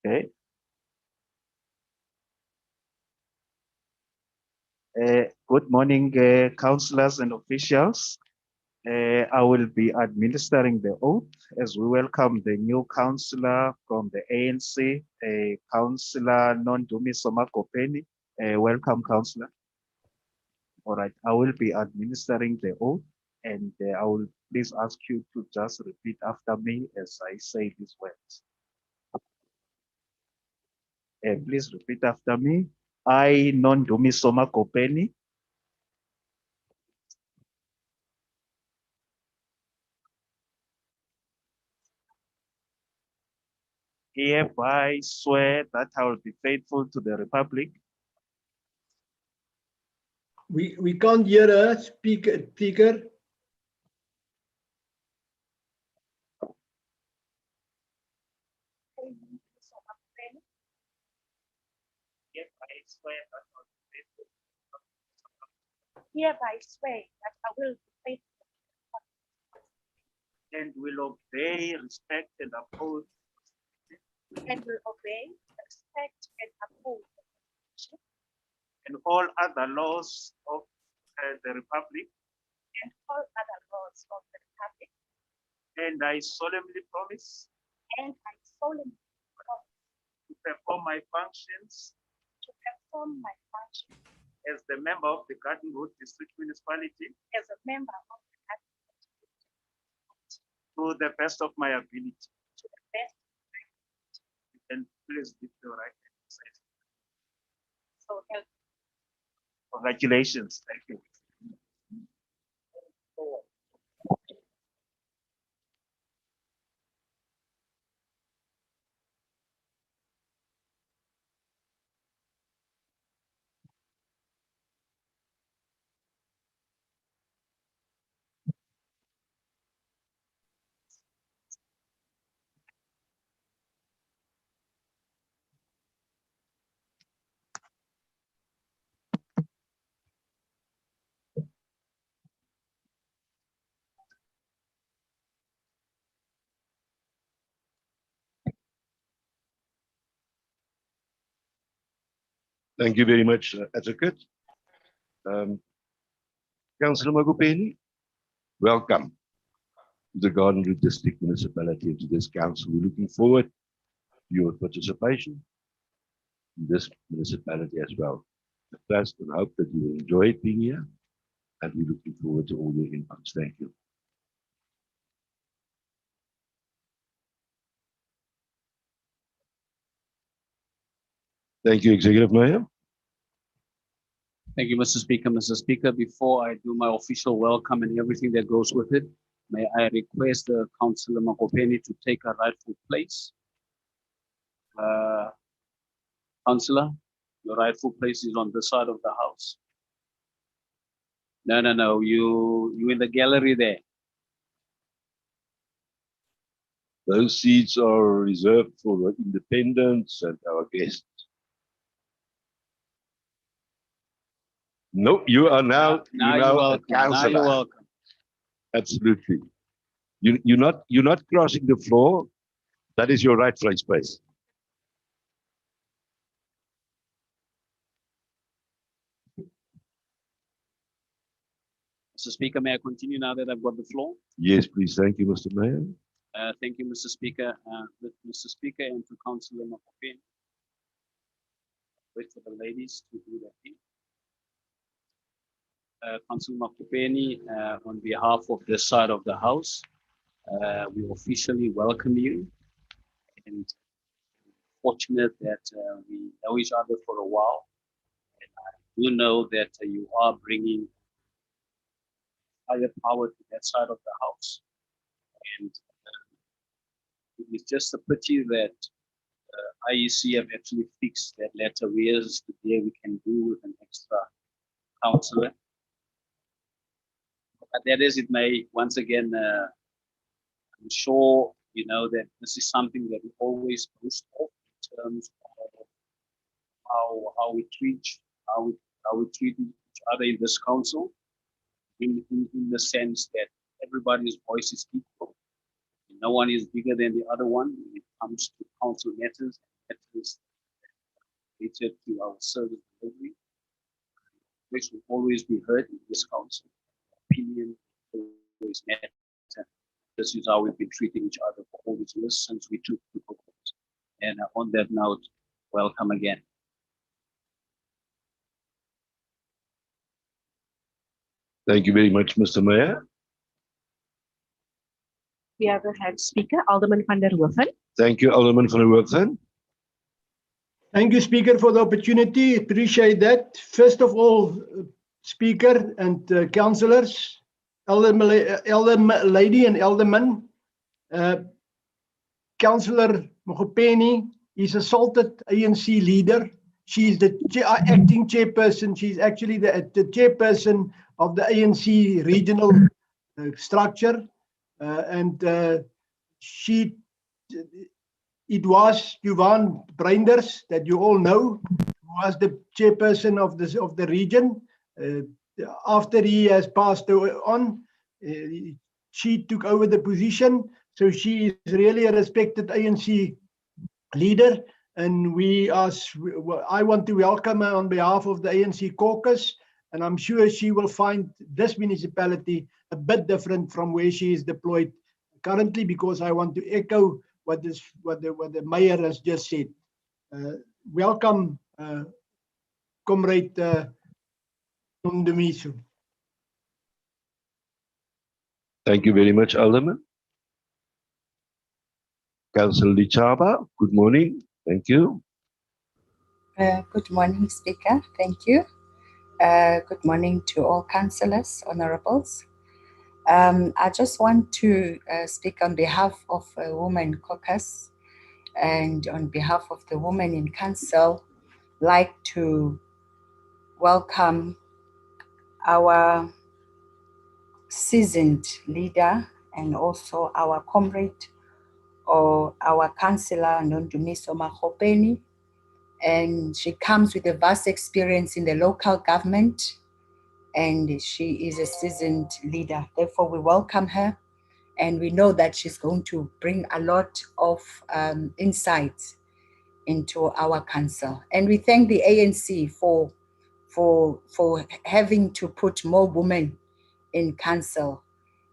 Okay. Good morning, councillors and officials. I will be administering the oath as we welcome the new councillor from the ANC, Councillor Nondumi Somakopeni. Welcome, councillor. All right, I will be administering the oath, and I will please ask you to just repeat after me as I say these words. Please repeat after me. I, Nondumi Somakopeni, hereby swear that I will be faithful to the Republic We can't hear a speaker. Hereby swear that I will be faithful and will obey, respect, and uphold and will obey, respect, and uphold and all other laws of the Republic. and all other laws of the Republic. And I solemnly promise And I solemnly promise to perform my functions to perform my function as the member of the Garden Road District Municipality as a member of the Cabinet to the best of my ability. to the best of my ability. And please lift your right hand. So help me. Congratulations. Thank you. Thank you very much, Advocate. Councillor Magopeni, welcome to the Garden Route District Municipality and to this council. We're looking forward to your participation in this municipality as well. I trust and hope that you will enjoy being here, and we're looking forward to all your inputs. Thank you. Thank you, Executive Mayor. Thank you, Mr. Speaker. Mr. Speaker, before I do my official welcome and everything that goes with it, may I request Councillor Makopeni to take her rightful place. Councillor, your rightful place is on this side of the house. No, you in the gallery there. Those seats are reserved for the independents and our guests. No, you are now a councillor. Now you're welcome. Absolutely. You're not crossing the floor. That is your rightful space. Mr. Speaker, may I continue now that I've got the floor? Yes, please. Thank you, Mr. Mayor. Thank you, Mr. Speaker. Mr. Speaker, and to Councillor Makopeni. Wait for the ladies to do that thing. Councillor Makopeni, on behalf of this side of the house, we officially welcome you, and fortunate that we know each other for a while. And I do know that you are bringing higher power to that side of the house. And it is just a pity that IEC have actually fixed that letter whereas today we can do with an extra councillor. But that is, it may, once again, I'm sure you know that this is something that we always boast of in terms of how we treat each other in this council, in the sense that everybody's voice is equal. No one is bigger than the other one when it comes to council matters. matters related to our service delivery, which will always be heard in this council. Opinion always matter. This is how we've been treating each other for all these years since we took the office. And on that note, welcome again. Thank you very much, Mr. Mayor. We have a hand speaker, Alderman van der Hoeven. Thank you, Alderman van der Hoogten. Thank you, Speaker, for the opportunity. Appreciate that. First of all, Speaker and councillors, elder lady and alderman, Councillor Mokopeni is assaulted ANC leader. She is the acting chairperson. She's actually the chairperson of the ANC regional structure. It was Johan Breinders, that you all know, who was the chairperson of the region. After he has passed on, she took over the position. So she is really a respected ANC leader, and I want to welcome her on behalf of the ANC caucus, and I'm sure she will find this municipality a bit different from where she is deployed currently, because I want to echo what the mayor has just said. Welcome, Comrade Ndumiso. Thank you very much, Alderman. Councillor Lichaba, good morning. Thank you. Good morning, Speaker. Thank you. Good morning to all councillors, honorables. I just want to speak on behalf of Women Caucus and on behalf of the women in council, like to welcome our seasoned leader and also our comrade, or our councillor Nondumiso Machopeni, and she comes with a vast experience in the local government, and she is a seasoned leader. Therefore, we welcome her, and we know that she's going to bring a lot of insights into our council. And we thank the ANC for having to put more women in council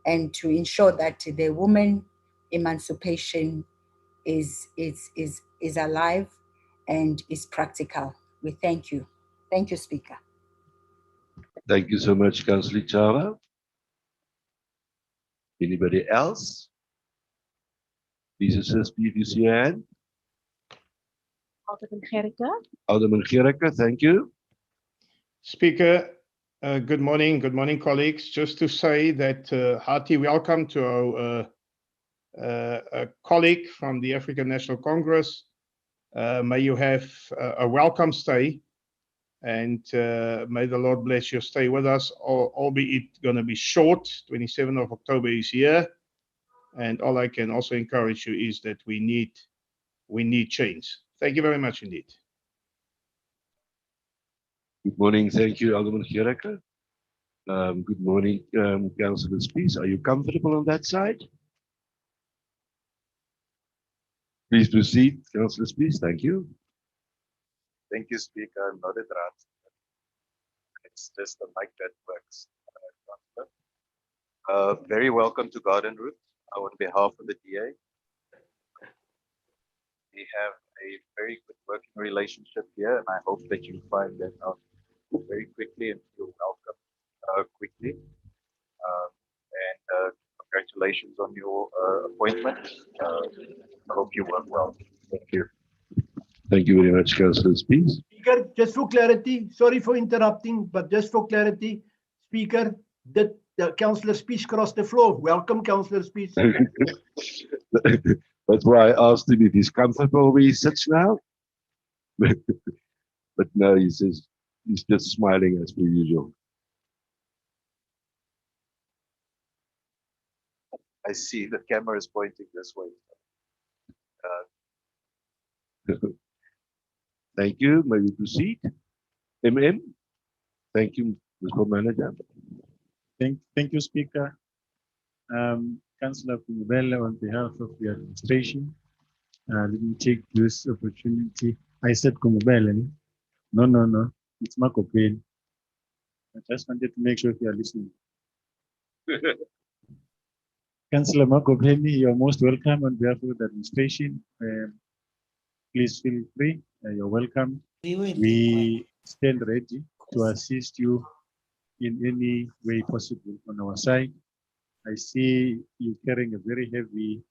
and to ensure that the woman emancipation is alive and is practical. We thank you. Thank you, Speaker. Thank you so much, Councillor Lichaba. Anybody else? Please assist me if you see a hand. Alderman Gericke. Alderman Gericke, thank you. Speaker, good morning, colleagues. Just to say that hearty welcome to our colleague from the African National Congress. May you have a welcome stay, and may the Lord bless your stay with us, albeit going to be short. 27th of October is here, and all I can also encourage you is that we need change. Thank you very much indeed. Good morning. Thank you, Alderman Gericke. Good morning, Councillor Spies. Are you comfortable on that side? Please proceed, Councillor Spies. Thank you. Thank you, Speaker. Noted that. It's just the mic that works. Very welcome to Garden Route on behalf of the DA. We have a very good working relationship here, and I hope that you find that out very quickly and feel welcome quickly. Congratulations on your appointment. I hope you work well. Thank you. Thank you very much, Councillor Spies. Speaker, just for clarity, sorry for interrupting, but just for clarity, Speaker, did the Councillor Spies cross the floor? Welcome, Councillor Spies. That's why I asked him if he's comfortable where he sits now. But no, he says he's just smiling as per usual. I see the camera is pointing this way. Thank you. May we proceed? MM. Thank you, Mr. Manager. Thank you, Speaker. Councillor Pumubele, on behalf of the administration, Let me take this opportunity. I said Kumubele. No. It's Makopeni. I just wanted to make sure you are listening. Councillor Makopeni, you are most welcome on behalf of the administration. Please feel free. You're welcome. We stand ready to assist you in any way possible on our side. I see you carrying a very heavy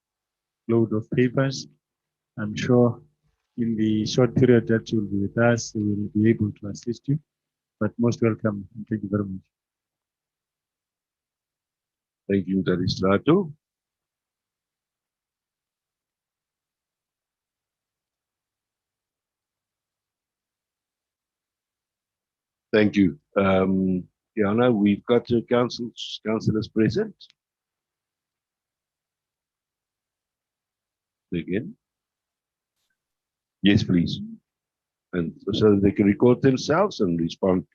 load of papers. I'm sure in the short period that you'll be with us, we will be able to assist you. But most welcome and thank you very much. Thank you, Tarislato. Thank you. Yana, we've got the councillors present. Again. Yes, please. And so they can record themselves and respond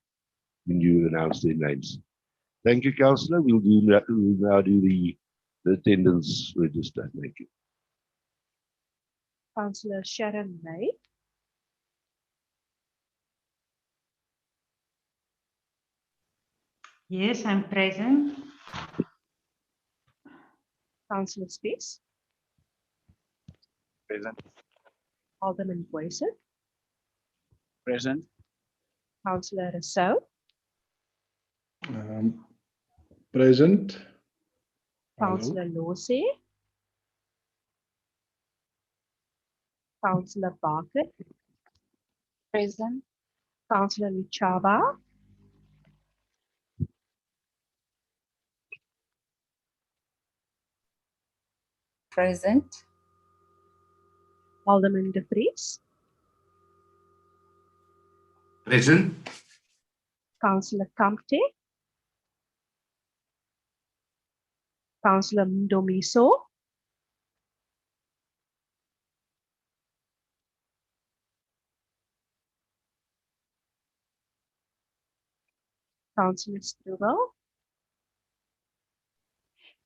when you announce their names. Thank you, Councillor. We'll now do the attendance register. Thank you. Councillor Sharon May, Yes, I'm present. Councillor Space, Present. Alderman Boyson, Present. Councillor Rousseau, Present. Councillor Lose, Councillor Barker, Present. Councillor Luchaba, Present. Alderman De Vries, Present. Councillor Kamte, Councillor Ndomiso, Councillor Strubel,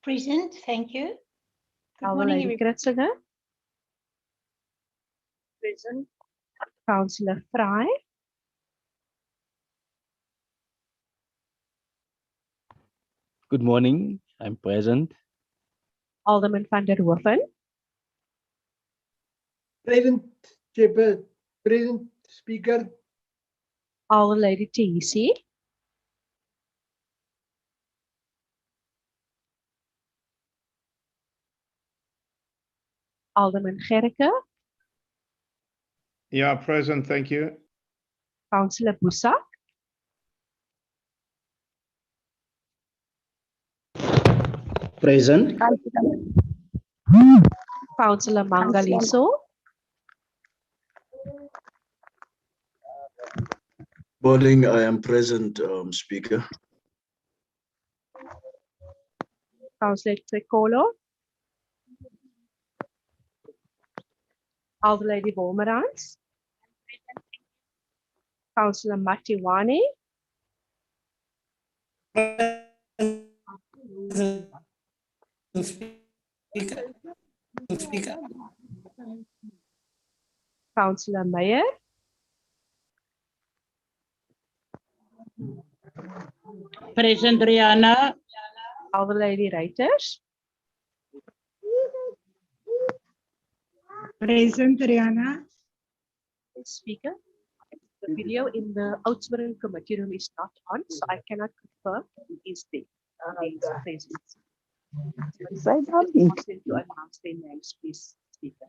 Present. Thank you. Good Elder morning, Lady everybody. Kritzinger, Present. Councillor Fry, Good morning. I'm present. Alderman van der Hoeven, Present, Chairperson, present, Speaker, Elder Lady Tisi, Alderman Gerke, Yeah, present. Thank you. Councillor Busak, Present. Councillor Mangaliso, Morning, I am present, Speaker. Councillor Tsekolo, Elder Lady Wolmerans, Councillor Matiwani, Councillor Meyer, Present, Rihanna. Elder Lady Reiters, Present, Rihanna. Speaker. The video in the Outspring committee room is not on, so I cannot confirm who is there. Present. Ask them to announce their names, please, Speaker.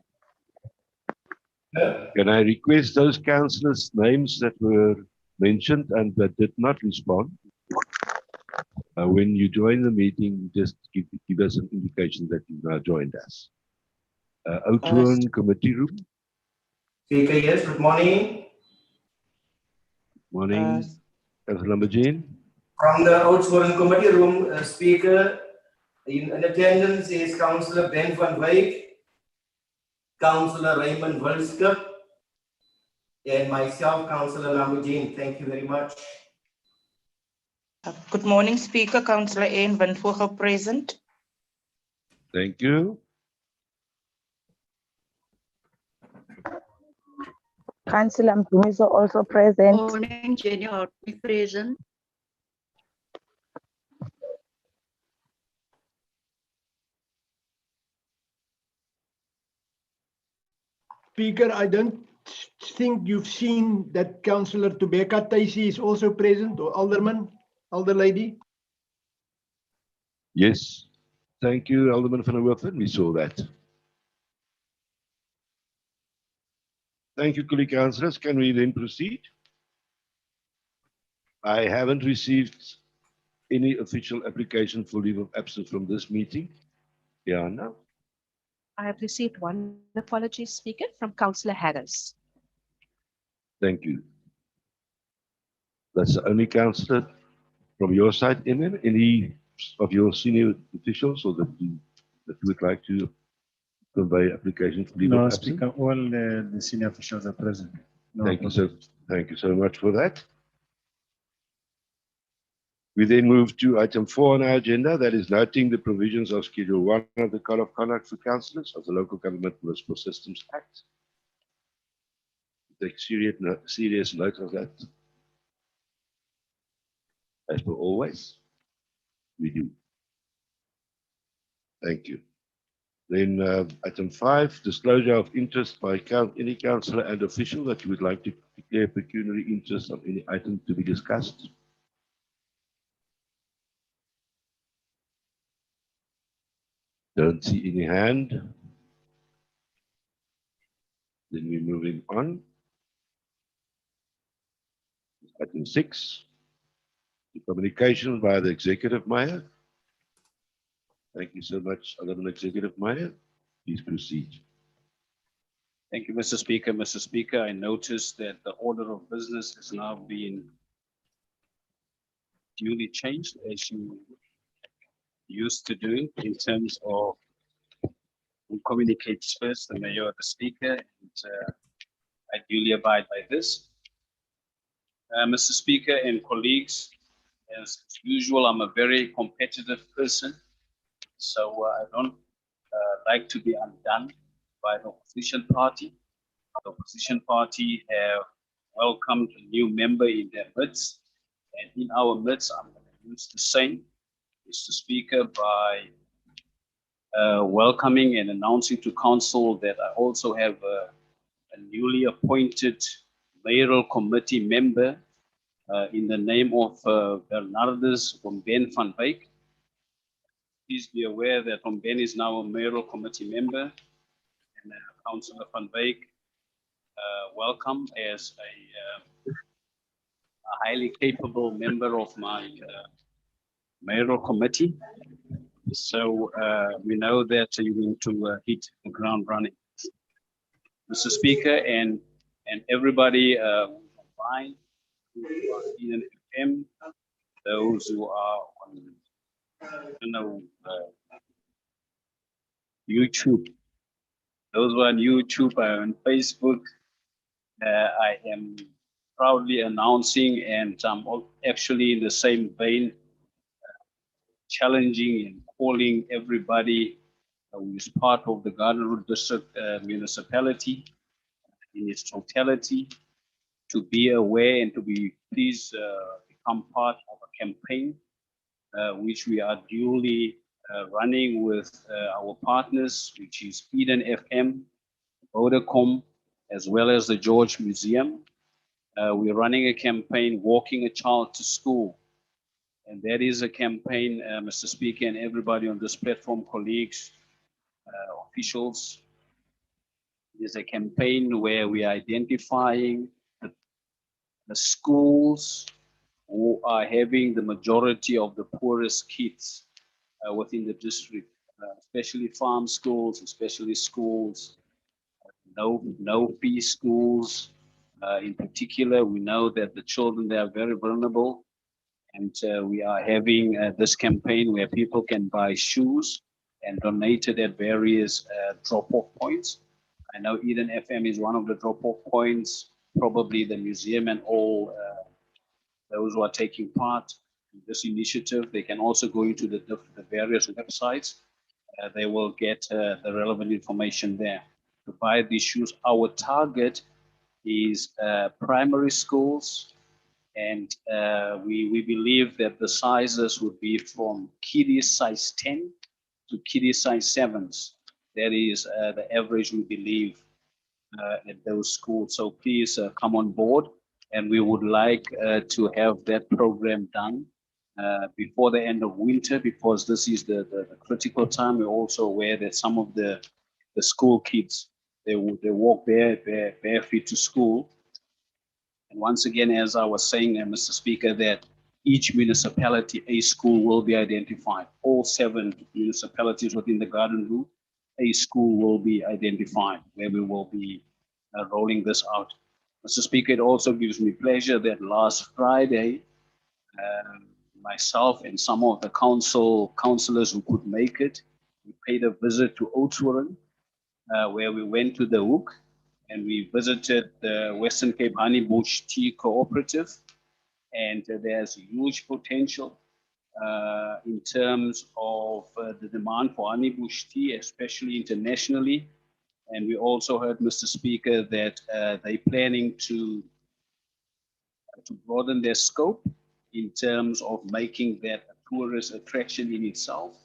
Can I request those councillors' names that were mentioned and that did not respond? When you join the meeting, just give us an indication that you've now joined us. Outspring committee room. Speaker, yes, good morning. Morning, Councillor Majin. From the Outspring Committee room, Speaker, in attendance is Councillor Ben van Wyk, Councillor Raymond Wilskip, and myself, Councillor Lamujin. Thank you very much. Good morning, Speaker. Councillor Anne van Vogel present. Thank you. Councillor Mdumiso also present. Morning, Jenny Ortby present. Speaker, I don't think you've seen that Councillor Tobeka Taisi is also present, or Alderman, Alder Lady. Yes. Thank you, Alderman van der Wulfen. We saw that. Thank you, colleague councillors. Can we then proceed? I haven't received any official application for leave of absence from this meeting. Diana? I have received one apology, Speaker, from Councillor Harris. Thank you. That's the only councillor from your side. Any of your senior officials or that you would like to convey application for leave No, of absence? Speaker, all the senior officials are present. No Thank you apologies. thank you so much for that. We then move to item 4 on our agenda, that is noting the provisions of Schedule 1 of the Code of Conduct for Councillors of the Local Government Municipal Systems Act. Take serious note of that. As per always, we do. Thank you. Then item 5, disclosure of interest by any councillor and official that you would like to declare pecuniary interest on any item to be discussed. Don't see any hand. Then we're moving on. Item 6, the communication via the Executive Mayor. Thank you so much, Alderman Executive Mayor. Please proceed. Thank you, Mr. Speaker. Mr. Speaker, I noticed that the order of business has now been duly changed as you used to do in terms of who communicates first, the mayor or the speaker, and I duly abide by this. Mr. Speaker and colleagues, as usual, I'm a very competitive person, so I don't like to be undone by the opposition party. The opposition party have welcomed a new member in their midst, and in our midst, I'm going to use the same, Mr. Speaker, by welcoming and announcing to council that I also have a newly appointed mayoral committee member in the name of Bernardus Romben van Wyk. Please be aware that Romben is now a mayoral committee member, and Councillor van Wyk, welcome as a highly capable member of my mayoral committee. So we know that you're going to hit the ground running. Mr. Speaker, and everybody online, who are in FM, those who are on YouTube, those who are on YouTube, on Facebook, I am proudly announcing, and I'm actually in the same vein, challenging and calling everybody who is part of the Garden Route District Municipality in its totality to be aware and to be please become part of a campaign which we are duly running with our partners, which is Eden FM, Vodacom, as well as the George Museum. We're running a campaign, Walking a Child to School. And that is a campaign, Mr. Speaker, and everybody on this platform, colleagues, officials. It is a campaign where we are identifying the schools who are having the majority of the poorest kids within the district, especially farm schools, especially schools, no fee schools. In particular, we know that the children, they are very vulnerable. And we are having this campaign where people can buy shoes and donate it at various drop-off points. I know Eden FM is one of the drop-off points, probably the museum and all those who are taking part in this initiative. They can also go into the various websites. They will get the relevant information there to buy these shoes. Our target is primary schools, and we believe that the sizes would be from kiddie size 10 to kiddie size 7s. That is the average we believe at those schools. So please come on board, and we would like to have that program done before the end of winter, because this is the critical time. We're also aware that some of the school kids, they walk bare feet to school. And once again, as I was saying, Mr. Speaker, that each municipality, a school will be identified. All 7 municipalities within the Garden Route, a school will be identified where we will be rolling this out. Mr. Speaker, it also gives me pleasure that last Friday, myself and some of the councillors who could make it, we paid a visit to Oudtshoorn, where we went to the Hoek and we visited the Western Cape Honeybush Tea Cooperative, and there's huge potential in terms of the demand for honeybush tea, especially internationally. And we also heard, Mr. Speaker, that they're planning to broaden their scope in terms of making that a tourist attraction in itself,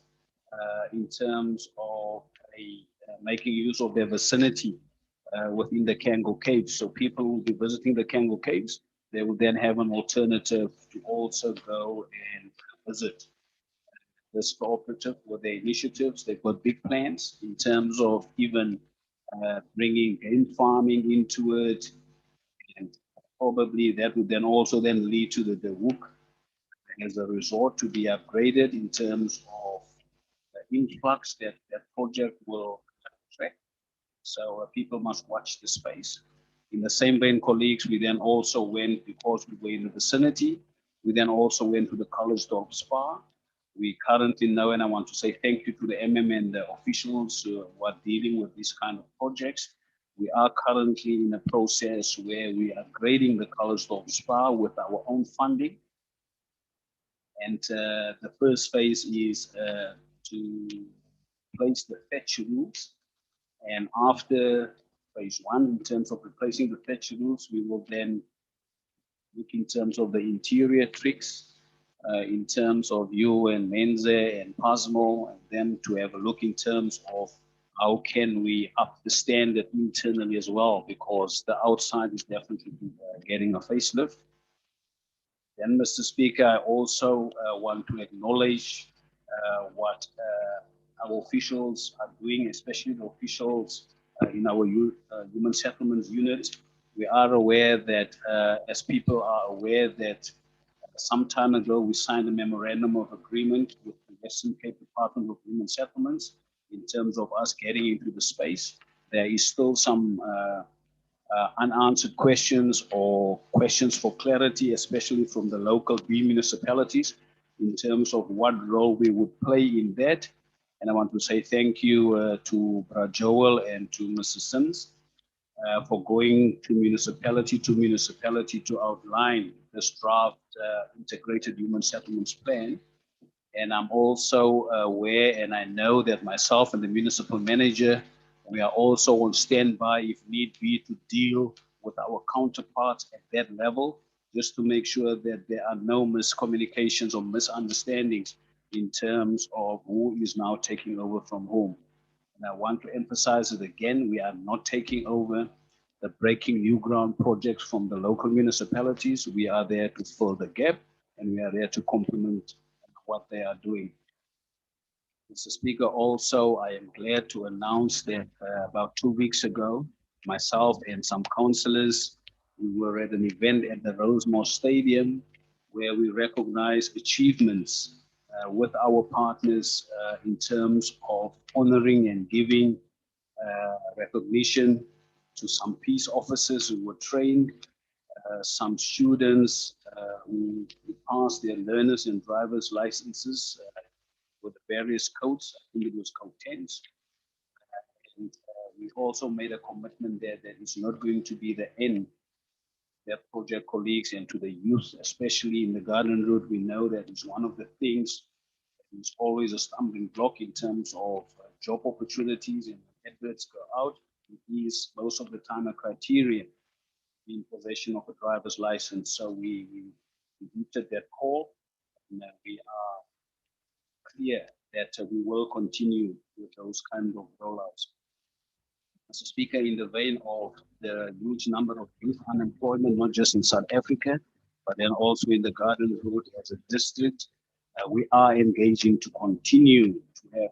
in terms of making use of their vicinity within the Kango Caves. So people will be visiting the Kango Caves. They will then have an alternative to also go and visit this cooperative with their initiatives. They've got big plans in terms of even bringing game farming into it, and probably that would then also then lead to the Hoek as a resort to be upgraded in terms of the influx that that project will attract. So people must watch the space. In the same vein, colleagues, we then also went, because we were in the vicinity, we then also went to the Collersdorp Spa. We currently know, and I want to say thank you to the MM and the officials who are dealing with these kind of projects. We are currently in a process where we are grading the Collersdorp Spa with our own funding. And the first phase is to place the thatch roofs. And after phase 1, in terms of replacing the thatch roofs, we will then look in terms of the interior tricks, in terms of you and Menze and Pasmo, and then to have a look in terms of how can we up the standard internally as well, because the outside is definitely getting a facelift. Then, Mr. Speaker, I also want to acknowledge what our officials are doing, especially the officials in our human settlements unit. We are aware that, as people are aware that some time ago we signed a memorandum of agreement with the Western Cape Department of Human Settlements in terms of us getting into the space. There is still some unanswered questions or questions for clarity, especially from the local B municipalities, in terms of what role we would play in that. And I want to say thank you to Joel and to Mr. Sims for going to municipality to outline this draft integrated human settlements plan. And I'm also aware, and I know that myself and the municipal manager, we are also on standby if need be to deal with our counterparts at that level, just to make sure that there are no miscommunications or misunderstandings in terms of who is now taking over from whom. And I want to emphasize it again, we are not taking over the Breaking New Ground projects from the local municipalities. We are there to fill the gap, and we are there to complement what they are doing. Mr. Speaker, also, I am glad to announce that about 2 weeks ago, myself and some councillors, we were at an event at the Rosemore Stadium where we recognized achievements with our partners in terms of honoring and giving recognition to some peace officers who were trained, some students who passed their learners and driver's licenses with the various codes. I think it was code 10s. And we also made a commitment there that it's not going to be the end. Their project colleagues and to the youth, especially in the Garden Route, we know that it's one of the things that is always a stumbling block in terms of job opportunities, and adverts go out. It is most of the time a criterion in possession of a driver's license. So we routed that call, and we are clear that we will continue with those kind of rollouts. Mr. Speaker, in the vein of the huge number of youth unemployment, not just in South Africa, but then also in the Garden Road as a district, we are engaging to continue to have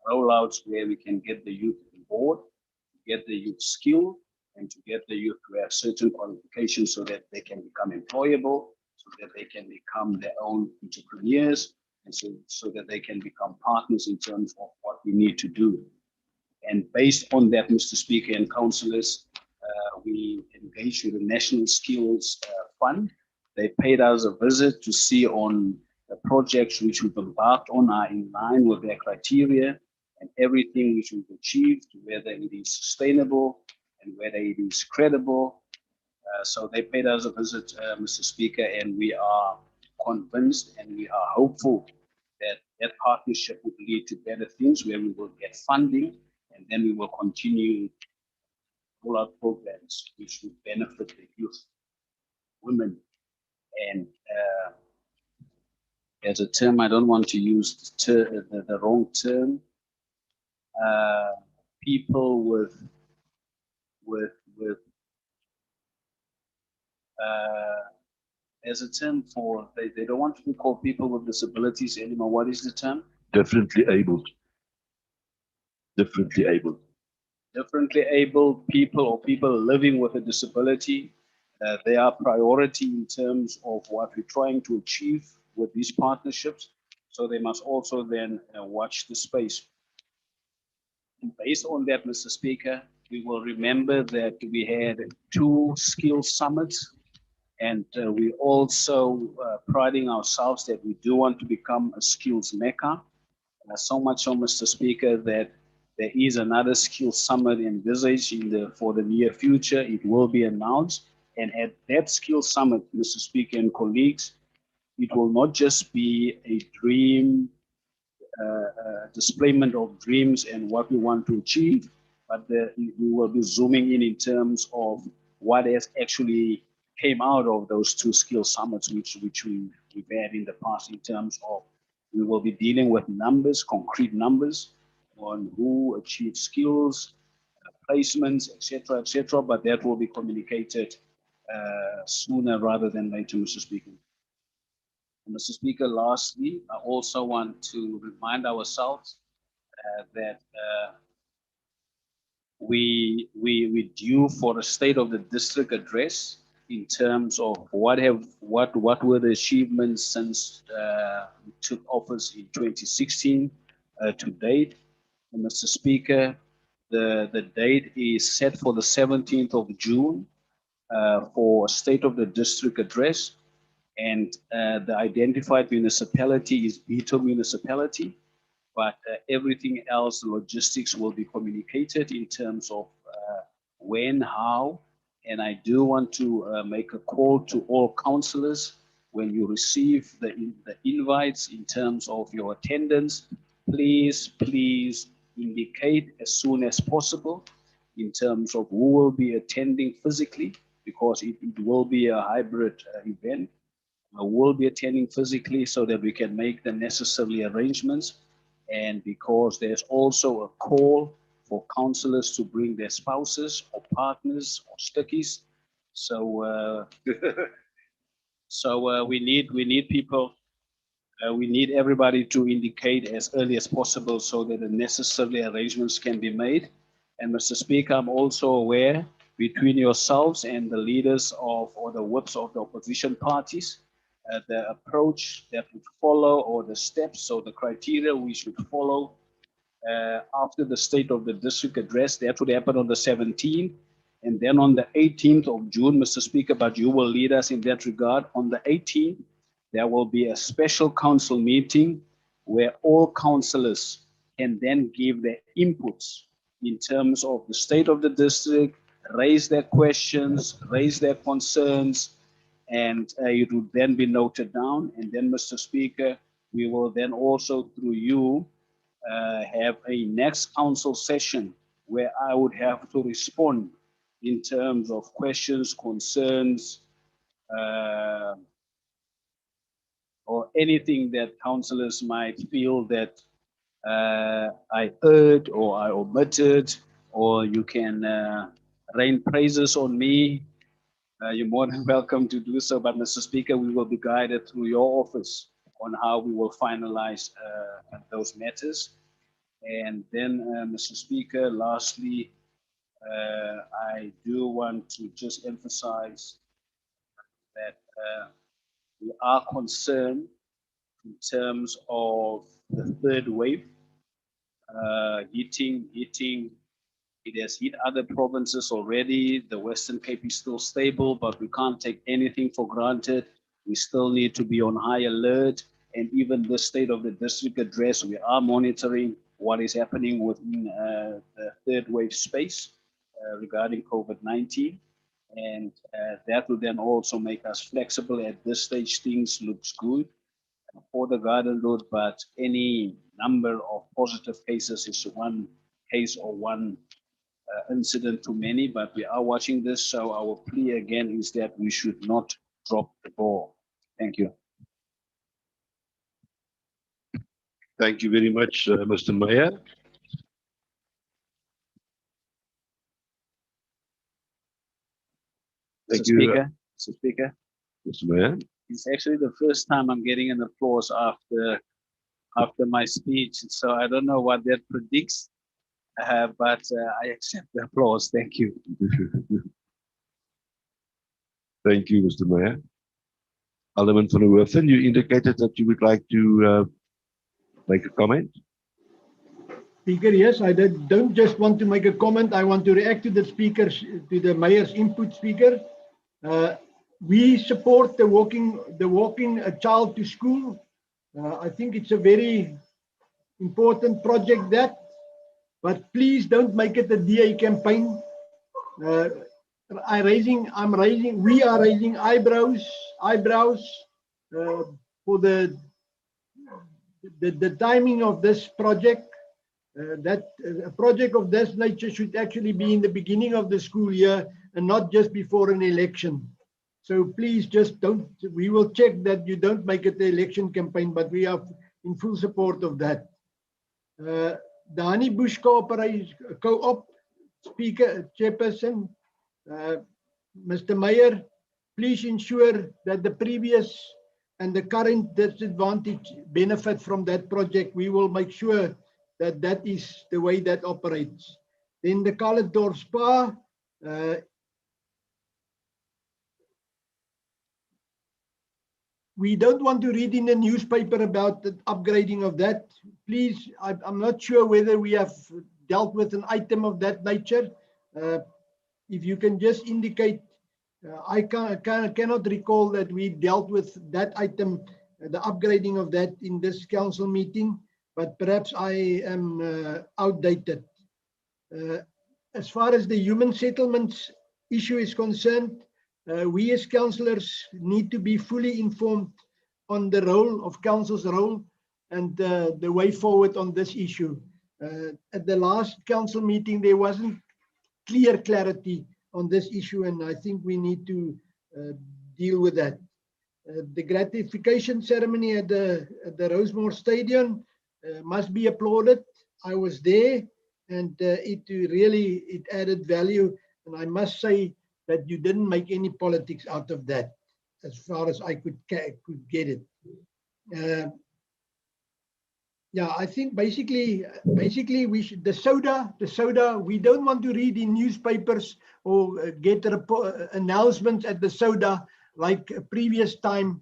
rollouts where we can get the youth on board, get the youth skilled, and to get the youth to have certain qualifications so that they can become employable, so that they can become their own entrepreneurs, and so that they can become partners in terms of what we need to do. And based on that, Mr. Speaker and councillors, we engaged with the National Skills Fund. They paid us a visit to see on the projects which we've embarked on are in line with their criteria, and everything which we've achieved, whether it is sustainable and whether it is credible. So they paid us a visit, Mr. Speaker, and we are convinced and we are hopeful that that partnership will lead to better things where we will get funding, and then we will continue roll out programs which will benefit the youth, women, and as a term, I don't want to use the wrong term, people with as a term for, they don't want to be called people with disabilities anymore. What is the term? Differently abled. Differently abled. Differently abled people or people living with a disability. They are priority in terms of what we're trying to achieve with these partnerships. So they must also then watch the space. And based on that, Mr. Speaker, we will remember that we had 2 skill summits, and we also priding ourselves that we do want to become a skills mecca. So much so, Mr. Speaker, that there is another skills summit envisaged for the near future. It will be announced. And at that skills summit, Mr. Speaker and colleagues, it will not just be a dream, displayment of dreams and what we want to achieve, but we will be zooming in terms of what has actually came out of those 2 skill summits which we've had in the past, in terms of we will be dealing with numbers, concrete numbers on who achieved skills, placements, etc., but that will be communicated sooner rather than later, Mr. Speaker. And Mr. Speaker, lastly, I also want to remind ourselves that we due for a state of the district address in terms of what were the achievements since we took office in 2016 to date. And Mr. Speaker, the date is set for the 17th of June for State of the District Address, and the identified municipality is Beto Municipality, but everything else, the logistics will be communicated in terms of when, how, and I do want to make a call to all councillors. When you receive the invites in terms of your attendance, please indicate as soon as possible in terms of who will be attending physically, because it will be a hybrid event. I will be attending physically so that we can make the necessary arrangements, and because there's also a call for councillors to bring their spouses or partners or stickies. So we need people. We need everybody to indicate as early as possible so that the necessary arrangements can be made. And Mr. Speaker, I'm also aware between yourselves and the leaders of, or the whips of the opposition parties, the approach that would follow, or the steps or the criteria we should follow after the State of the District Address. That would happen on the 17th. And then on the 18th of June, Mr. Speaker, but you will lead us in that regard. On the 18th, there will be a special council meeting where all councillors can then give their inputs in terms of the state of the district, raise their questions, raise their concerns, and it will then be noted down. And then, Mr. Speaker, we will then also, through you, have a next council session where I would have to respond in terms of questions, concerns, or anything that councillors might feel that I erred or I omitted, or you can rain praises on me. You're more than welcome to do so, but Mr. Speaker, we will be guided through your office on how we will finalize those matters. And then, Mr. Speaker, lastly, I do want to just emphasize that we are concerned in terms of the third wave hitting. It has hit other provinces already. The Western Cape is still stable, but we can't take anything for granted. We still need to be on high alert. And even the state of the district address, we are monitoring what is happening within the third wave space regarding COVID-19. And that will then also make us flexible. At this stage, things looks good for the garden road, but any number of positive cases is one case or one incident too many, but we are watching this. So our plea again is that we should not drop the ball. Thank you. Thank you very much, Mr. Meyer. Thank you, Mr. Speaker. Mr. Meyer. It's actually the first time I'm getting an applause after my speech. So I don't know what that predicts, but I accept the applause. Thank you. Thank you, Mr. Meyer. Alderman van der Hoeven, you indicated that you would like to make a comment. Speaker, yes, I don't just want to make a comment. I want to react to the speakers, to the mayor's input, Speaker. We support the walking a child to school. I think it's a very important project but please don't make it a DA campaign. We are raising eyebrows for the timing of this project. That a project of this nature should actually be in the beginning of the school year and not just before an election. So please just don't, we will check that you don't make it the election campaign, but we are in full support of that. The Honey Bush Co-op Speaker, Chairperson, Mr. Meyer, please ensure that the previous and the current disadvantage benefit from that project. We will make sure that that is the way that operates. Then the Calitzdorp Spa, we don't want to read in the newspaper about the upgrading of that. Please, I'm not sure whether we have dealt with an item of that nature. If you can just indicate, I cannot recall that we dealt with that item, the upgrading of that in this council meeting, but perhaps I am outdated. As far as the human settlements issue is concerned, we as councillors need to be fully informed on the role of council's role and the way forward on this issue. At the last council meeting, there wasn't clear clarity on this issue, and I think we need to deal with that. The gratification ceremony at the Rosemore Stadium must be applauded. I was there, and it added value, and I must say that you didn't make any politics out of that, as far as I could get it. Yeah, I think basically we should, the soda, we don't want to read in newspapers or get announcements at the soda like a previous time.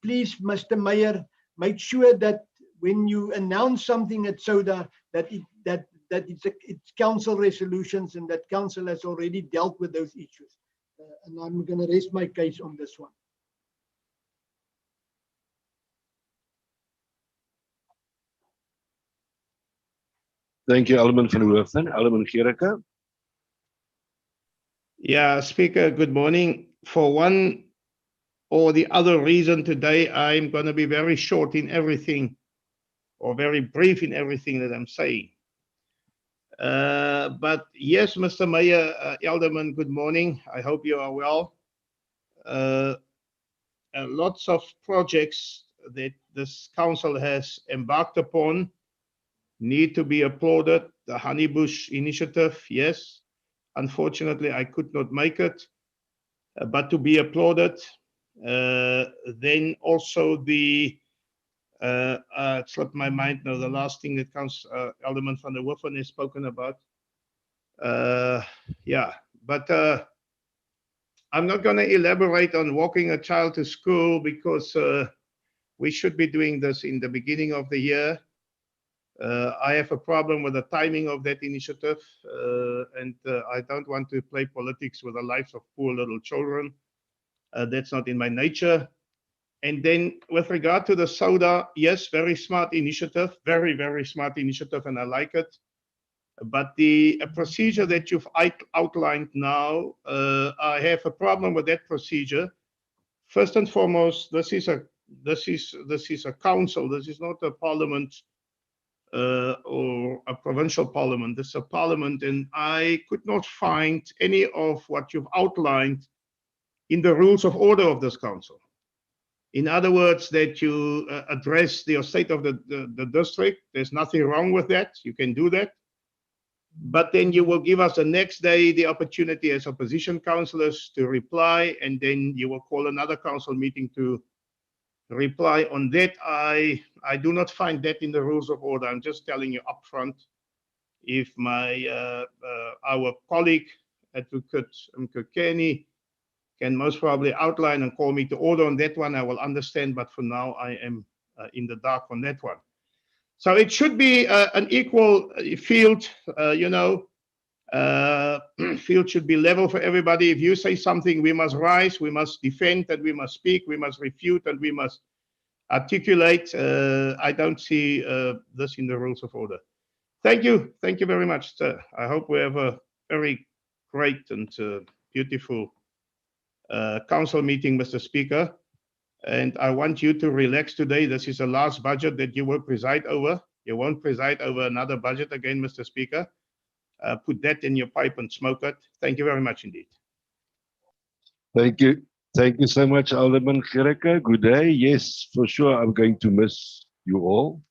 Please, Mr. Meyer, make sure that when you announce something at soda, that it's council resolutions and that council has already dealt with those issues. And I'm going to rest my case on this one. Thank you, Alderman van der Hoeven. Alderman Gericke. Yeah, Speaker, good morning. For one or the other reason today, I'm going to be very short in everything or very brief in everything that I'm saying. But yes, Mr. Mayor, Alderman, good morning. I hope you are well. Lots of projects that this council has embarked upon need to be applauded. The Honeybush initiative, yes. Unfortunately, I could not make it, but to be applauded. Then also the, it slipped my mind now, the last thing that Alderman van der Woofen has spoken about. Yeah, but I'm not going to elaborate on walking a child to school because we should be doing this in the beginning of the year. I have a problem with the timing of that initiative, and I don't want to play politics with the lives of poor little children. That's not in my nature. And then with regard to the soda, yes, very smart initiative, very, very smart initiative, and I like it. But the procedure that you've outlined now, I have a problem with that procedure. First and foremost, this is a council. This is not a parliament or a provincial parliament. This is a parliament, and I could not find any of what you've outlined in the rules of order of this council. In other words, that you address the state of the district. There's nothing wrong with that. You can do that. But then you will give us the next day the opportunity as opposition councillors to reply, and then you will call another council meeting to reply on that. I do not find that in the rules of order. I'm just telling you upfront. If our colleague, Advocate Mkokeni, can most probably outline and call me to order on that one, I will understand. But for now, I am in the dark on that one. So it should be an equal field, field should be level for everybody. If you say something, we must rise, we must defend, and we must speak, we must refute, and we must articulate. I don't see this in the rules of order. Thank you very much, sir. I hope we have a very great and beautiful council meeting, Mr. Speaker. And I want you to relax today. This is the last budget that you will preside over. You won't preside over another budget again, Mr. Speaker. Put that in your pipe and smoke it. Thank you very much indeed. Thank you. Thank you so much, Alderman Gereke. Good day. Yes, for sure, I'm going to miss you all.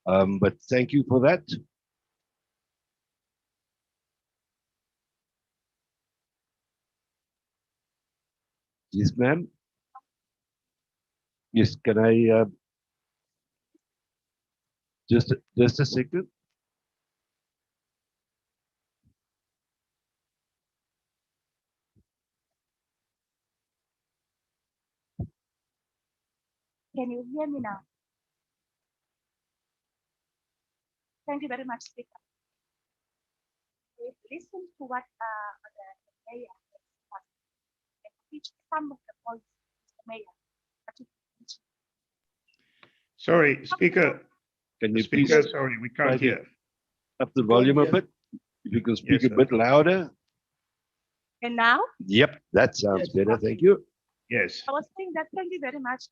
But thank you for that. Yes, ma'am. Yes, can I just a second? Can you hear me now? Thank you very much, Speaker. We've listened to what the mayor has discussed and which some of the points, Mr. Mayor. Sorry, Speaker. Can you Speaker, please sorry, we can't hear. Up the volume a bit. If you can speak Yes, a bit louder. And now? Yep, that sounds better. Thank you. Yes. I was saying that thank you very much,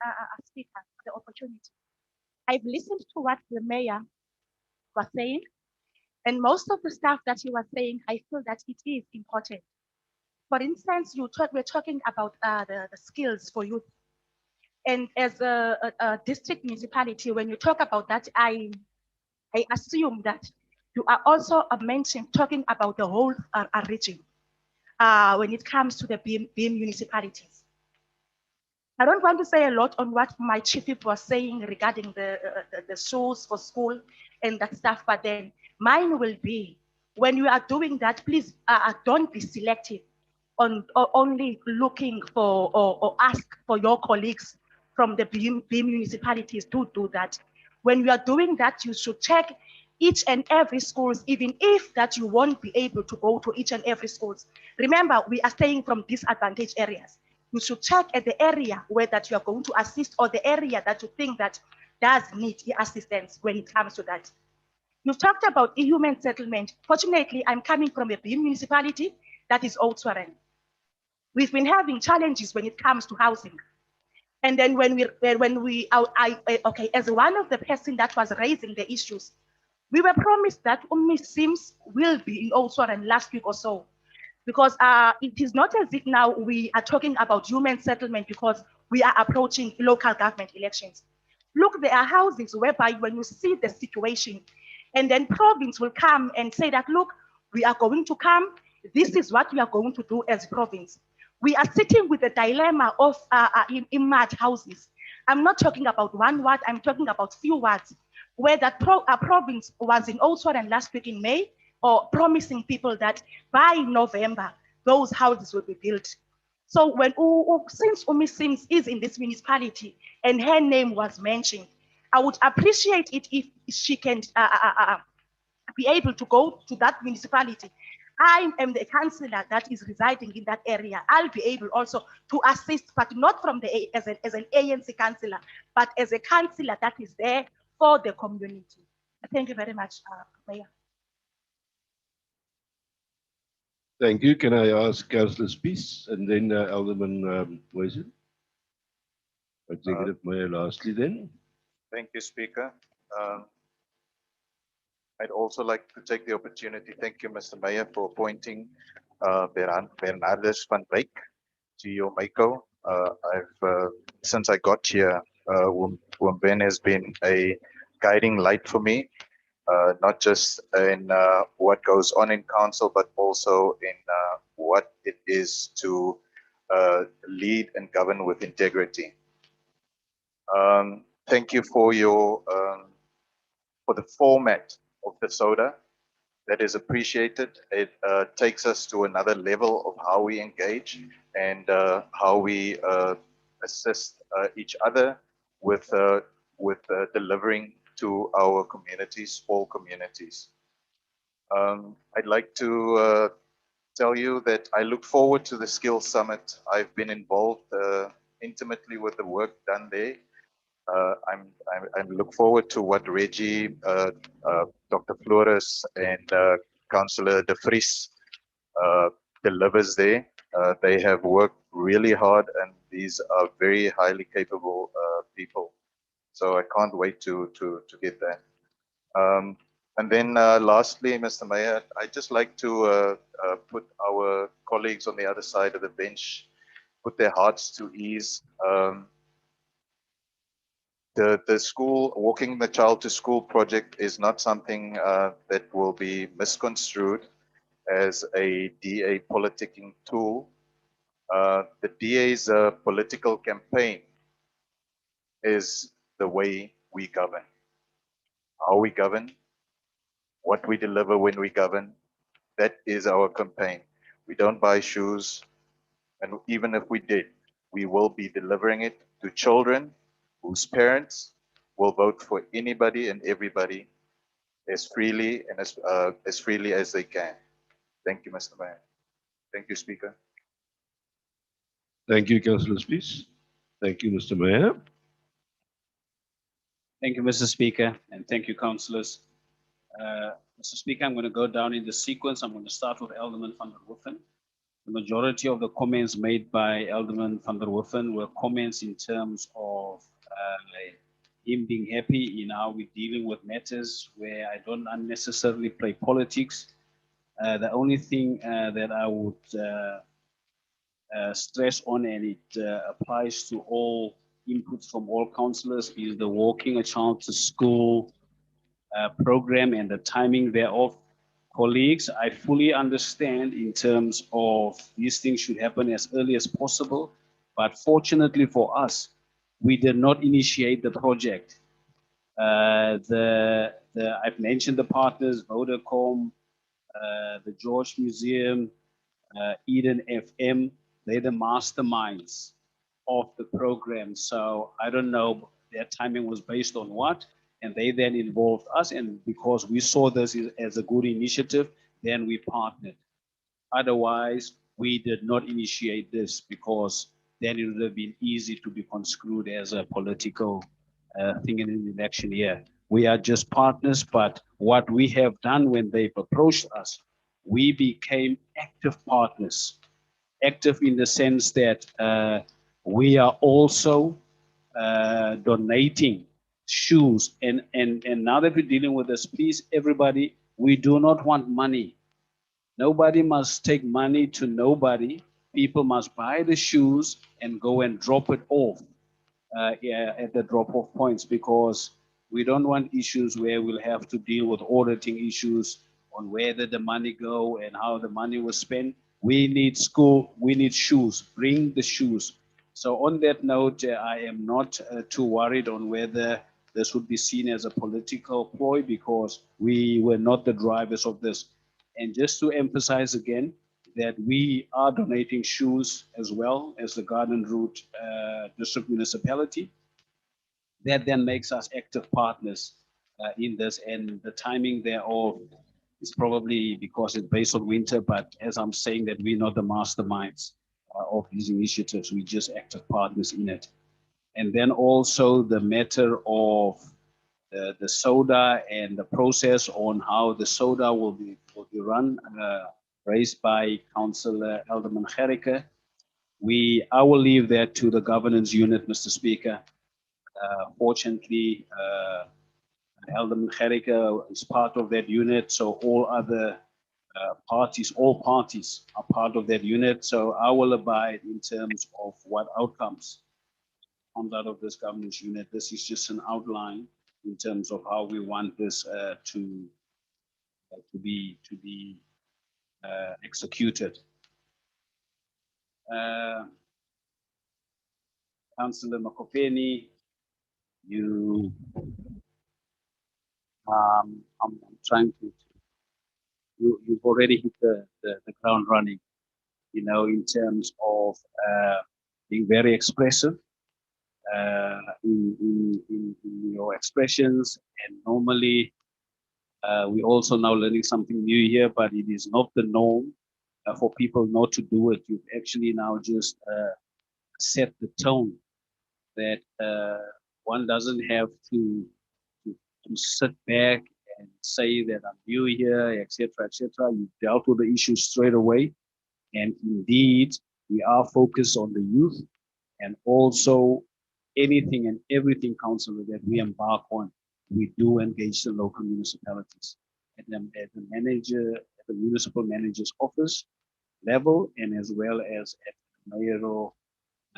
Speaker, for the opportunity. I've listened to what the mayor was saying, and most of the stuff that he was saying, I feel that it is important. For instance, we're talking about the skills for youth. And as a district municipality, when you talk about that, I assume that you are also talking about the whole region when it comes to the BIM municipalities. I don't want to say a lot on what my chief whip was saying regarding the shoes for school and that stuff, but then mine will be, when you are doing that, please don't be selective on only looking for or ask for your colleagues from the BIM municipalities to do that. When you are doing that, you should check each and every schools, even if that you won't be able to go to each and every schools. Remember, we are staying from disadvantaged areas. You should check at the area where that you are going to assist or the area that you think that does need assistance when it comes to that. You've talked about human settlement. Fortunately, I'm coming from a BIM municipality that is Oudtshoorn. We've been having challenges when it comes to housing. And then as one of the person that was raising the issues, We were promised that Miss Sims will be in Oudtshoorn last week or so, because it is not as if now we are talking about human settlement because we are approaching local government elections. Look, there are houses whereby when you see the situation, and then province will come and say that, look, we are going to come, this is what we are going to do as province. We are sitting with the dilemma of in mud houses. I'm not talking about one ward, I'm talking about few wards, where that province was in Oudtshoorn last week in May, or promising people that by November, those houses will be built. So when since Umi Sims is in this municipality and her name was mentioned, I would appreciate it if she can be able to go to that municipality. I am the councillor that is residing in that area. I'll be able also to assist, but not from the as an ANC councillor, but as a councillor that is there for the community. Thank you very much, Mayor. Thank you. Can I ask Councillor Spies and then Alderman Moise? Executive Mayor lastly then. Thank you, Speaker. I'd also like to take the opportunity, thank you, Mr. Mayor, for appointing Bernardus van Wyk to your MACO. Since I got here, Ben has been a guiding light for me, not just in what goes on in council, but also in what it is to lead and govern with integrity. Thank you for your for the format of the soda. That is appreciated. It takes us to another level of how we engage and how we assist each other with delivering to our communities, all communities. I'd like to tell you that I look forward to the Skills Summit. I've been involved intimately with the work done there. I look forward to what Reggie, Dr. Flores, and Councillor De Vries delivers there. They have worked really hard, and these are very highly capable people. So I can't wait to get that. And then lastly, Mr. Mayor, I'd just like to put our colleagues on the other side of the bench, put their hearts to ease. The school, walking the child to school project is not something that will be misconstrued as a DA politicking tool. The DA's political campaign is the way we govern, how we govern, what we deliver when we govern. That is our campaign. We don't buy shoes, and even if we did, we will be delivering it to children whose parents will vote for anybody and everybody as freely and as freely as they can. Thank you, Mr. Mayor. Thank you, Speaker. Thank you, Councillor Spies. Thank you, Mr. Mayor. Thank you, Mr. Speaker, and thank you, councillors. Mr. Speaker, I'm going to go down in the sequence. I'm going to start with Alderman van der Woofen. The majority of the comments made by Alderman van der Woofen were comments in terms of him being happy in how we're dealing with matters where I don't unnecessarily play politics. The only thing that I would stress on, and it applies to all inputs from all councillors, is the walking a child to school program and the timing thereof. Colleagues, I fully understand in terms of these things should happen as early as possible, but fortunately for us, we did not initiate the project. I've mentioned the partners, Vodacom, the George Museum, Eden FM, they're the masterminds of the program. So I don't know their timing was based on what, and they then involved us, and because we saw this as a good initiative, then we partnered. Otherwise, we did not initiate this because then it would have been easy to be construed as a political thing in an election year. We are just partners, but what we have done when they've approached us, we became active partners. Active in the sense that we are also donating shoes. And now that we're dealing with this, please, everybody, we do not want money. Nobody must take money to nobody. People must buy the shoes and go and drop it off yeah, at the drop-off points, because we don't want issues where we'll have to deal with auditing issues on where did the money go and how the money was spent. We need school, we need shoes, bring the shoes. So on that note, I am not too worried on whether this would be seen as a political ploy, because we were not the drivers of this. And just to emphasize again, that we are donating shoes as well as the Garden Route District Municipality. That then makes us active partners in this, and the timing thereof is probably because it's based on winter, but as I'm saying that we're not the masterminds of these initiatives, we just active partners in it. And then also the matter of the soda and the process on how the soda will be run, raised by Councillor Alderman Gericke. I will leave that to the governance unit, Mr. Speaker. Fortunately, Alderman Gericke is part of that unit, so all other all parties are part of that unit. So I will abide in terms of what outcomes comes out of this governance unit. This is just an outline in terms of how we want this to be executed. Councillor Makopeni, I'm trying to, you've already hit the ground running, you know, in terms of being very expressive in your expressions. And normally, we also now learning something new here, but it is not the norm for people not to do it. You've actually now just set the tone that one doesn't have to sit back and say that I'm new here, etc., etc. You dealt with the issue straight away, and indeed we are focused on the youth, and also anything and everything, councillor, that we embark on, we do engage the local municipalities at the manager, at the municipal manager's office level, and as well as at the mayoral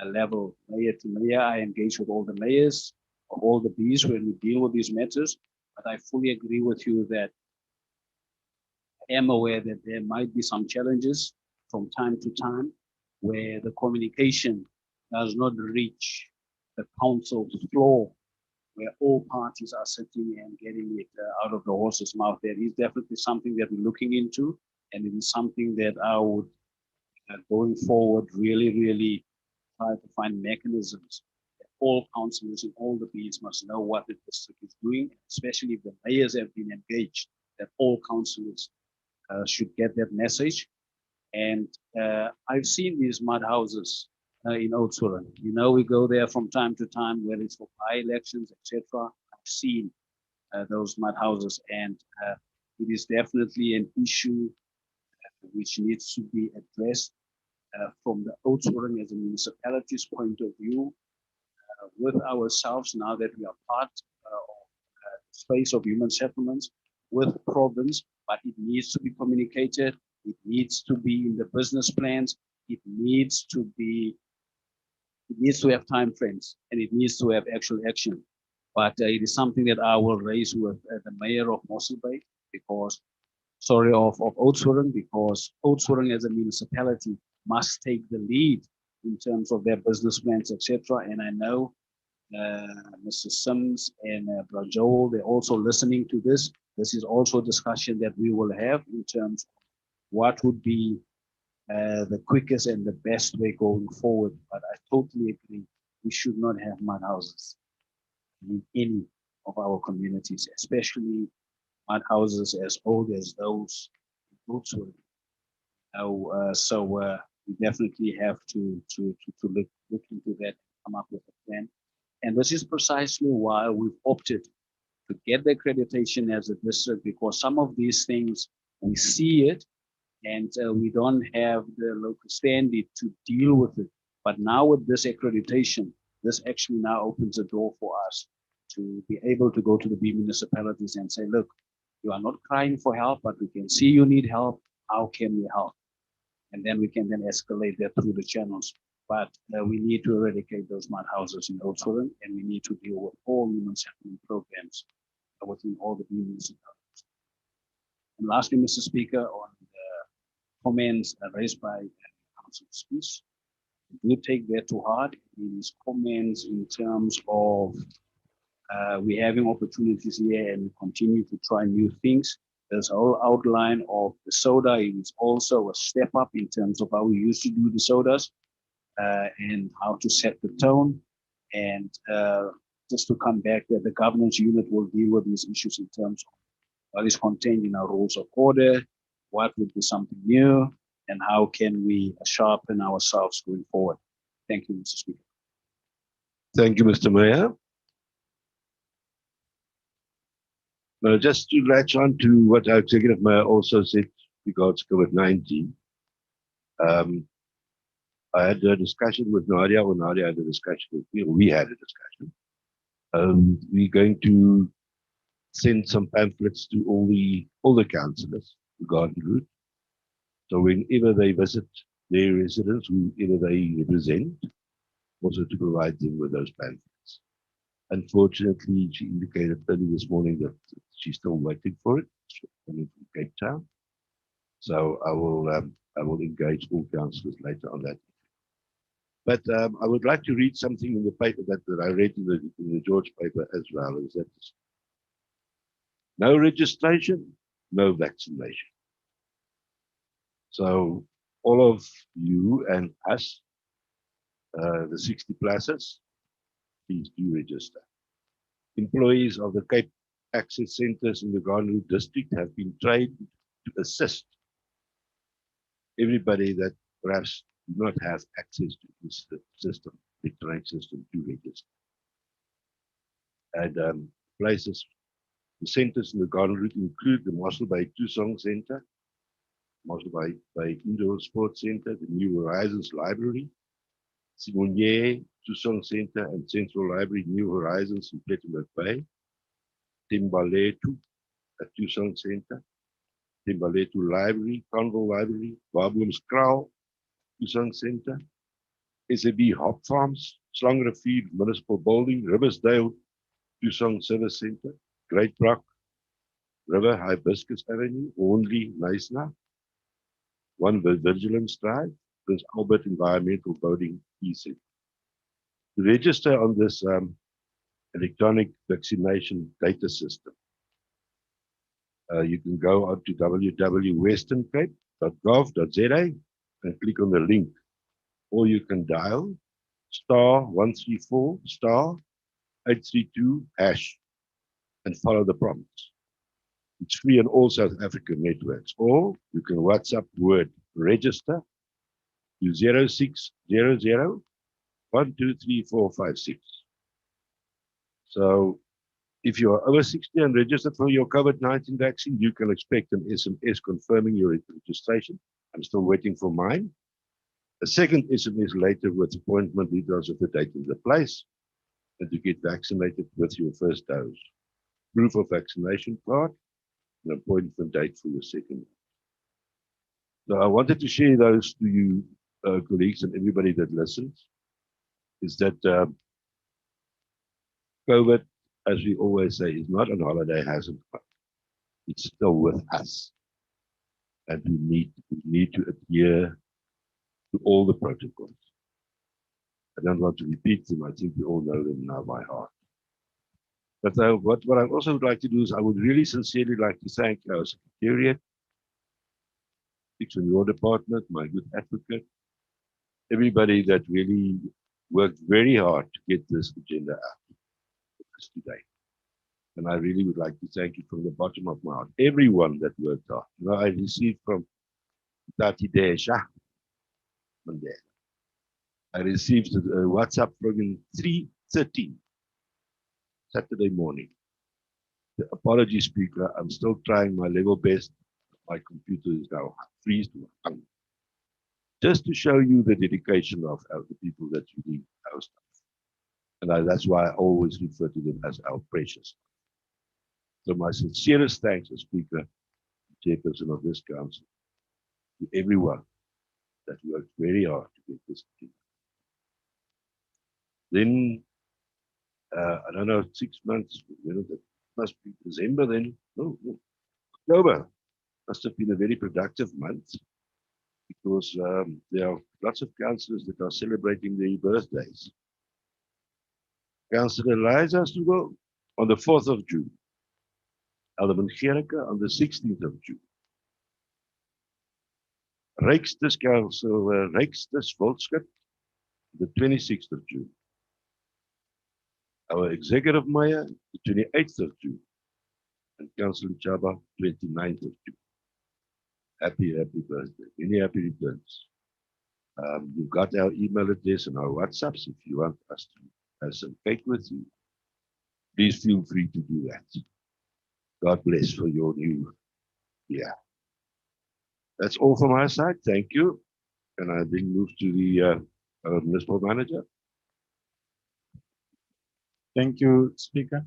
level, mayor to mayor. I engage with all the mayors of all the Bs when we deal with these matters. But I fully agree with you that I am aware that there might be some challenges from time to time where the communication does not reach the council's floor, where all parties are sitting and getting it out of the horse's mouth. There is definitely something that we're looking into, and it is something that I would, going forward, really try to find mechanisms that all councillors in all the Bs must know what the district is doing, especially if the mayors have been engaged, that all councillors should get that message. And I've seen these mud houses in Oudtshoorn. You know, we go there from time to time, whether it's for by-elections, etc. I've seen those mud houses, and it is definitely an issue which needs to be addressed from the Oudtshoorn as a municipality's point of view, with ourselves now that we are part of the space of human settlements with province, but it needs to be communicated. It needs to be in the business plans. It needs to have time frames, and it needs to have actual action. But it is something that I will raise with the mayor of Mossel Bay, because, sorry, of Oudtshoorn, because Oudtshoorn as a municipality must take the lead in terms of their business plans, etc. And I know Mr. Sims and Joel, they're also listening to this. This is also a discussion that we will have in terms of what would be the quickest and the best way going forward. But I totally agree, we should not have mud houses in any of our communities, especially mud houses as old as those in Oudtshoorn. We definitely have to look into that, come up with a plan. And this is precisely why we've opted to get the accreditation as a district, because some of these things, we see it and we don't have the local standard to deal with it. But now with this accreditation, this actually now opens the door for us to be able to go to the B municipalities and say, look, you are not crying for help, but we can see you need help. How can we help? And then we can then escalate that through the channels. But we need to eradicate those mud houses in Oudtshoorn, and we need to deal with all human settlement programs within all the municipalities. And lastly, Mr. Speaker, on the comments raised by Councillor Spies, we take that to heart. These comments in terms of we're having opportunities here and continue to try new things. There's a whole outline of the soda. It's also a step up in terms of how we used to do the sodas and how to set the tone. And just to come back there, the governance unit will deal with these issues in terms of what is contained in our rules of order, what would be something new, and how can we sharpen ourselves going forward. Thank you, Mr. Speaker. Thank you, Mr. Mayor. Now, just to latch on to what our Executive Mayor also said regards COVID-19, I had a discussion with Nadia, or Nadia had a discussion with me, or we had a discussion. We're going to send some pamphlets to all the councillors regarding route. So whenever they visit their residents, whoever they represent, also to provide them with those pamphlets. Unfortunately, she indicated early this morning that she's still waiting for it, coming from Cape Town. So I will engage all councillors later on that. But I would like to read something in the paper that I read in the George paper as well. Is that no registration, no vaccination. So all of you and us, the 60 pluses, please do register. Employees of the Cape Access Centres in the Garden Route District have been trained to assist everybody that perhaps do not have access to this system, electronic system, to register. And places, the centres in the Garden Route include the Mossel Bay Tusong Centre, Mossel Bay Indoor Sports Centre, the New Horizons Library, Simonye Tusong Centre and Central Library, New Horizons in Plettenberg Bay, Timbaletu at Tusong Centre, Timbaletu Library, Conville Library, Baboomskraal, Tusong Centre, SAB Hop Farms, Slangerefield Municipal Building, Riversdale, Tusong Service Centre, Great Brock, River Hibiscus Avenue, Hornley, Knysna, One Vigilance Drive, Prince Albert Environmental Building, EC. To register on this electronic vaccination data system, you can go on to www.westerncape.gov.za and click on the link, or you can dial *134 *832# and follow the prompts. It's free on all South African networks, or you can WhatsApp word register to 0600 123456. So if you are over 60 and registered for your COVID-19 vaccine, you can expect an SMS confirming your registration. I'm still waiting for mine. A second SMS later with appointment details of the date and the place, and to get vaccinated with your first dose. Proof of vaccination card, an appointment date for your second. So I wanted to share those to you, colleagues, and everybody that listens, is that COVID, as we always say, is not on holiday, hasn't come. It's still with us. And we need to adhere to all the protocols. I don't want to repeat them. I think we all know them now by heart. But what I also would like to do is I would really sincerely like to thank our Secretariat, in your department, my good advocate, everybody that really worked very hard to get this agenda out today. And I really would like to thank you from the bottom of my heart, everyone that worked hard. You know, I received from Tati Desha, I received a WhatsApp from him 3:13 Saturday morning. The apology, Speaker, I'm still trying my level best. My computer is now freezed. Just to show you the dedication of the people that you need our stuff. And that's why I always refer to them as our precious. So my sincerest thanks as Speaker, Chairperson of this Council, to everyone that worked very hard to get this together. Then, I don't know, 6 months, it must be December then, no, October must have been a very productive month because there are lots of councillors that are celebrating their birthdays. Councillor Liza Sugo on the 4th of June. Alderman Gericke on the 16th of June. Rijkstes Councillor Rijkstes Volkskrip the 26th of June. Our Executive Mayor, the 28th of June. And Councillor Chaba, 29th of June. Happy birthday. Many happy returns. You've got our email address and our WhatsApps if you want us to have some cake with you. Please feel free to do that. God bless for your new year. That's all from my side. Thank you. And I then move to the municipal manager. Thank you, Speaker.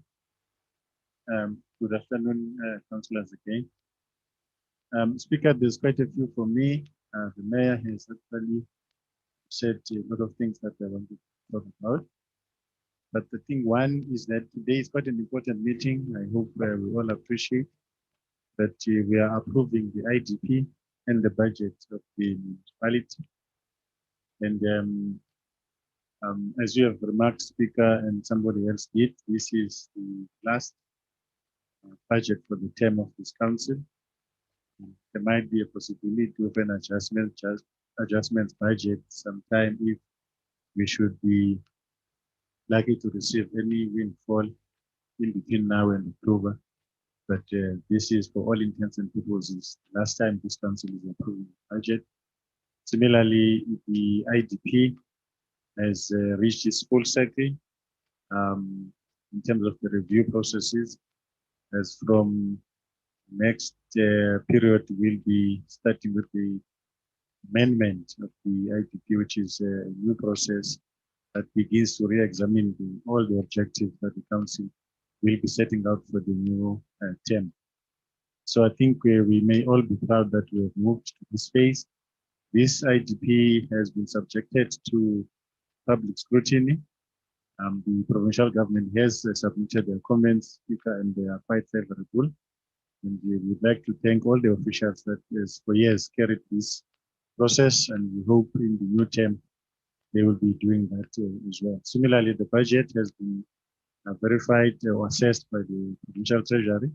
Good afternoon, councillors again. Speaker, there's quite a few for me. The mayor has actually said a lot of things that I want to talk about. But I think one is that today is quite an important meeting. I hope we all appreciate that we are approving the IDP and the budget of the municipality. And as you have remarked, Speaker, and somebody else did, this is the last budget for the term of this council. There might be a possibility of an adjustment budget sometime if we should be likely to receive any windfall in between now and October. But this is, for all intents and purposes, the last time this council is approving the budget. Similarly, the IDP has reached its full cycle in terms of the review processes. As from next period, we'll be starting with the amendment of the IDP, which is a new process that begins to re-examine all the objectives that the council will be setting out for the new term. So I think we may all be proud that we have moved to this phase. This IDP has been subjected to public scrutiny. The provincial government has submitted their comments, Speaker, and they are quite favorable. And we would like to thank all the officials that has for years carried this process, and we hope in the new term they will be doing that as well. Similarly, the budget has been verified or assessed by the provincial treasury,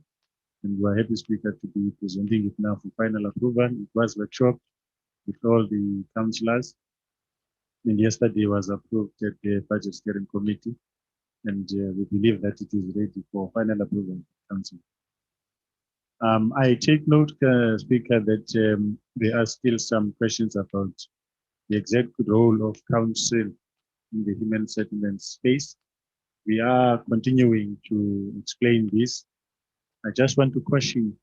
and we are happy, Speaker, to be presenting it now for final approval. It was workshopped with all the councillors, and yesterday was approved at the budget steering committee, and we believe that it is ready for final approval of the council. I take note, Speaker, that there are still some questions about the exact role of council in the human settlement space. We are continuing to explain this. I just want to caution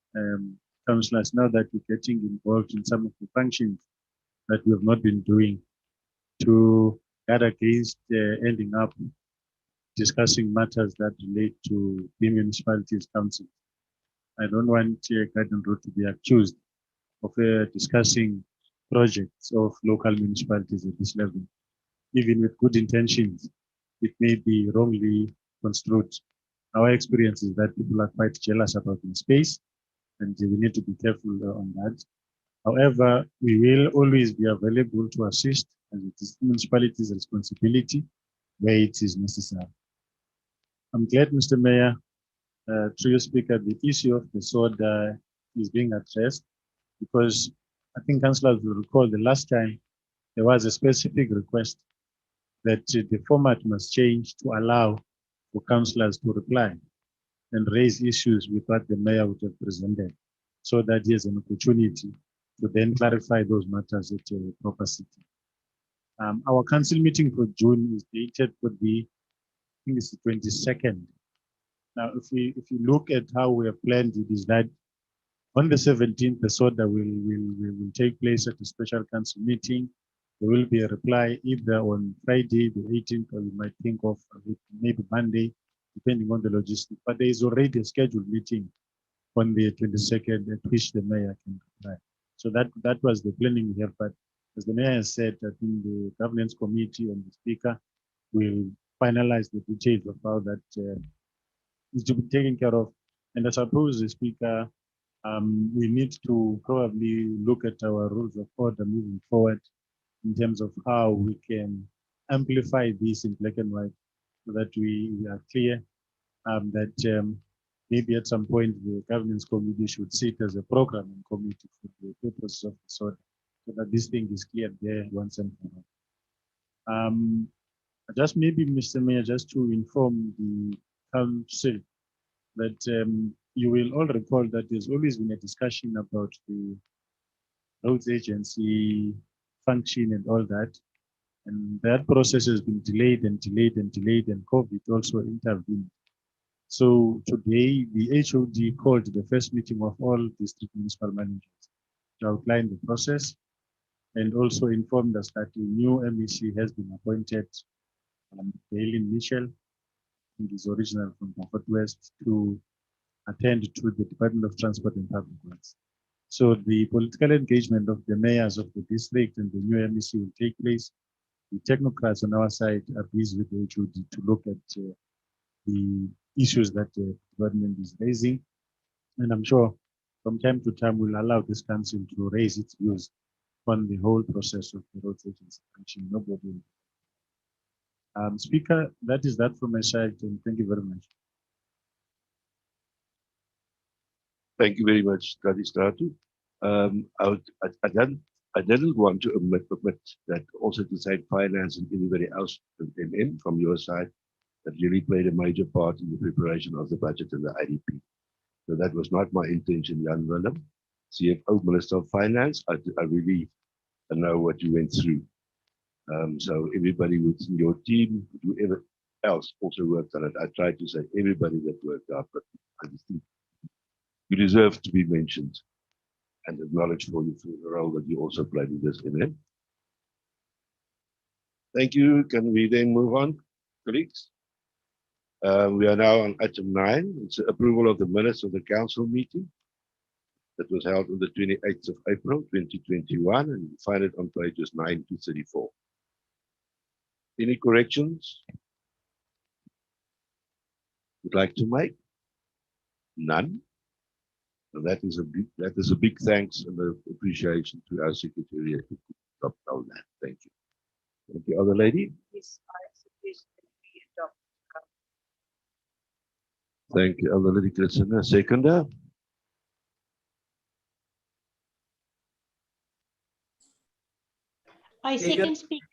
councillors now that we're getting involved in some of the functions that we have not been doing, to guard against ending up discussing matters that relate to the municipalities council. I don't want Garden Road to be accused of discussing projects of local municipalities at this level. Even with good intentions, it may be wrongly construed. Our experience is that people are quite jealous about the space, and we need to be careful on that. However, we will always be available to assist, and it is the municipality's responsibility where it is necessary. I'm glad, Mr. Mayor, through your Speaker, the issue of the sword is being addressed, because I think councillors will recall the last time there was a specific request that the format must change to allow for councillors to reply and raise issues with what the mayor would have presented, so that he has an opportunity to then clarify those matters at a proper sitting. Our council meeting for June is dated for the, I think it's the 22nd. Now, if you look at how we have planned it, is that on the 17th, the SODA will take place at a special council meeting. there will be a reply either on Friday, the 18th, or you might think of maybe Monday, depending on the logistics. But there is already a scheduled meeting on the 22nd at which the mayor can reply. So that was the planning we have. But as the mayor has said, I think the governance committee and the speaker will finalize the details of how that is to be taken care of. And I suppose the speaker, we need to probably look at our rules of order moving forward in terms of how we can amplify this in black and white so that we are clear that maybe at some point the governance committee should sit as a programming committee for the purposes of the order so that this thing is clear there once and for all. Just maybe, Mr. Mayor, just to inform the council that you will all recall that there's always been a discussion about the roads agency function and all that. And that process has been delayed and delayed and delayed, and COVID also intervened. So today, the HOD called the first meeting of all district municipal managers to outline the process and also informed us that a new MEC has been appointed, Daylin Mitchell, who is original from Comfort West, to attend to the Department of Transport and Public Works. So the political engagement of the mayors of the district and the new MEC will take place. The technocrats on our side are busy with the HOD to look at the issues that the government is raising. And I'm sure from time to time we'll allow this council to raise its views on the whole process of the road agency function. Nobody. Speaker, that is that from my side, and thank you very much. Thank you very much, Kadistratu. I didn't want to omit that also to thank finance and anybody else from your side that really played a major part in the preparation of the budget and the IDP. So that was not my intention, Jan Willem. CFO, Minister of Finance, I really know what you went through. So everybody within your team, whoever else also worked on it, I tried to say everybody that worked out, but I just think you deserve to be mentioned and acknowledged for the role that you also played in this event. Thank you. Can we then move on, colleagues? We are now on item 9. It's approval of the minutes of the council meeting that was held on the 28th of April, 2021, and you find it on pages 9 to 34. Any corrections you'd like to make? None. And that is a big thanks and appreciation to our secretariat who could adopt that. Thank you. Thank you, other lady. Yes, I suggest that we adopt. Thank you, other lady Christina. Seconder. I second speaker.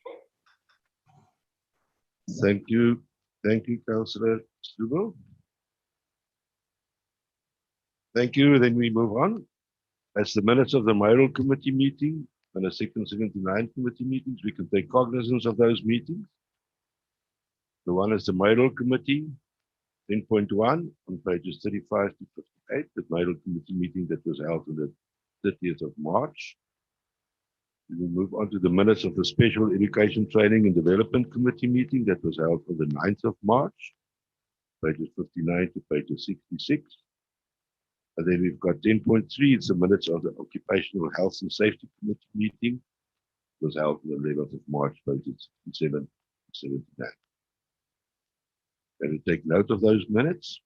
Thank you. Thank you, Councillor Struble. Thank you. Then we move on. As the minutes of the mayoral committee meeting and the second 79 committee meetings, we can take cognizance of those meetings. The one is the mayoral committee, 10.1 on pages 35 to 58, the mayoral committee meeting that was held on the 30th of March. We will move on to the minutes of the special education training and development committee meeting that was held on the 9th of March, pages 59 to pages 66. And then we've got 10.3, it's the minutes of the Occupational Health and Safety Committee meeting. It was held on the 11th of March, pages 67 to 79. Can we take note of those minutes?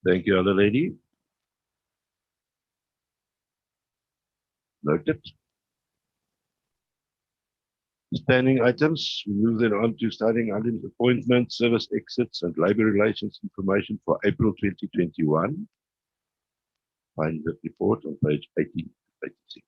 Thank you, other lady. Noted. Standing items, we move then on to standing items, appointments, service exits, and labor relations information for April 2021. Find the report on page 80 to 86.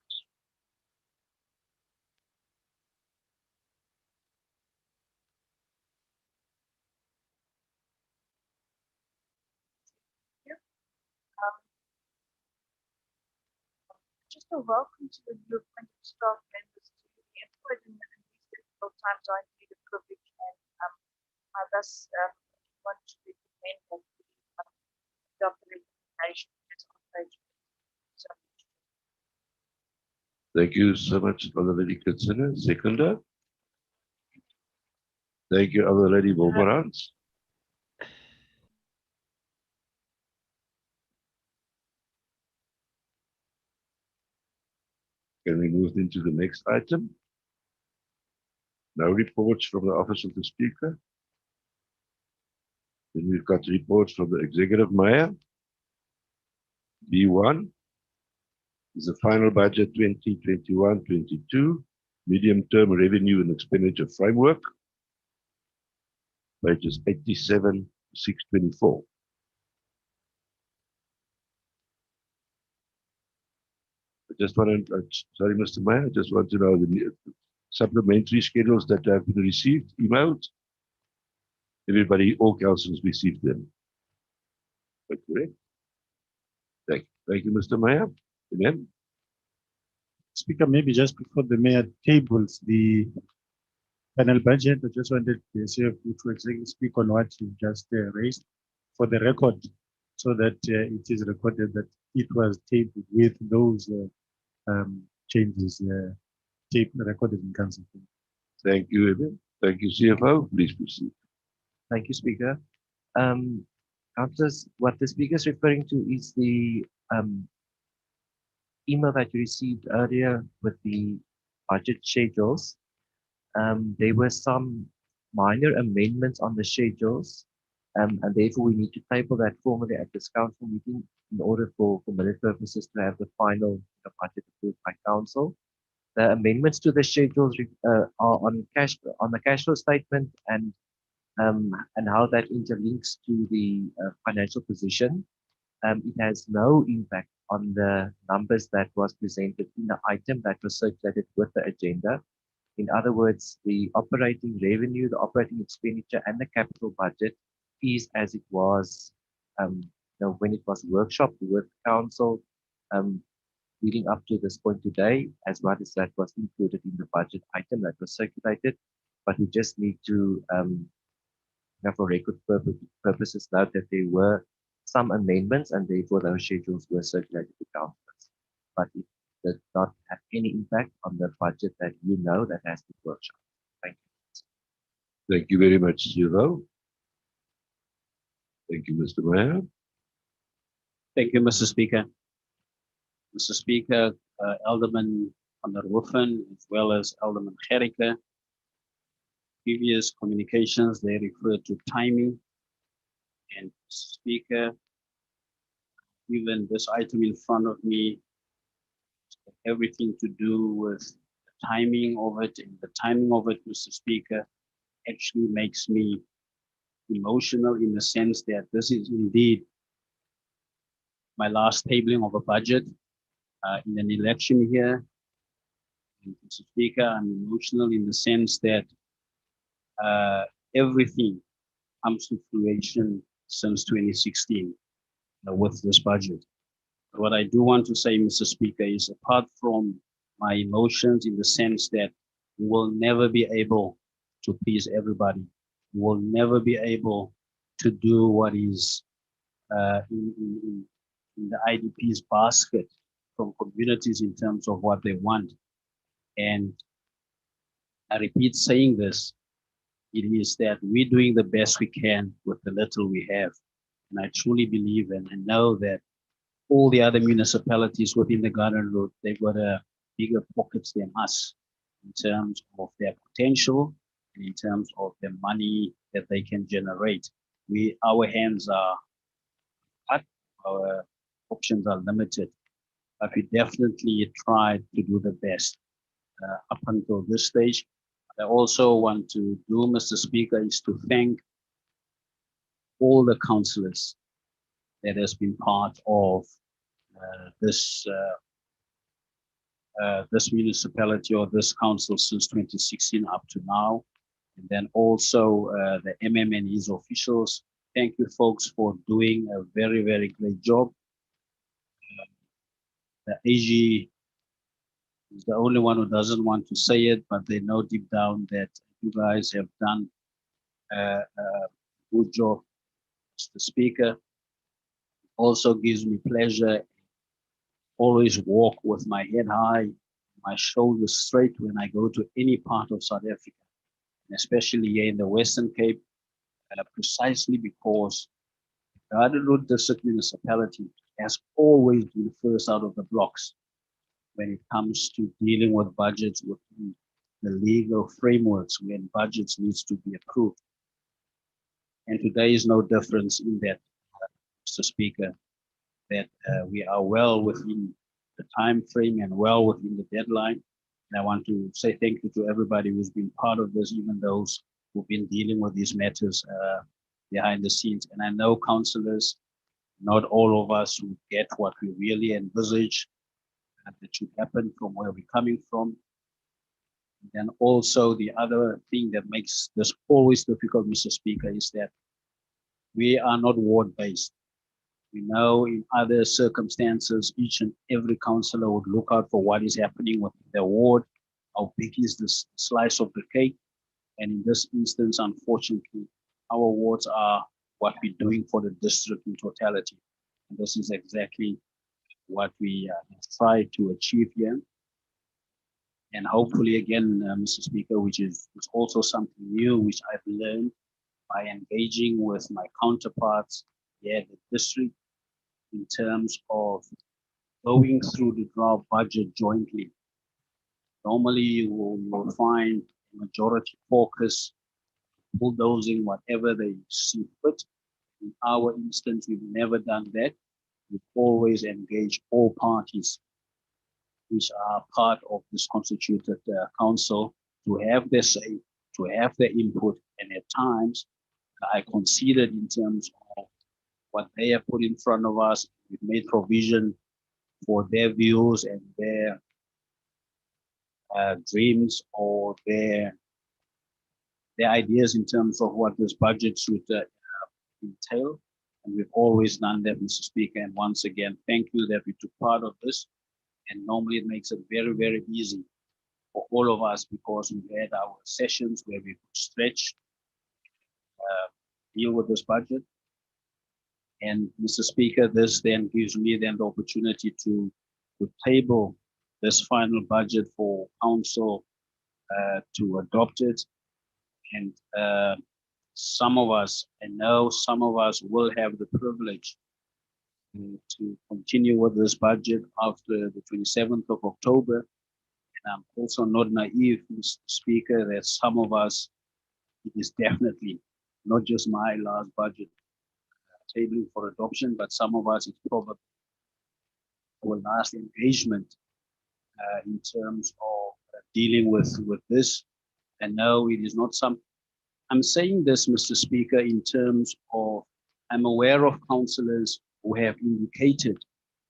Just a welcome to the new appointed staff members to be employed in these difficult times. I need a privilege, and I thus want to recommend that we adopt the recommendation that's on page. So, Thank you so much, Honorary Katsina. Seconder. Thank you, Honorary Boberans. Can we move into the next item? No reports from the Office of the Speaker. Then we've got reports from the Executive Mayor. B1 is the final budget 2021-22, medium-term revenue and expenditure framework, pages 87 to 624. I just want to, sorry, Mr. Mayor, I just want to know the supplementary schedules that have been received, emailed. Everybody, all councils received them. Is that correct? Thank you, Mr. Mayor. Amen. Speaker, maybe just before the mayor tables the final budget, I just wanted the CFO to exactly speak on what you just raised for the record, so that it is recorded that it was tabled with those changes recorded in council. Thank you, Evan. Thank you, CFO. Please proceed. Thank you, Speaker. Councillors, what the Speaker is referring to is the email that you received earlier with the budget schedules. There were some minor amendments on the schedules, and therefore we need to table that formally at this council meeting in order for minute purposes to have the final budget approved by council. The amendments to the schedules are on the cash flow statement and how that interlinks to the financial position. It has no impact on the numbers that was presented in the item that was circulated with the agenda. In other words, the operating revenue, the operating expenditure, and the capital budget is as it was when it was workshopped with council leading up to this point today, as well as that was included in the budget item that was circulated. But we just need to, for record purposes, note that there were some amendments and therefore those schedules were circulated to councillors. But it does not have any impact on the budget that you know that has been workshopped. Thank you. Thank you very much, CFO. Thank you, Mr. Mayor. Thank you, Mr. Speaker. Mr. Speaker, Alderman van der Hoeven, as well as Alderman Gericke, previous communications, they refer to timing. And Mr. Speaker, even this item in front of me, everything to do with the timing of it, and the timing of it, Mr. Speaker, actually makes me emotional in the sense that this is indeed my last tabling of a budget in an election here. And Mr. Speaker, I'm emotional in the sense that everything comes to fruition since 2016 with this budget. But what I do want to say, Mr. Speaker, is apart from my emotions in the sense that we will never be able to please everybody, we will never be able to do what is in the IDP's basket from communities in terms of what they want. And I repeat saying this, it is that we're doing the best we can with the little we have. And I truly believe and I know that all the other municipalities within the Garden Road, they've got a bigger pockets than us in terms of their potential and in terms of the money that they can generate. Our hands are cut, our options are limited, but we definitely try to do the best up until this stage. I also want to do, Mr. Speaker, is to thank all the councillors that has been part of this municipality or this council since 2016 up to now. And then also the MM and his officials. Thank you folks for doing a very, very great job. The AG is the only one who doesn't want to say it, but they know deep down that you guys have done a good job. Mr. Speaker, also gives me pleasure, always walk with my head high, my shoulders straight when I go to any part of South Africa, and especially here in the Western Cape, precisely because the Garden District Municipality has always been first out of the blocks when it comes to dealing with budgets within the legal frameworks when budgets needs to be approved. And today is no difference in that, Mr. Speaker, that we are well within the time frame and well within the deadline. And I want to say thank you to everybody who's been part of this, even those who've been dealing with these matters behind the scenes. And I know councillors, not all of us who get what we really envisage that should happen from where we're coming from. And then also the other thing that makes this always difficult, Mr. Speaker, is that we are not ward-based. We know in other circumstances, each and every councillor would look out for what is happening with their ward, how big is this slice of the cake. And in this instance, unfortunately, our wards are what we're doing for the district in totality. And this is exactly what we try to achieve here. And hopefully again, Mr. Speaker, which is also something new, which I've learned by engaging with my counterparts here at the district in terms of going through the draft budget jointly. Normally, you will find a majority caucus bulldozing whatever they see fit. In our instance, we've never done that. We've always engaged all parties which are part of this constituted council to have their say, to have their input, and at times I considered in terms of what they have put in front of us. We've made provision for their views and their dreams or their ideas in terms of what this budget should entail. And we've always done that, Mr. Speaker. And once again, thank you that we took part of this. And normally it makes it very, very easy for all of us because we've had our sessions where we could stretch, deal with this budget. And Mr. Speaker, this then gives me then the opportunity to table this final budget for council to adopt it. And some of us, I know some of us will have the privilege to continue with this budget after the 27th of October. And I'm also not naive, Mr. Speaker, that some of us, it is definitely not just my last budget tabling for adoption, but some of us, it's probably our last engagement in terms of dealing with this. And no, it is not some. I'm saying this, Mr. Speaker, in terms of, I'm aware of councillors who have indicated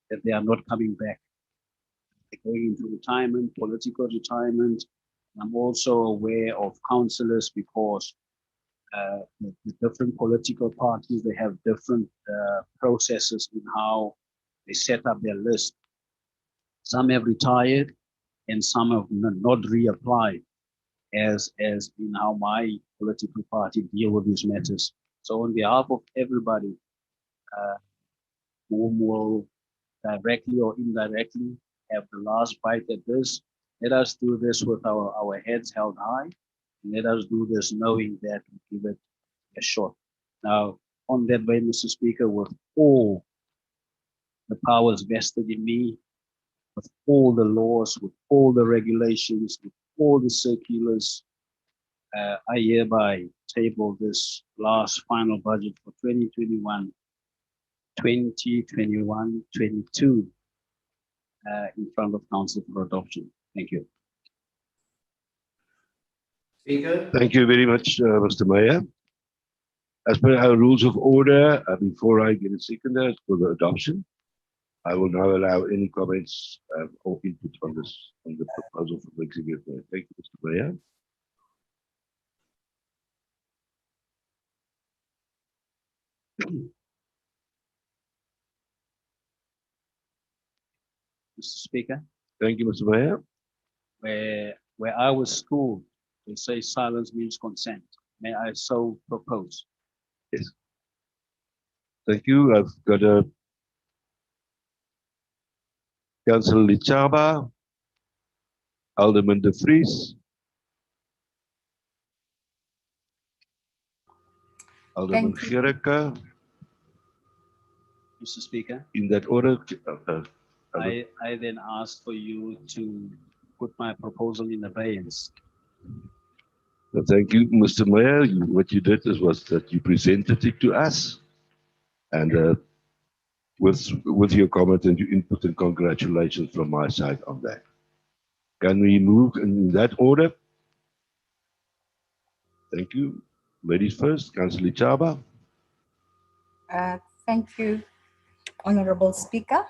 that they are not coming back. They're going into retirement, political retirement. I'm also aware of councillors because the different political parties, they have different processes in how they set up their list. Some have retired and some have not reapplied as in how my political party deal with these matters. So on behalf of everybody whom will directly or indirectly have the last bite at this, let us do this with our heads held high. And let us do this knowing that we give it a shot. Now, on that way, Mr. Speaker, with all the powers vested in me, with all the laws, with all the regulations, with all the circulars, I hereby table this last final budget for 2021, 22 in front of Council for adoption. Thank you. Speaker. Thank you very much, Mr. Mayor. As per our rules of order, before I get a seconder for the adoption, I will now allow any comments or input on the proposal from the executive mayor. Thank you, Mr. Mayor. Mr. Speaker. Thank you, Mr. Mayor. Where I was schooled, they say silence means consent. May I so propose? Yes. Thank you. I've got a Councillor Lichaba, Alderman de Vries. Alderman Thank you. Gericke. Mr. Speaker, In that order. I then ask for you to put my proposal in abeyance. Thank you, Mr. Mayor. What you did was that you presented it to us, and with your comment and your input, and congratulations from my side on that. Can we move in that order? Thank you. Ladies first, Councillor Chaba. Thank you, Honorable Speaker.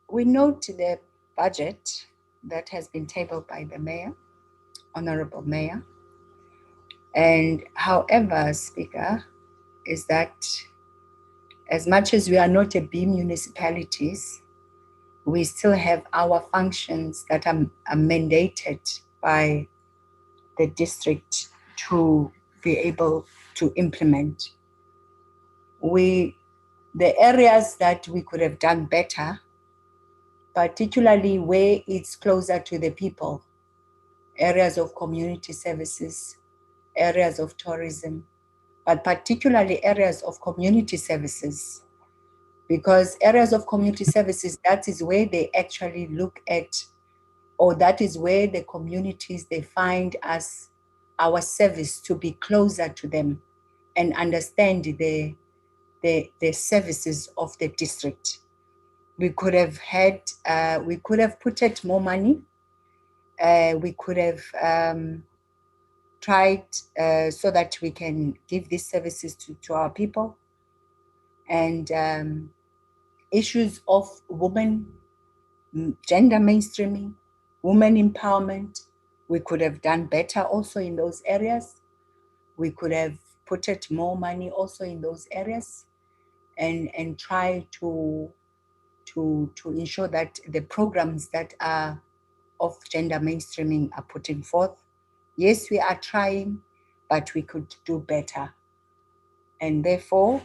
We note the budget that has been tabled by the Mayor, Honorable Mayor. And however, Speaker, is that as much as we are not a B municipalities, we still have our functions that are mandated by the district to be able to implement. The areas that we could have done better, particularly where it's closer to the people, areas of community services, areas of tourism, but particularly areas of community services, because areas of community services, that is where they actually look at, or that is where the communities, they find us, our service to be closer to them and understand the services of the district. We could have had, we could have put it more money. We could have tried so that we can give these services to our people. And issues of women, gender mainstreaming, women empowerment, we could have done better also in those areas. We could have put it more money also in those areas and try to ensure that the programs that are of gender mainstreaming are putting forth. Yes, we are trying, but we could do better. And therefore,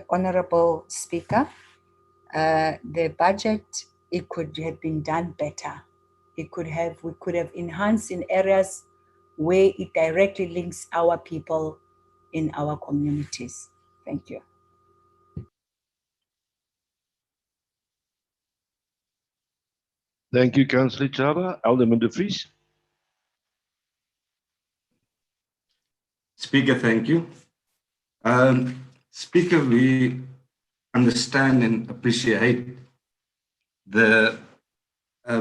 Honorable Speaker, the budget, it could have been done better. We could have enhanced in areas where it directly links our people in our communities. Thank you. Thank you, Councillor Chaba. Alderman de Vries. Speaker, thank you. Speaker, we understand and appreciate the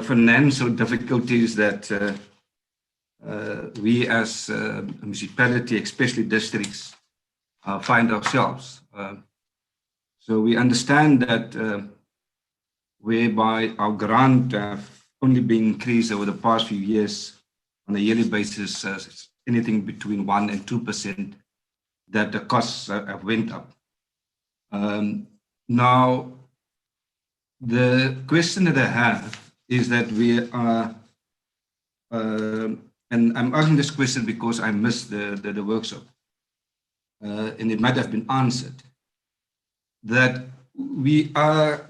financial difficulties that we as a municipality, especially districts, find ourselves. So we understand that whereby our grant have only been increased over the past few years on a yearly basis, anything between 1% and 2%, that the costs have went up. Now, the question that I have is that we are, and I'm asking this question because I missed the workshop, and it might have been answered, that we have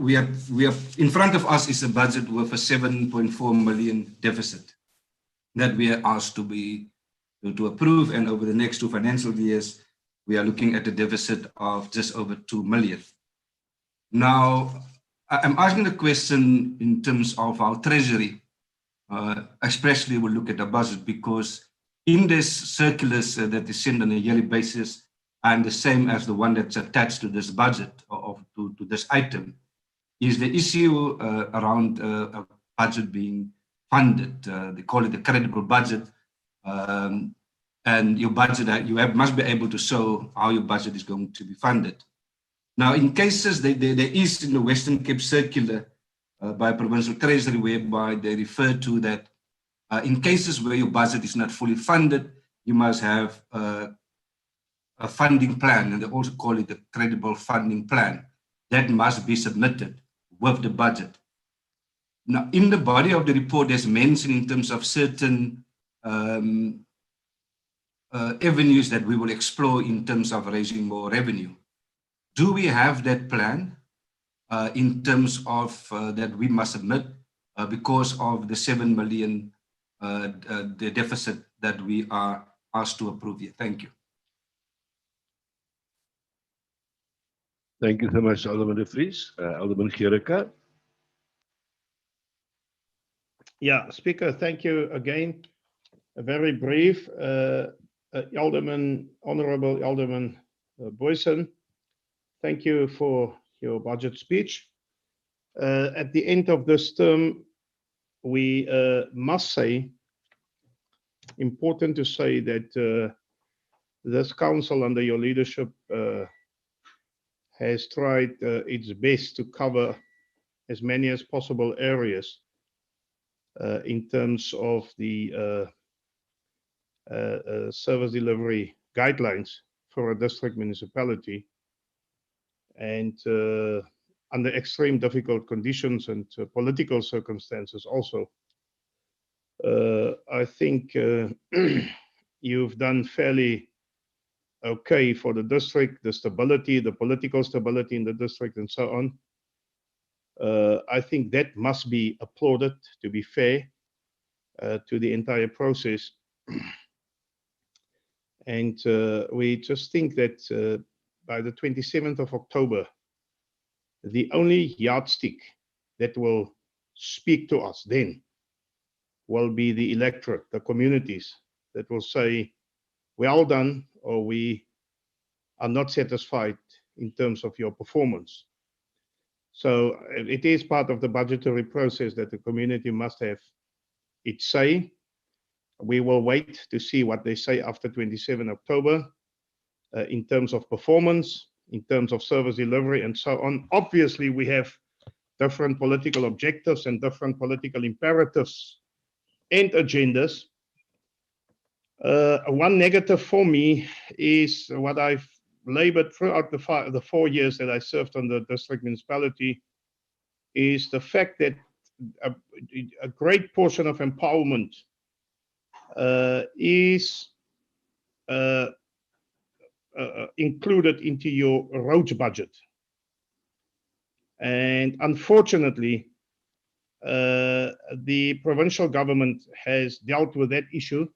in front of us is a budget with a 7.4 million deficit that we are asked to approve, and over the next 2 financial years, we are looking at a deficit of just over 2 million. Now, I'm asking the question in terms of our treasury, especially we'll look at the budget, because in this circulars that is sent on a yearly basis, and the same as the one that's attached to this budget or to this item, is the issue around a budget being funded. They call it the credible budget. And your budget, you must be able to show how your budget is going to be funded. Now, in cases, there is in the Western Cape Circular by Provincial Treasury, whereby they refer to that in cases where your budget is not fully funded, you must have a funding plan, and they also call it a credible funding plan, that must be submitted with the budget. Now, in the body of the report, there's mentioned in terms of certain avenues that we will explore in terms of raising more revenue. Do we have that plan? in terms of that we must submit because of the 7 million the deficit that we are asked to approve here. Thank you. Thank you so much, Alderman de Vries. Alderman Gericke. Yeah, Speaker, thank you again. Very brief. Honorable Alderman Boyson, thank you for your budget speech. At the end of this term, we must say, important to say that this council under your leadership has tried its best to cover as many as possible areas in terms of the service delivery guidelines for a district municipality, and under extreme difficult conditions and political circumstances also. I think you've done fairly okay for the district, the stability, the political stability in the district and so on. I think that must be applauded, to be fair to the entire process. And we just think that by the 27th of October, the only yardstick that will speak to us then will be the electorate, the communities that will say, well done, or we are not satisfied in terms of your performance. So it is part of the budgetary process that the community must have its say. We will wait to see what they say after 27 October in terms of performance, in terms of service delivery and so on. Obviously, we have different political objectives and different political imperatives and agendas. One negative for me is what I've labored throughout the 4 years that I served on the district municipality, is the fact that a great portion of empowerment is included into your roads budget. And unfortunately, the provincial government has dealt with that issue,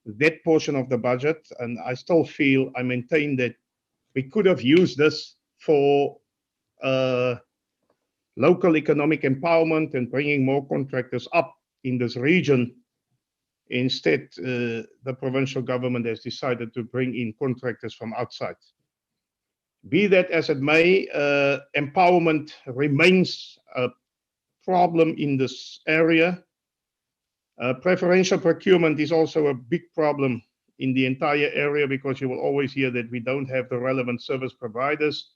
that portion of the budget, and I still feel, I maintain that we could have used this for local economic empowerment and bringing more contractors up in this region. Instead, the provincial government has decided to bring in contractors from outside. Be that as it may, empowerment remains a problem in this area. Preferential procurement is also a big problem in the entire area, because you will always hear that we don't have the relevant service providers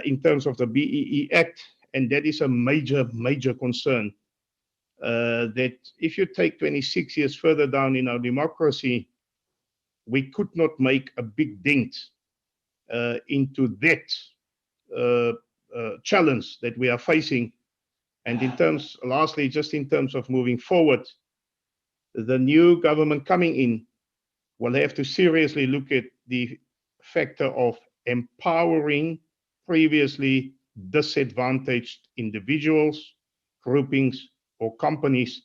in terms of the BEE Act, and that is a major, major concern. That if you take 26 years further down in our democracy, we could not make a big dent into that challenge that we are facing. And in terms, lastly, just in terms of moving forward, the new government coming in will have to seriously look at the factor of empowering previously disadvantaged individuals, groupings, or companies.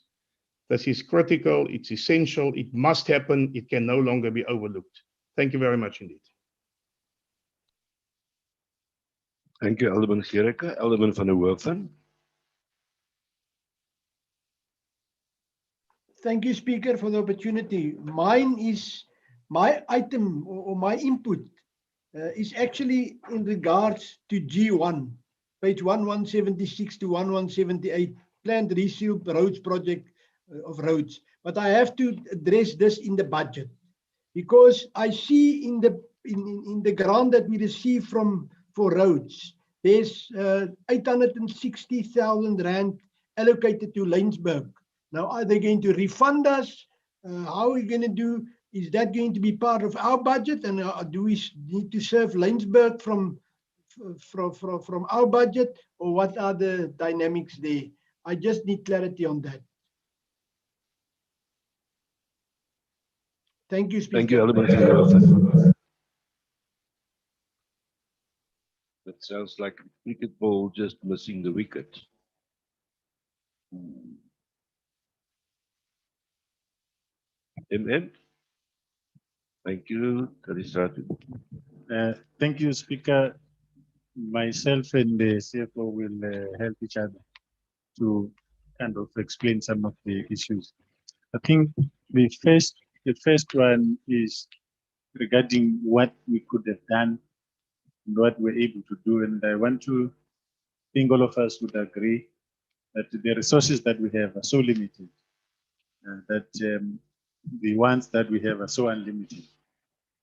This is critical, it's essential, it must happen, it can no longer be overlooked. Thank you very much indeed. Thank you, Alderman Gericke. Alderman van der Werven. Thank you, Speaker, for the opportunity. Mine is, my item or my input is actually in regards to G1, page 1176 to 1178, planned resealed roads project of roads. But I have to address this in the budget, because I see in the grant that we receive for roads, there's 860,000 rand allocated to Laingsburg. Now, are they going to refund us? How are we going to do? Is that going to be part of our budget? And do we need to serve Laingsburg from our budget? Or what are the dynamics there? I just need clarity on that. Thank you, Speaker. Thank you, Alderman van der Werven. That sounds like a cricket ball just missing the wicket. MM? Thank you, Karisatu. Thank you, Speaker. Myself and the CFO will help each other to kind of explain some of the issues. I think the first one is regarding what we could have done and what we're able to do. And I want to think all of us would agree that the resources that we have are so limited, that the ones that we have are so unlimited.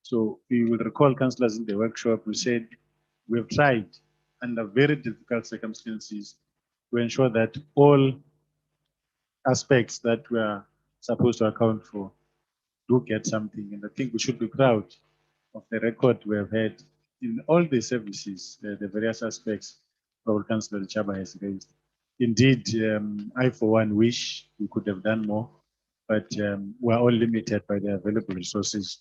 So we will recall, councillors, in the workshop, we said we have tried under very difficult circumstances to ensure that all aspects that we are supposed to account for do get something. And I think we should be proud of the record we have had in all the services, the various aspects our Councillor Chaba has raised. Indeed, I for one wish we could have done more, but we're all limited by the available resources.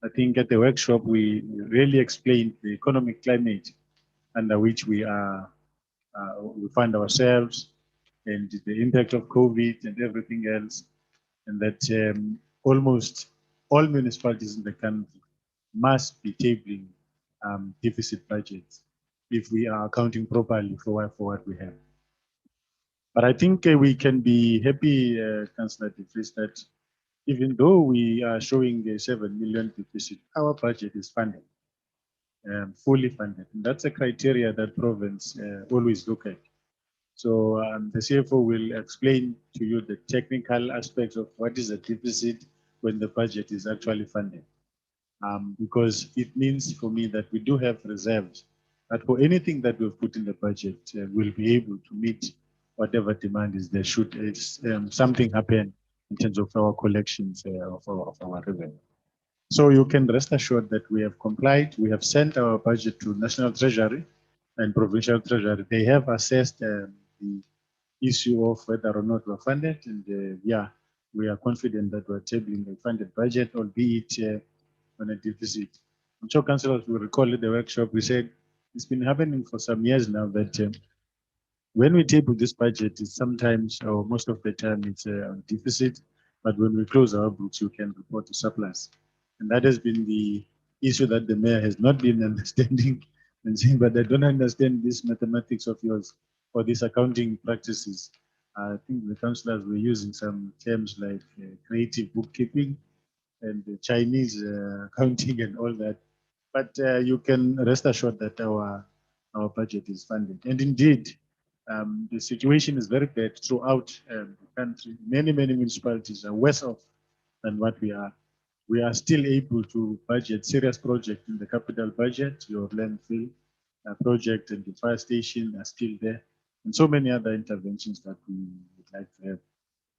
I think at the workshop, we really explained the economic climate under which we find ourselves, and the impact of COVID and everything else, and that almost all municipalities in the country must be tabling deficit budgets if we are accounting properly for what we have. But I think we can be happy, Councillor De Vries, that even though we are showing a 7 million deficit, our budget is funded, fully funded. And that's a criteria that province always look at. So the CFO will explain to you the technical aspects of what is a deficit when the budget is actually funded. Because it means for me that we do have reserves, that for anything that we've put in the budget, we'll be able to meet whatever demand is there should something happen in terms of our collections of our revenue. So you can rest assured that we have complied. We have sent our budget to National Treasury and Provincial Treasury. They have assessed the issue of whether or not we're funded. And yeah, we are confident that we're tabling a funded budget, albeit on a deficit. I'm sure councillors will recall at the workshop, we said it's been happening for some years now that when we table this budget, it's sometimes or most of the time it's a deficit, but when we close our books, you can report a surplus. And that has been the issue that the mayor has not been understanding and saying, but I don't understand this mathematics of yours or these accounting practices. I think the councillors were using some terms like creative bookkeeping and the Chinese accounting and all that. But you can rest assured that our budget is funded. And indeed, the situation is very bad throughout the country. Many municipalities are worse off than what we are. We are still able to budget serious projects in the capital budget. Your landfill project and the fire station are still there, and so many other interventions that we would like to have.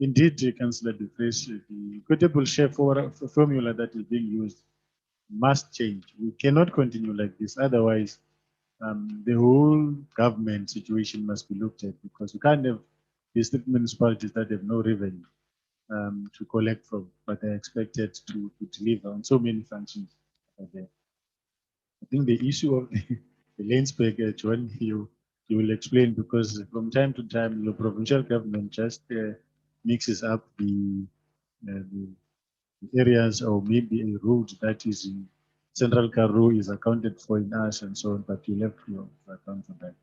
Indeed, Councillor De Vries, the equitable share formula that is being used must change. We cannot continue like this. Otherwise, the whole government situation must be looked at, because we can't have district municipalities that have no revenue to collect from, but they're expected to deliver on so many functions. I think the issue of the Laingsburg, John, you will explain, because from time to time, the provincial government just mixes up the areas, or maybe a road that is in Central Karoo is accounted for in us and so on, but you have to account for that.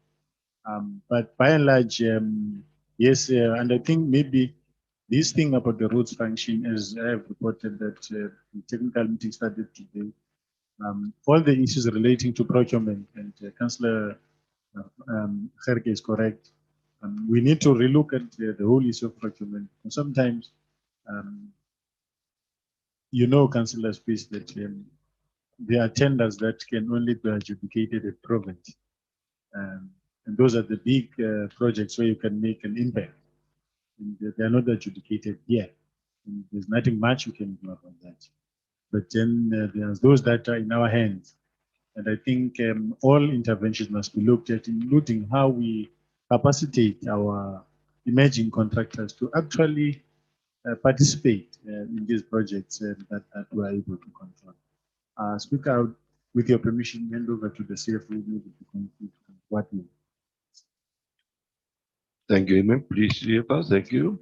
But by and large, yes, and I think maybe this thing about the roads function, as I have reported that the technical meeting started today, all the issues relating to procurement, and Councillor Gerke is correct. We need to relook at the whole issue of procurement. And sometimes, you know, Councillor Space, that there are tenders that can only be adjudicated at province. And those are the big projects where you can make an impact. And they are not adjudicated here. And there's nothing much you can do about that. But then there's those that are in our hands. And I think all interventions must be looked at, including how we capacitate our emerging contractors to actually participate in these projects that we are able to control. Speaker, with your permission, hand over to the CFO maybe to conclude. Martin. Thank you, Imam. Please, Sriapa, thank you.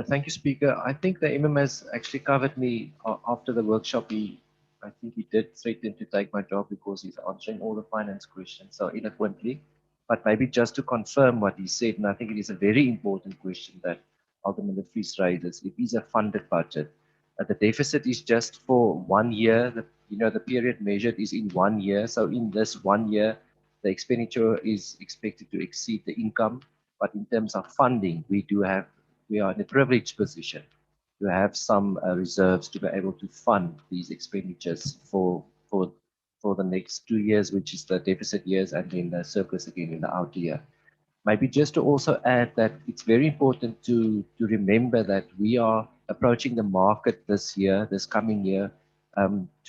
Thank you, Speaker. I think the Imam has actually covered me after the workshop. I think he did threaten to take my job because he's answering all the finance questions so eloquently. But maybe just to confirm what he said, and I think it is a very important question that Alderman de Vries raises. It is a funded budget. The deficit is just for 1 year. The period measured is in 1 year. So in this 1 year, the expenditure is expected to exceed the income. But in terms of funding, we are in a privileged position to have some reserves to be able to fund these expenditures for the next 2 years, which is the deficit years, and then the surplus again in the out year. Maybe just to also add that it's very important to remember that we are approaching the market this coming year,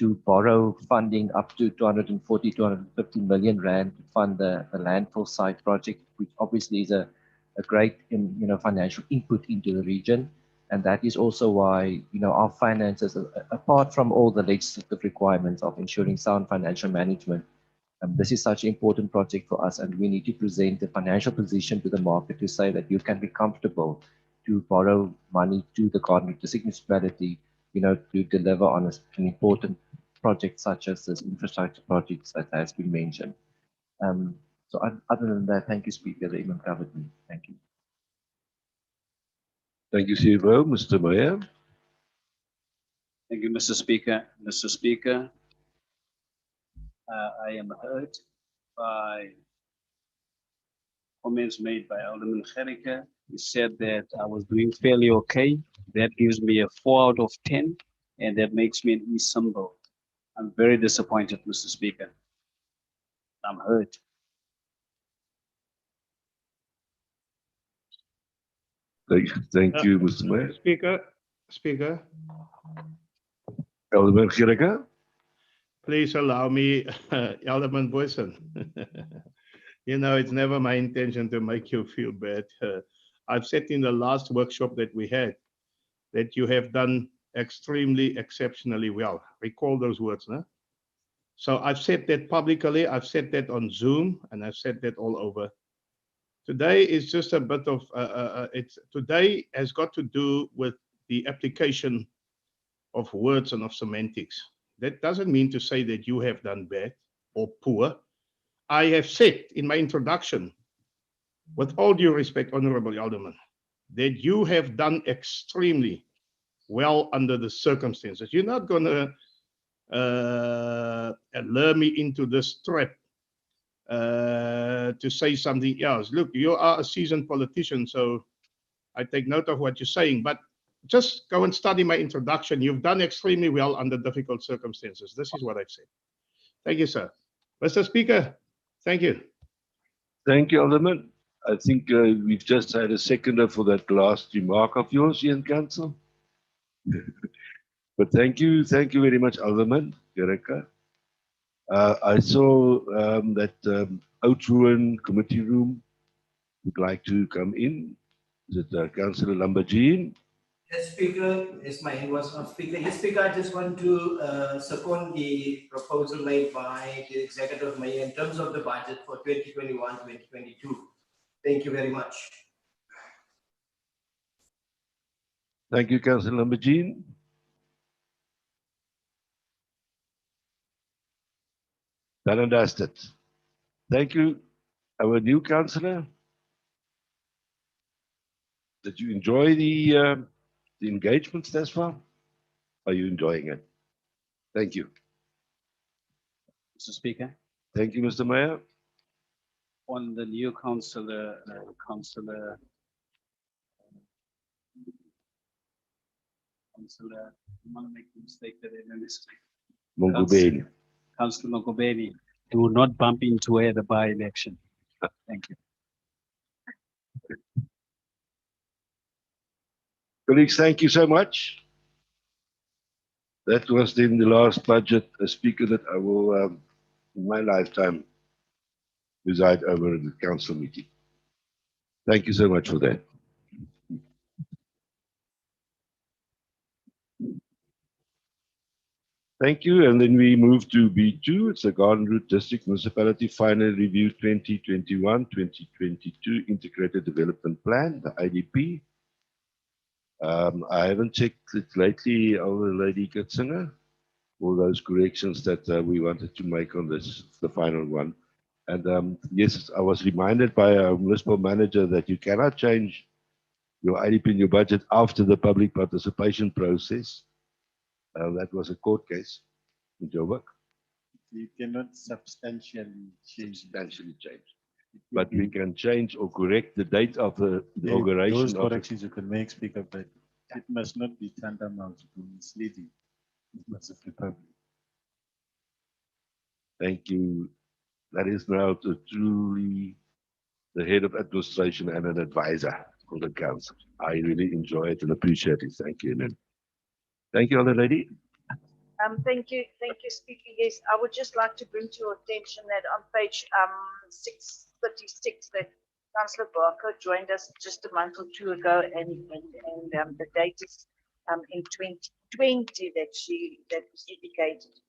to borrow funding up to 240, 250 million rand to fund the landfill site project, which obviously is a great financial input into the region. And that is also why our finances, apart from all the legislative requirements of ensuring sound financial management, this is such an important project for us, and we need to present the financial position to the market to say that you can be comfortable to borrow money to the Garden District Municipality, to deliver on an important project such as this infrastructure projects that has been mentioned. So other than that, thank you, Speaker. The Imam covered me. Thank you. Thank you, Sivo. Mr. Meyer. Thank you, Mr. Speaker. Mr. Speaker, I am hurt by comments made by Alderman Gericke. He said that I was doing fairly okay. That gives me a 4 out of 10, and that makes me an E symbol. I'm very disappointed, Mr. Speaker. I'm hurt. Thank you, Mr. Meyer. Speaker, Alderman Gericke. please allow me, Alderman Boyson. It's never my intention to make you feel bad. I've said in the last workshop that we had that you have done extremely, exceptionally well. Recall those words, no? So I've said that publicly, I've said that on Zoom, and I've said that all over. Today is just a bit of, today has got to do with the application of words and of semantics. That doesn't mean to say that you have done bad or poor. I have said in my introduction, with all due respect, Honorable Alderman, that you have done extremely well under the circumstances. You're not going to lure me into this trap to say something else. Look, you are a seasoned politician, so I take note of what you're saying, but just go and study my introduction. You've done extremely well under difficult circumstances. This is what I've said. Thank you, sir. Mr. Speaker, thank you. Thank you, Alderman. I think we've just had a seconder for that last remark of yours here in council. But thank you very much, Alderman Gericke. I saw that Oudtshoorn committee room would like to come in. Is it Councillor Lambergine? Yes, Speaker. Yes, my hand was on Speaker. Yes, Speaker, I just want to second the proposal made by the Executive Mayor in terms of the budget for 2021-2022. Thank you very much. Thank you, Councillor Lambergine. Done and dusted. Thank you, our new councillor. Did you enjoy the engagements thus far? Are you enjoying it? Thank you. Mr. Speaker, Thank you, Mr. Meyer. on the new councillor, I want to make the mistake that I made. Mongubeni. Councillor Mongubeni, do not bump into her at the by-election. Thank you. Colleagues, thank you so much. That was then the last budget speaker that I will, in my lifetime, preside over the council meeting. Thank you so much for that. Thank you. And then we move to B2. It's the Garden Route District Municipality Final Review 2021-2022 Integrated Development Plan, the IDP. I haven't checked it lately, our lady Katsinger, all those corrections that we wanted to make on this, the final one. And yes, I was reminded by our municipal manager that you cannot change your IDP in your budget after the public participation process. That was a court case in Joburg. You cannot substantially change. But we can change or correct the date of the inauguration. Those of the- corrections you can make, Speaker, but it must not be tantamount to misleading members of the public. Thank you. That is now truly the head of administration and an advisor for the council. I really enjoy it and appreciate it. Thank you. Nan. Thank you, other lady. Thank you, Speaker. Yes, I would just like to bring to your attention that on page 636, that Councillor Barker joined us just a month or two ago, and the date is in 2020 that was indicated.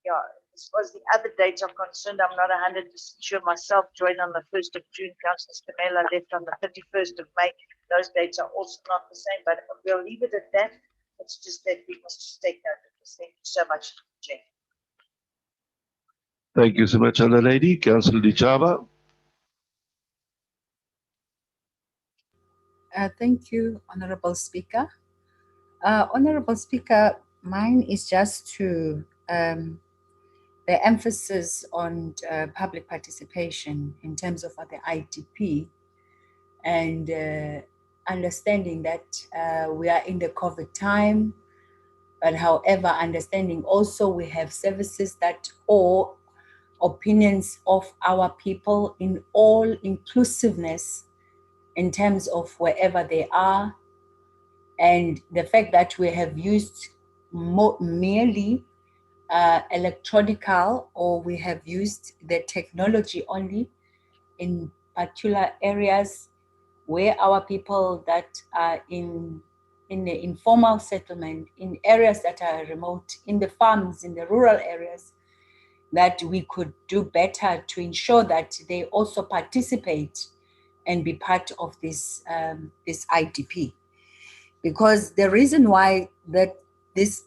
Yeah, as far as the other dates are concerned, I'm not 100% sure myself. Joined on the 1st of June, Councillor Stamela left on the 31st of May. Those dates are also not the same, but we'll leave it at that. It's just that we must just take note of this. Thank you so much, Chair. Thank you so much, other lady. Councillor Dichaba. Thank you, Honorable Speaker. Honorable Speaker, mine is just to the emphasis on public participation in terms of the IDP, and understanding that we are in the COVID time, but however, understanding also we have services that or opinions of our people in all inclusiveness in terms of wherever they are, and the fact that we have used merely electronical, or we have used the technology only in particular areas where our people that are in the informal settlement, in areas that are remote, in the farms, in the rural areas, that we could do better to ensure that they also participate and be part of this this IDP. Because the reason why that this,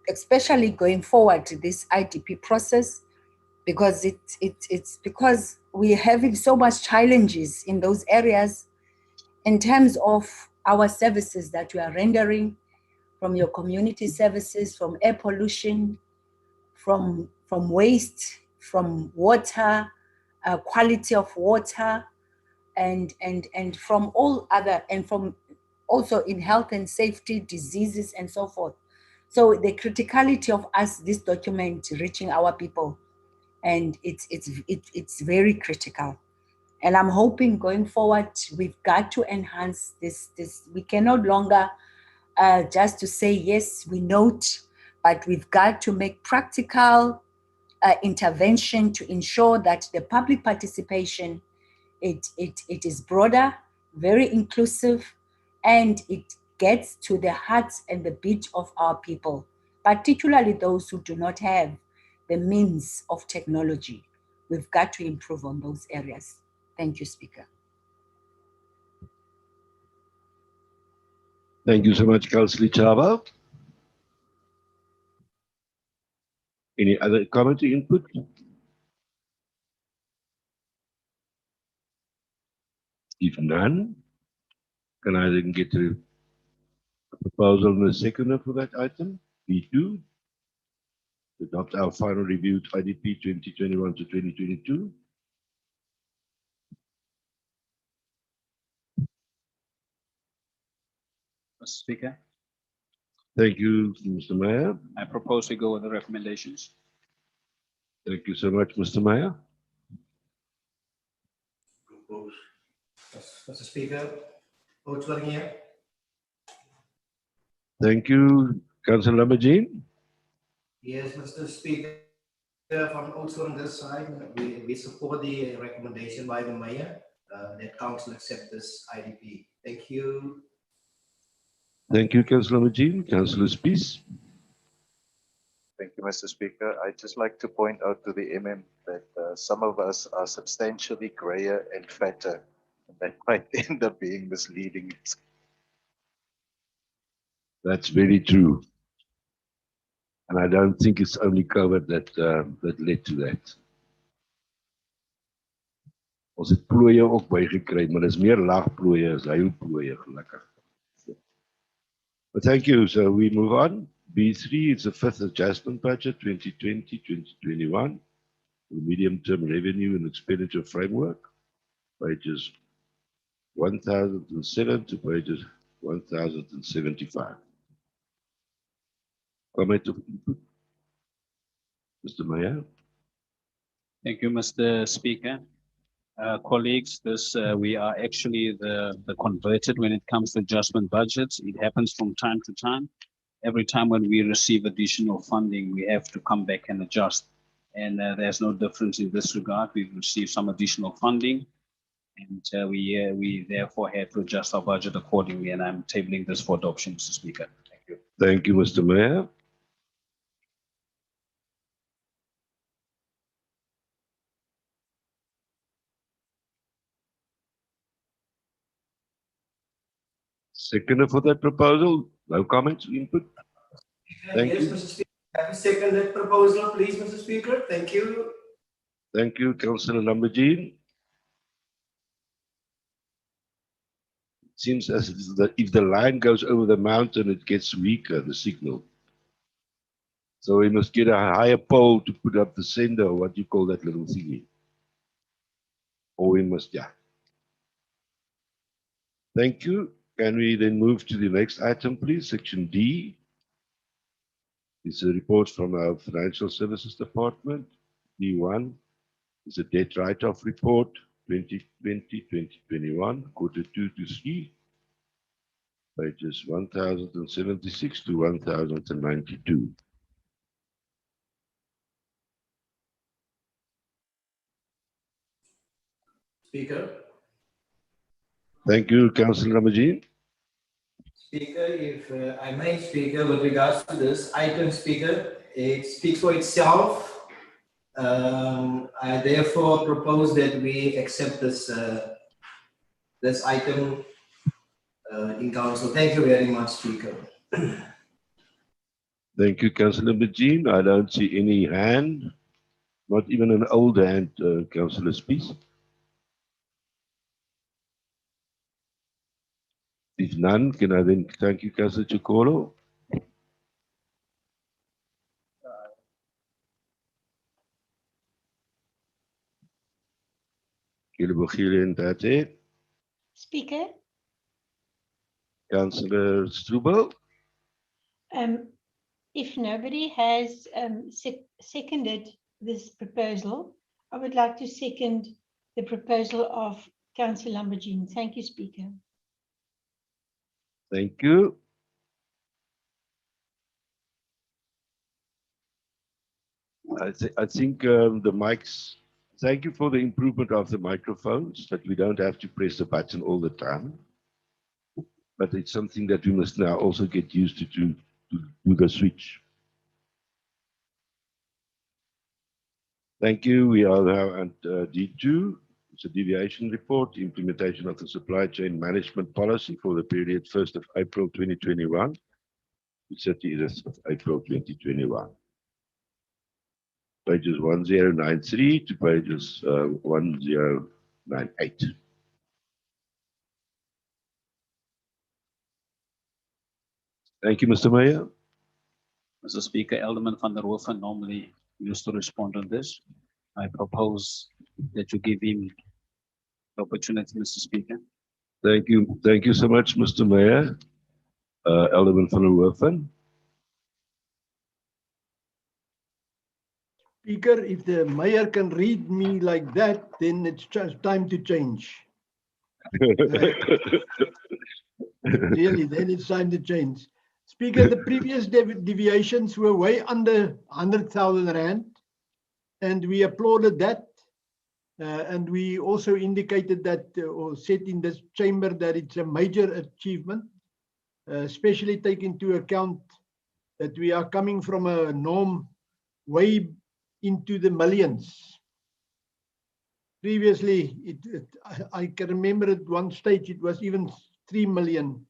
especially going forward to this IDP process, because it's because we're having so much challenges in those areas in terms of our services that we are rendering, from your community services, from air pollution, from waste, from water, quality of water, and from all other, and from also in health and safety, diseases and so forth. So the criticality of us, this document reaching our people, and it's very critical. And I'm hoping going forward, we've got to enhance this. We can no longer just to say, yes, we note, but we've got to make practical intervention to ensure that the public participation, it is broader, very inclusive, and it gets to the hearts and the beat of our people, particularly those who do not have the means of technology. We've got to improve on those areas. Thank you, Speaker. Thank you so much, Councillor Chava. Any other comment or input? If none, can I then get a proposal and a seconder for that item? B2, adopt our final reviewed IDP 2021 to 2022. Mr. Speaker, Thank you, Mr. Mayor. I propose we go with the recommendations. Thank you so much, Mr. Mayor. Mr. Speaker, votes for here. Thank you, Councillor Lamajin. Yes, Mr. Speaker, from also on this side, we support the recommendation by the mayor that council accept this IDP. Thank you. Thank you, Councillor Majid. Councillor Spies. Thank you, Mr. Speaker. I'd just like to point out to the MM that some of us are substantially grayer and fatter. And that might end up being misleading. That's very true. And I don't think it's only COVID that led to that. Ons het plooie ook bygekry, maar dis meer laagplooie as heilplooie gelukkig. But thank you. So we move on. B3, it's the fifth adjustment budget, 2020-2021. The medium-term revenue and expenditure framework, pages 1007 to pages 1075. Comment of input? Mr. Meyer. Thank you, Mr. Speaker. Colleagues, we are actually the converted when it comes to adjustment budgets. It happens from time to time. Every time when we receive additional funding, we have to come back and adjust. And there's no difference in this regard. We've received some additional funding, and we therefore had to adjust our budget accordingly. And I'm tabling this for adoption, Mr. Speaker. Thank you. Thank you, Mr. Mayor. Seconder for that proposal. No comments, input. Thank Yes, you. Mr. Speaker. Have a seconded proposal, please, Mr. Speaker. Thank you. Thank you, Councillor Lambert-Jean. It seems as if the line goes over the mountain, it gets weaker, the signal. So we must get a higher pole to put up the sender, or what you call that little thingy. Or we must, yeah. Thank you. Can we then move to the next item, please? Section D. It's a report from our Financial Services Department. D1 is a debt write-off report, 2020-2021, quarter 2 to 3, pages 1076 to 1092. Speaker. Thank you, Councillor Ramajin. Speaker, if I may, Speaker, with regards to this item, Speaker, it speaks for itself. I therefore propose that we accept this this item in council. Thank you very much, Speaker. Thank you, Councillor Ramajin. I don't see any hand, not even an old hand, Councillor Spies. If none, can I then thank you, Councillor Chikolo? Speaker, Councillor Strubel. If nobody has seconded this proposal, I would like to second the proposal of Councillor Lambert-Jean. Thank you, Speaker. Thank you. I think the mics, thank you for the improvement of the microphones, that we don't have to press the button all the time. But it's something that we must now also get used to do the switch. Thank you. We are now at D2. It's a deviation report, implementation of the supply chain management policy for the period 1st of April 2021 to 30th of April 2021. Pages 1093 to pages 1098. Thank you, Mr. Mayor. Mr. Speaker, Alderman van der Hoeven normally used to respond on this. I propose that you give him the opportunity, Mr. Speaker. Thank you. Thank you so much, Mr. Mayor. Alderman van der Hoeven. Speaker, if the mayor can read me like that, then it's just time to change. Really, then it's time to change. Speaker, the previous deviations were way under 100,000 Rand, and we applauded that. And we also indicated that, or said in this chamber, that it's a major achievement. especially take into account that we are coming from a norm way into the millions. Previously, I can remember at one stage it was even 3 million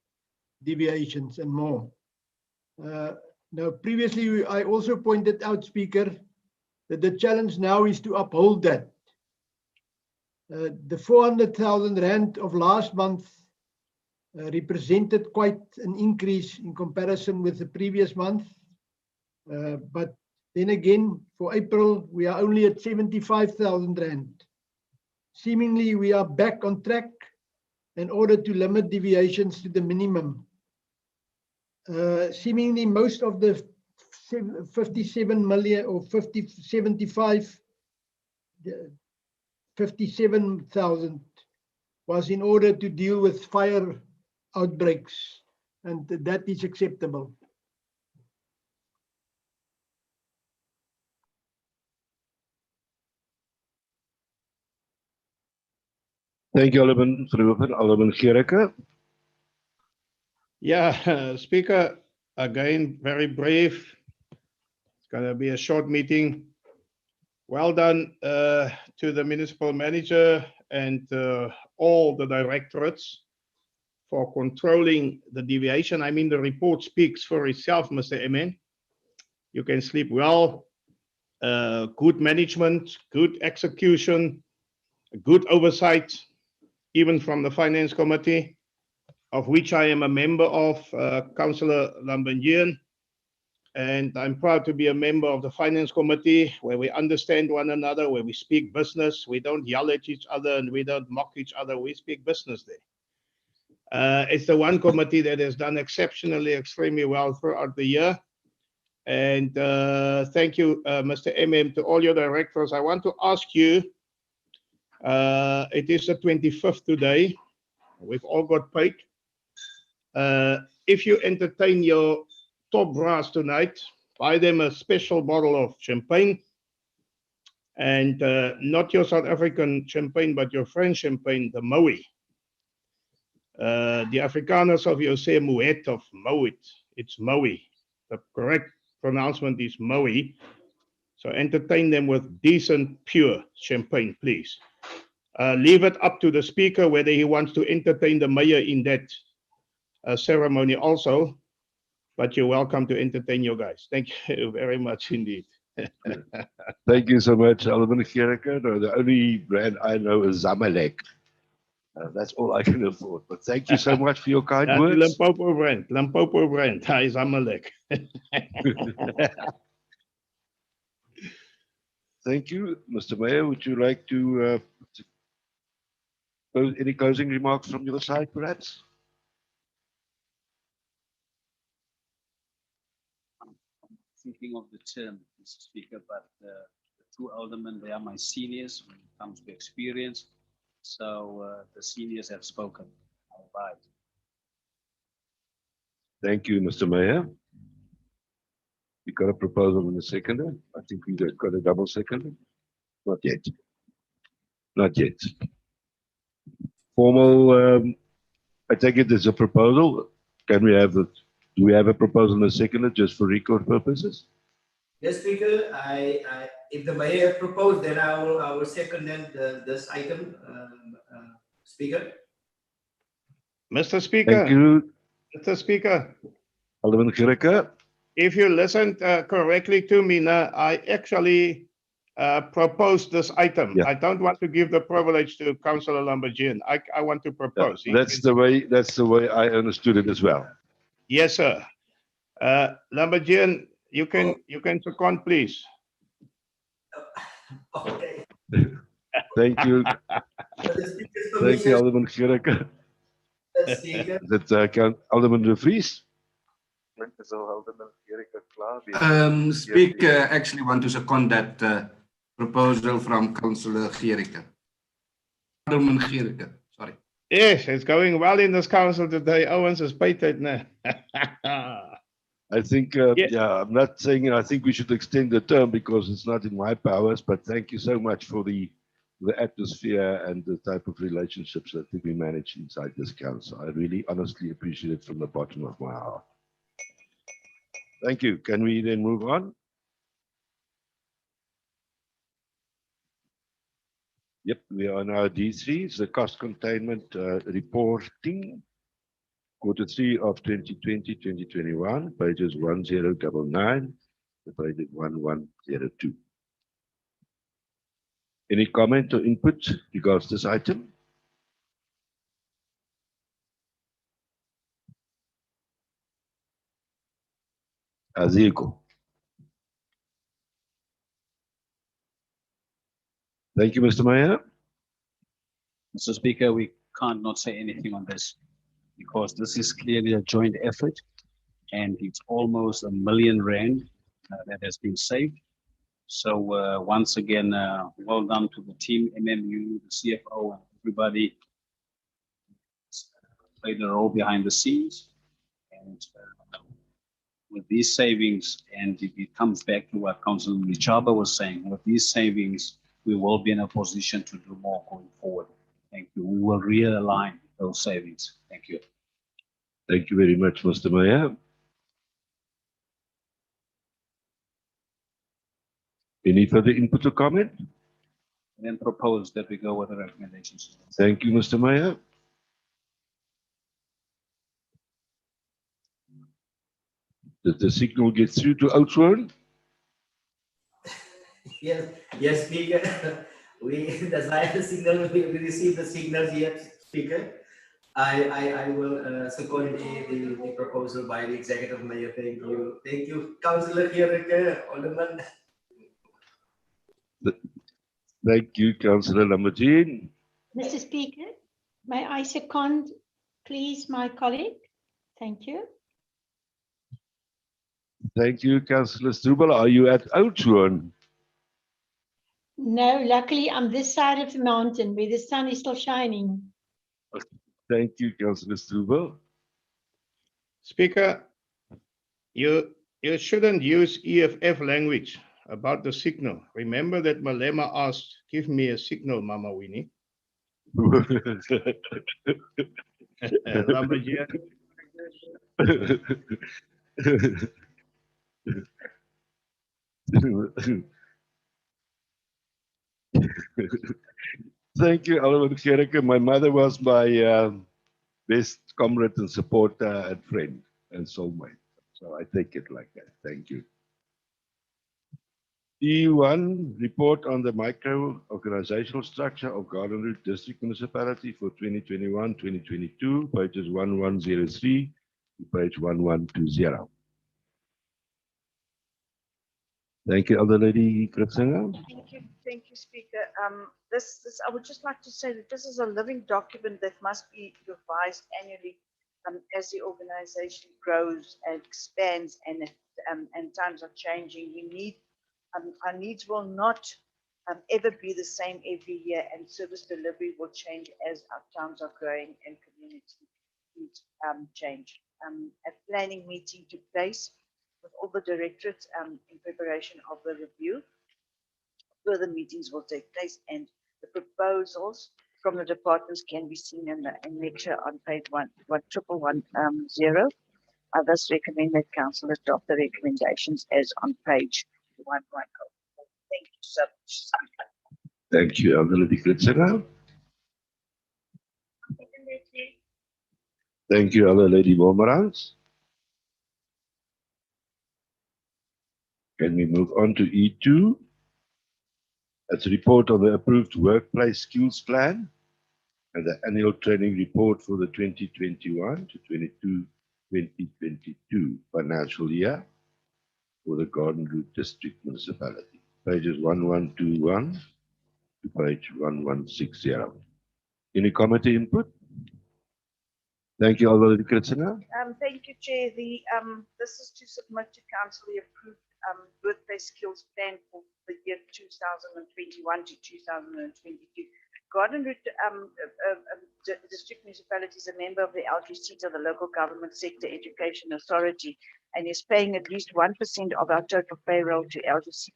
deviations and more. Now, previously, I also pointed out, Speaker, that the challenge now is to uphold that. The 400,000 Rand of last month represented quite an increase in comparison with the previous month. But then again, for April, we are only at 75,000 Rand. Seemingly, we are back on track in order to limit deviations to the minimum. Seemingly, most of the 57 million or 57,000 was in order to deal with fire outbreaks, and that is acceptable. Thank you, Alderman Verhoeven. Alderman Gericke. Yeah, Speaker, again, very brief. It's going to be a short meeting. Well done to the municipal manager and all the directorates for controlling the deviation. I mean, the report speaks for itself, Mr. Emen. You can sleep well, good management, good execution, good oversight, even from the Finance Committee, of which I am a member of, Councillor Lambenjian. And I'm proud to be a member of the Finance Committee, where we understand one another, where we speak business. We don't yell at each other and we don't mock each other. We speak business there. It's the one committee that has done extremely well throughout the year. And thank you, Mr. MM, to all your directors. I want to ask you, it is the 25th today. We've all got paid. If you entertain your top brass tonight, buy them a special bottle of champagne, and not your South African champagne, but your French champagne, the Moët. The Afrikaners of you say Moet of Moet. It's Moët. The correct pronouncement is Moët. So entertain them with decent, pure champagne, please. Leave it up to the speaker whether he wants to entertain the mayor in that ceremony also. But you're welcome to entertain your guys. Thank you very much indeed. Thank you so much, Alderman Gericke. No, the only brand I know is Zamalek. That's all I can afford. But thank you so much for your kind That's words. Limpopo brand. Hi, Zamalek. Thank you. Mr. Mayor, would you like to any closing remarks from your side, perhaps? Thinking of the term, Mr. Speaker, but the two aldermen, they are my seniors when it comes to experience. So the seniors have spoken. I'll abide. Thank you, Mr. Mayor. You got a proposal in the seconder? I think we got a double seconder. Not yet. Not yet. Formal, I take it as a proposal. Can we have it? Do we have a proposal in the seconder just for record purposes? Yes, Speaker. If the mayor proposed, then I will second this item, Speaker. Mr. Speaker. Thank you. Mr. Speaker. Alderman Gericke. If you listened correctly to me, now, I actually proposed this item. Yeah. I don't want to give the privilege to Councillor Lambergian. I want to propose. That's the way I understood it as well. Yes, sir. Lambergian, you can second, please. Okay. Thank you. Thank you, Alderman Gericke. Speaker. That Alderman de Vries. Speaker, actually want to second that proposal from Councillor Gericke. Alderman Gericke, sorry. Yes, it's going well in this council today. Owens is paid now. I think, yeah, I'm not saying I think we should extend the term because it's not in my powers, but thank you so much for the the atmosphere and the type of relationships that we manage inside this council. I really honestly appreciate it from the bottom of my heart. Thank you. Can we then move on? Yep, we are now D3, it's the cost containment reporting, Q3 of 2020-2021, pages 1099 to page 1102. Any comment or input regards this item? There you go. Thank you, Mr. Meyer. Mr. Speaker, we can't not say anything on this because this is clearly a joint effort and it's almost R1 million that has been saved. So once again, well done to the team, MMU, the CFO, and everybody played a role behind the scenes. And with these savings, and it comes back to what Councillor Michaba was saying, with these savings, we will be in a position to do more going forward. Thank you. We will realign those savings. Thank you. Thank you very much, Mr. Meyer. Any further input or comment? And then propose that we go with the recommendations. Thank you, Mr. Meyer. Did the signal get through to Oudtshoorn? Yes, Speaker. We desire the signal. We received the signals yet, Speaker. I will second the proposal by the Executive Mayor. Thank you, Councillor Gericke, Alderman. Thank you, Councillor Lambertine. Mr. Speaker, may I second, please, my colleague? Thank you. Thank you, Councillor Strubel. Are you at Oudtshoorn? No, luckily I'm this side of the mountain where the sun is still shining. Thank you, Councillor Strubel. Speaker, you shouldn't use EFF language about the signal. Remember that Malema asked, give me a signal, Mama Winnie. Lumberjack. Thank you, Alderman Gericke. My mother was my best comrade and supporter and friend and soulmate. So I take it like that. Thank you. E1, report on the micro-organizational structure of Garden Route District Municipality for 2021-2022, pages 1103 to page 1120. Thank you, Elder Lady Kritzinger. Thank you, Speaker. I would just like to say that this is a living document that must be revised annually as the organization grows and expands and times are changing. We need our needs will not ever be the same every year, and service delivery will change as our towns are growing and community needs change. A planning meeting took place with all the directorates in preparation of the review. Further meetings will take place, and the proposals from the departments can be seen in the annexure on page 1110. I thus recommend that council adopt the recommendations as on page 110. Thank you so much. Thank you, Elder Lady Kritzinger. Thank you, Elder Lady Wolmerans. Can we move on to E2? That's a report on the approved workplace skills plan and the annual training report for the 2021 to 2022 financial year for the Garden Route District Municipality. Pages 1121 to page 1160. Any comment or input? Thank you, Alderman Kritzinger. Thank you, Chair. This is to submit to council the approved workplace skills plan for the year 2021 to 2022. Garden Route District Municipality is a member of the LGC, the Local Government Sector Education Authority, and is paying at least 1% of our total payroll to LGC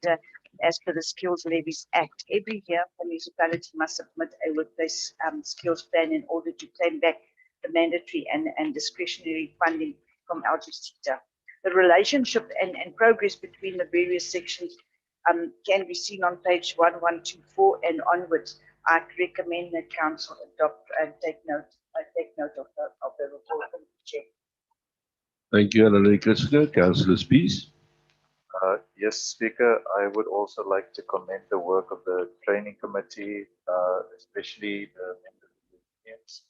as per the Skills Levies Act. Every year, the municipality must submit a workplace skills plan in order to claim back the mandatory and discretionary funding from LGCTA. The relationship and progress between the various sections can be seen on page 1124 and onwards. I recommend that council adopt and take note of the report from the chair. Thank you, Honorary Christina. Councillor Spies. Yes, Speaker, I would also like to commend the work of the training committee, especially the members of the unions,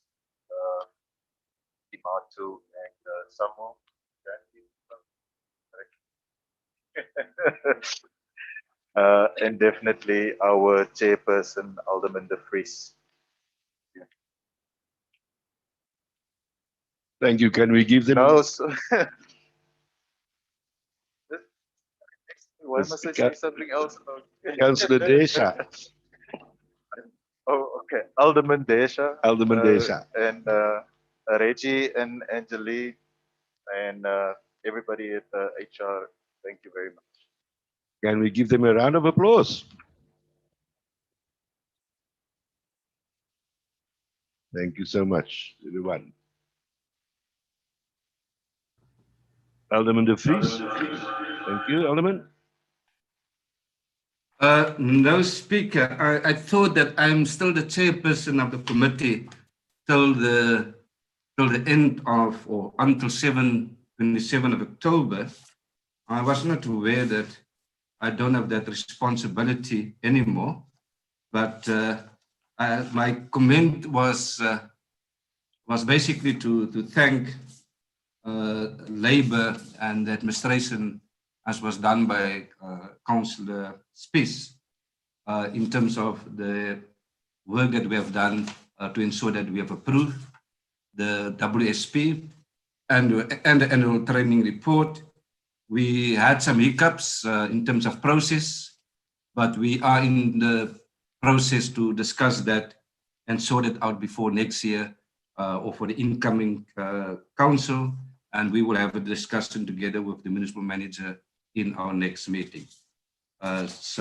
Imatu and Samu. And definitely our chairperson, Alderman de Vries. Thank you. Can we give them? No, so why must I say something else? Councillor Desha. Oh, okay. Alderman Desha. Alderman Desha. And Reggie and Angeline and everybody at HR. Thank you very much. Can we give them a round of applause? Thank you so much, everyone. Alderman de Vries. Thank you, Alderman. No, Speaker. I thought that I'm still the chairperson of the committee till the end of, or until 27 of October. I was not aware that I don't have that responsibility anymore. But my comment was basically to thank Labour and the administration, as was done by Councillor Spies, in terms of the work that we have done to ensure that we have approved the WSP and the annual training report. We had some hiccups in terms of process, but we are in the process to discuss that and sort it out before next year or for the incoming council. And we will have a discussion together with the municipal manager in our next meeting. As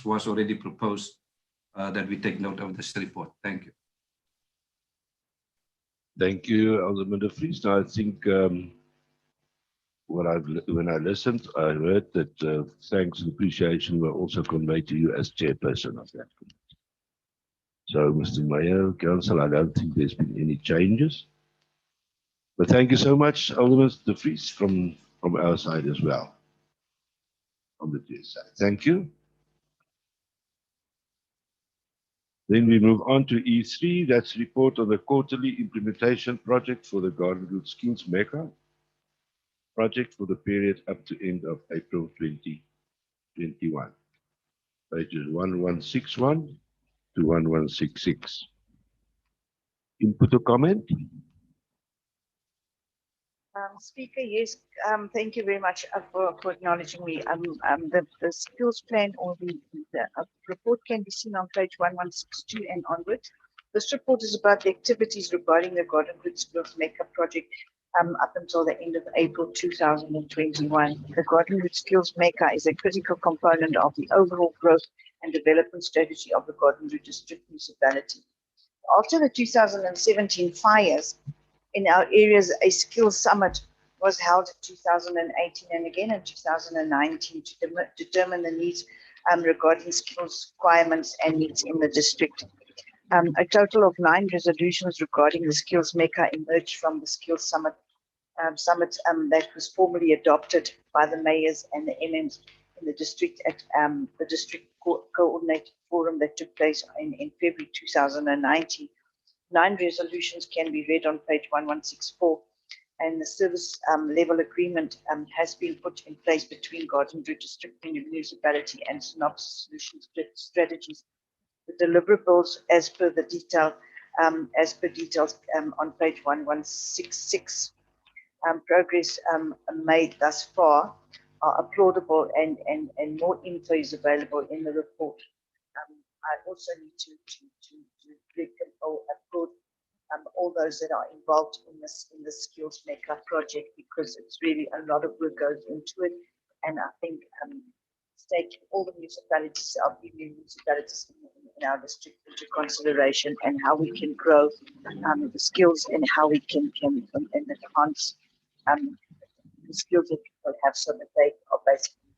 was already proposed, that we take note of this report. Thank you. Thank you, Alderman de Vries. Now, I think when I listened, I heard that thanks and appreciation were also conveyed to you as chairperson of that committee. So, Mr. Mayor, Council, I don't think there's been any changes. But thank you so much, Alderman de Vries, from our side as well. On the chair side. Thank you. Then we move on to E3, that's report on the quarterly implementation project for the Garden Route Skills Mecca project for the period up to end of April 2021. Pages 1161 to 1166. Input or comment? Speaker, yes, thank you very much for acknowledging me. The skills plan or the report can be seen on page 1162 and onward. This report is about the activities regarding the Garden Route Skills Makeup project up until the end of April 2021. The Garden Route Skills Maker is a critical component of the overall growth and development strategy of the Garden Route District Municipality. After the 2017 fires, in our areas, a skills summit was held in 2018 and again in 2019 to determine the needs regarding skills requirements and needs in the district. A total of 9 resolutions regarding the skills maker emerged from the skills summit that was formally adopted by the mayors and the MMs in the district at the district coordinated forum that took place in February 2019. 9 resolutions can be read on page 1164, and the service level agreement has been put in place between Garden Route District Municipality and Synopsis Solutions Strategies. The deliverables as per details on page 1166. Progress made thus far are applaudable, and more info is available in the report. I also need to applaud all those that are involved in the skills maker project, because it's really a lot of work goes into it, and I think take all the municipalities, our premium municipalities in our district into consideration, and how we can grow the skills, and how we can enhance the skills that people have, so that they are basically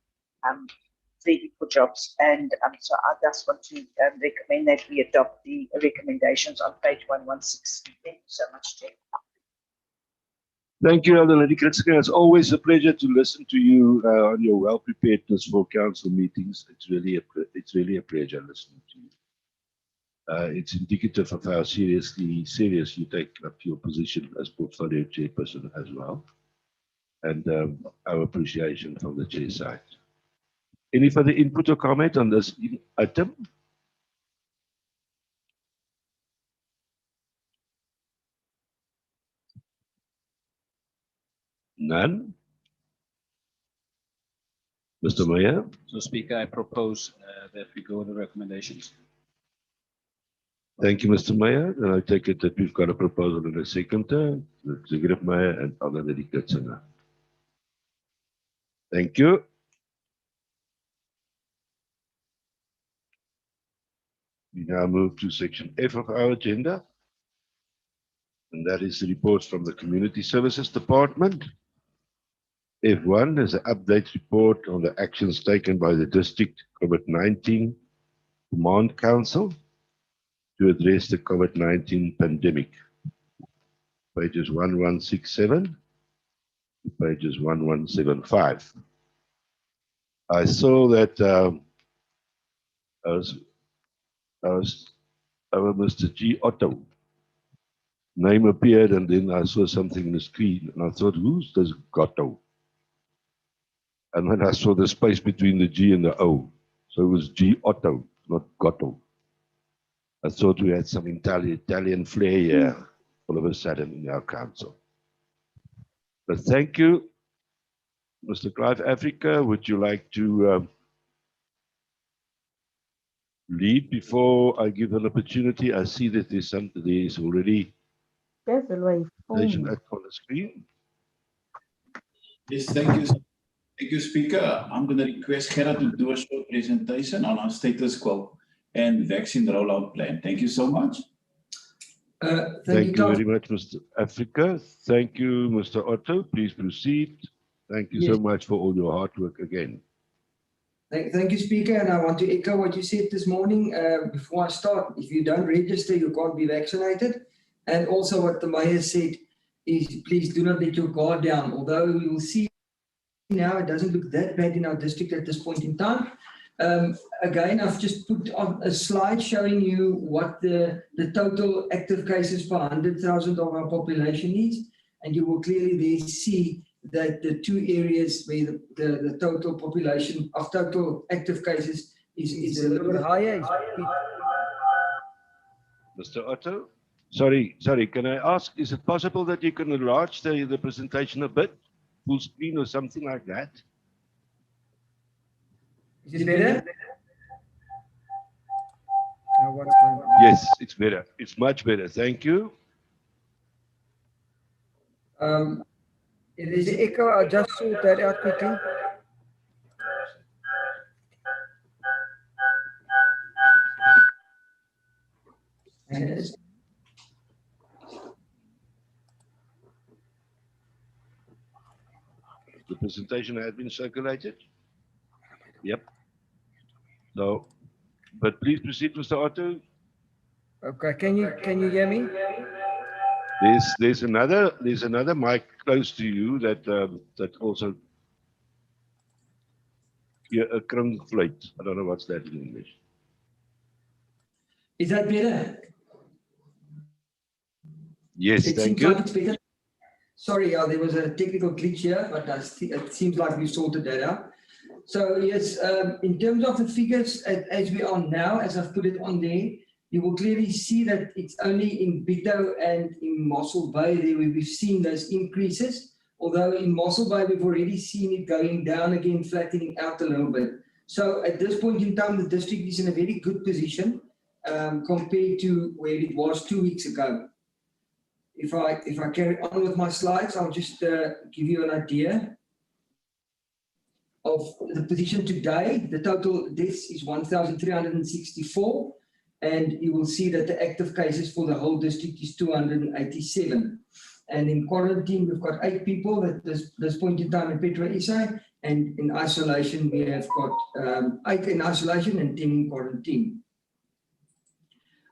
ready for jobs. And so I just want to recommend that we adopt the recommendations on page 116. Thank you so much, Chair. Thank you, Elder Lady Kritzinger. It's always a pleasure to listen to you on your well-preparedness for council meetings. It's really a pleasure listening to you. It's indicative of how serious you take up your position as portfolio chairperson as well, and our appreciation from the chair side. Any further input or comment on this item? None? Mr. Meyer? So, Speaker, I propose that we go with the recommendations. Thank you, Mr. Meyer. And I take it that we've got a proposal in a second, Executive Mayor and Elder Lady Kritzinger. Thank you. We now move to section F of our agenda, and that is the reports from the Community Services Department. F1 is an update report on the actions taken by the District COVID-19 Command Council to address the COVID-19 pandemic. Pages 1167 to pages 1175. I saw that our Mr. G. Otto name appeared, and then I saw something on the screen, and I thought, who's this Gotto? And then I saw the space between the G and the O. So it was G. Otto, not Gotto. I thought we had some Italian flair here all of a sudden in our council. But thank you. Mr. Clive Africa, would you like to lead before I give an opportunity? I see that there's already presentation on the screen. Yes, thank you. Thank you, Speaker. I'm going to request Gerard to do a short presentation on our status quo and vaccine rollout plan. Thank you so much. Thank you very much, Mr. Africa. Thank you, Mr. Otto. Please proceed. Thank you so much for all your hard work again. Thank you, Speaker. And I want to echo what you said this morning. Before I start, if you don't register, you can't be vaccinated. And also what the Mayor said is, please do not let your guard down. Although we will see now it doesn't look that bad in our district at this point in time. Again, I've just put on a slide showing you what the total active cases per 100,000 of our population is. And you will clearly there see that the two areas where the total population of total active cases is a little bit higher. Mr. Otto? Sorry, can I ask, is it possible that you can enlarge the presentation a bit? Full screen or something like that? Is it better? Yes, it's better. It's much better. Thank you. It is the echo. I'll just sort that out quickly. The presentation has been circulated. Yep. So, but please proceed, Mr. Otto. Okay, can you hear me? There's another mic close to you that also a kringfluit. I don't know what's that in English. Is that better? Yes, thank you. Like it's better. Sorry, there was a technical glitch here, but it seems like we sorted that out. So yes, in terms of the figures as we are now, as I've put it on there, you will clearly see that it's only in Bito and in Mossel Bay there where we've seen those increases. Although in Mossel Bay, we've already seen it going down again, flattening out a little bit. So at this point in time, the district is in a very good position compared to where it was 2 weeks ago. If I carry on with my slides, I'll just give you an idea. of the position today, the total deaths is 1,364, and you will see that the active cases for the whole district is 287. And in quarantine, we've got 8 people at this point in time in Petro SA, and in isolation, we have got 8 in isolation and 10 in quarantine.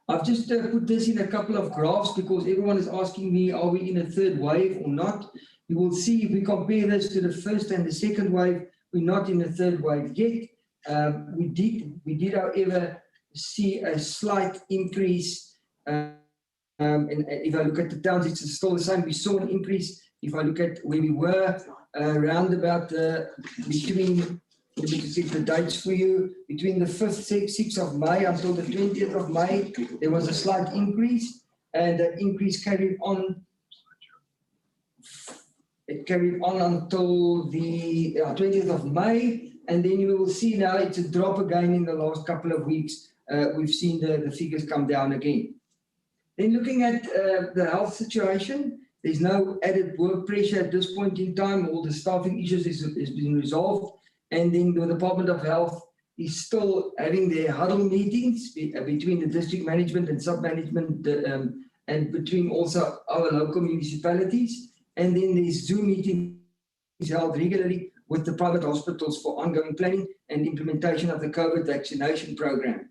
I've just put this in a couple of graphs because everyone is asking me, are we in a third wave or not? You will see if we compare this to the first and the second wave, we're not in a third wave yet. We did, however, see a slight increase. And if I look at the towns, it's still the same. We saw an increase. If I look at where we were, around about between, let me just get the dates for you, between the 5th, 6th of May until the 20th of May, there was a slight increase, and that increase carried on. It carried on until the 20th of May, and then you will see now it's a drop again in the last couple of weeks. We've seen the figures come down again. Then looking at the health situation, there's no added work pressure at this point in time. All the staffing issues is been resolved. And then the Department of Health is still having their huddle meetings between the district management and sub-management and between also our local municipalities. And then there's Zoom meetings held regularly with the private hospitals for ongoing planning and implementation of the COVID vaccination program.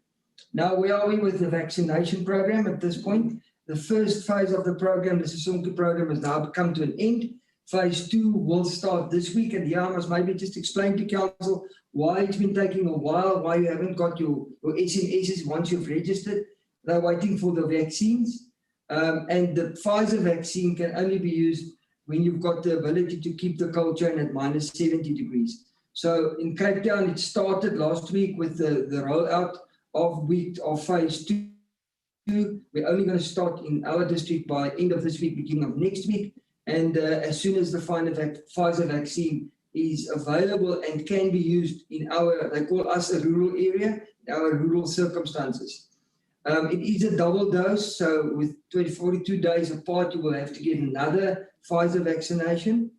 Now, where are we with the vaccination program at this point? The first phase of the program, the Sisonke program, has now come to an end. Phase 2 will start this week, and I must maybe just explain to council why it's been taking a while, why you haven't got your SMSs once you've registered. They're waiting for the vaccines, and the Pfizer vaccine can only be used when you've got the ability to keep the cold chain at minus 70 degrees. So in Cape Town, it started last week with the rollout of phase 2. We're only going to start in our district by end of this week, beginning of next week. And as soon as the final Pfizer vaccine is available and can be used in our, they call us a rural area, our rural circumstances. It is a double dose, so with 42 days apart, you will have to get another Pfizer vaccination.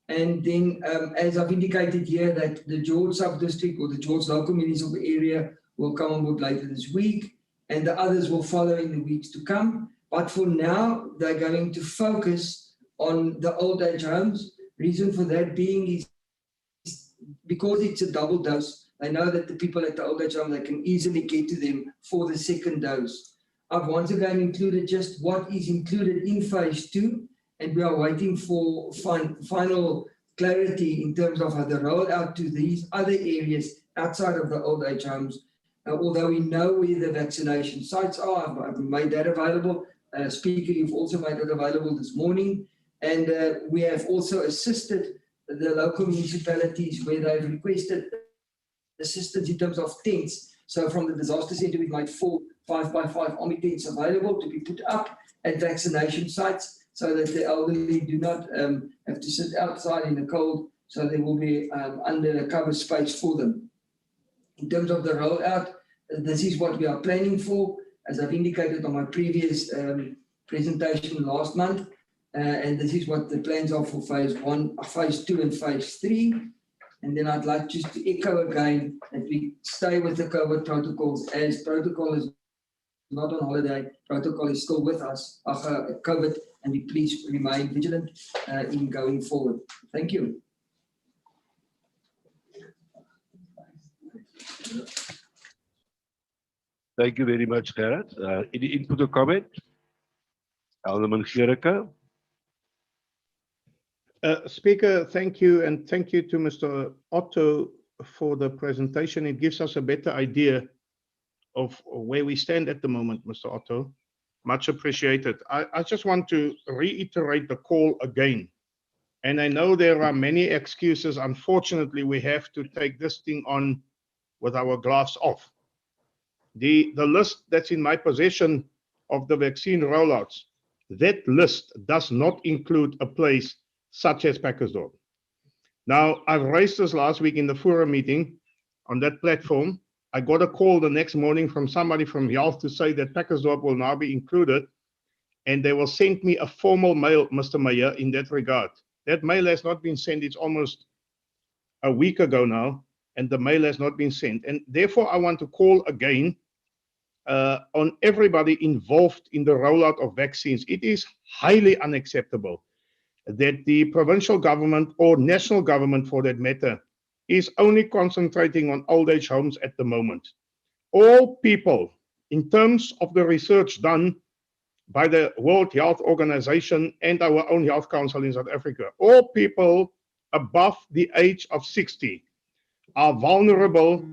And then, as I've indicated here, that the George sub-district or the George local municipal area will come on board later this week, and the others will follow in the weeks to come. But for now, they're going to focus on the old age homes. Reason for that being is because it's a double dose, they know that the people at the old age home, they can easily get to them for the second dose. I've once again included just what is included in phase 2, and we are waiting for final clarity in terms of how the rollout to these other areas outside of the old age homes. Although we know where the vaccination sites are, I've made that available. Speaker, you've also made it available this morning. And we have also assisted the local municipalities where they've requested assistance in terms of tents. So from the disaster center, we've made 4 5x5 army tents available to be put up at vaccination sites so that the elderly do not have to sit outside in the cold. So there will be under a cover space for them. In terms of the rollout, this is what we are planning for, as I've indicated on my previous presentation last month. And this is what the plans are for phase 1, phase 2 and phase 3. And then I'd like just to echo again that we stay with the COVID protocols, as protocol is not on holiday, protocol is still with us, COVID, and we please remain vigilant in going forward. Thank you. Thank you very much, Gerard. Any input or comment? Alderman Gericke. Speaker, thank you, and thank you to Mr. Otto for the presentation. It gives us a better idea of where we stand at the moment, Mr. Otto. Much appreciated. I just want to reiterate the call again. And I know there are many excuses. Unfortunately, we have to take this thing on with our gloves off. The list that's in my possession of the vaccine rollouts, that list does not include a place such as Packersdorp. Now, I've raised this last week in the forum meeting on that platform. I got a call the next morning from somebody from health to say that Packersdorp will now be included, and they will send me a formal mail, Mr. Mayor, in that regard. That mail has not been sent. It's almost a week ago now, and the mail has not been sent. And therefore, I want to call again on everybody involved in the rollout of vaccines. It is highly unacceptable that the provincial government, or national government for that matter, is only concentrating on old age homes at the moment. All people, in terms of the research done by the World Health Organization and our own Health Council in South Africa, all people above the age of 60 are vulnerable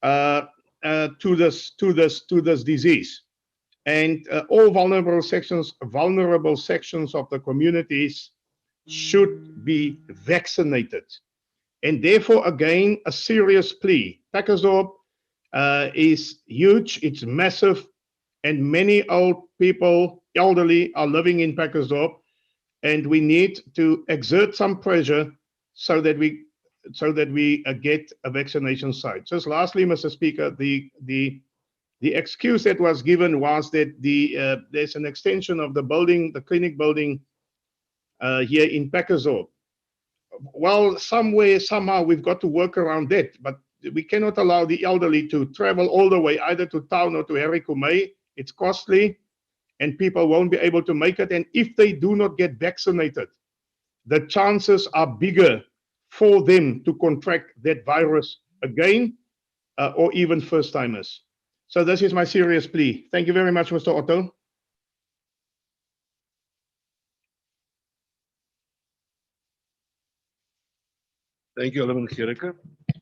to this disease. And all vulnerable sections of the communities should be vaccinated. And therefore, again, a serious plea. Packersdorp is huge, it's massive, and many old people, elderly, are living in Packersdorp, and we need to exert some pressure so that we get a vaccination site. Just lastly, Mr. Speaker, the excuse that was given was that there's an extension of the building, the clinic building here in Packersdorp. Well, somewhere, somehow, we've got to work around that, but we cannot allow the elderly to travel all the way either to town or to Harry It's costly, and people won't be able to make it. And if they do not get vaccinated, the chances are bigger for them to contract that virus again, or even first-timers. So this is my serious plea. Thank you very much, Mr. Otto. Thank you, Alderman Gericke.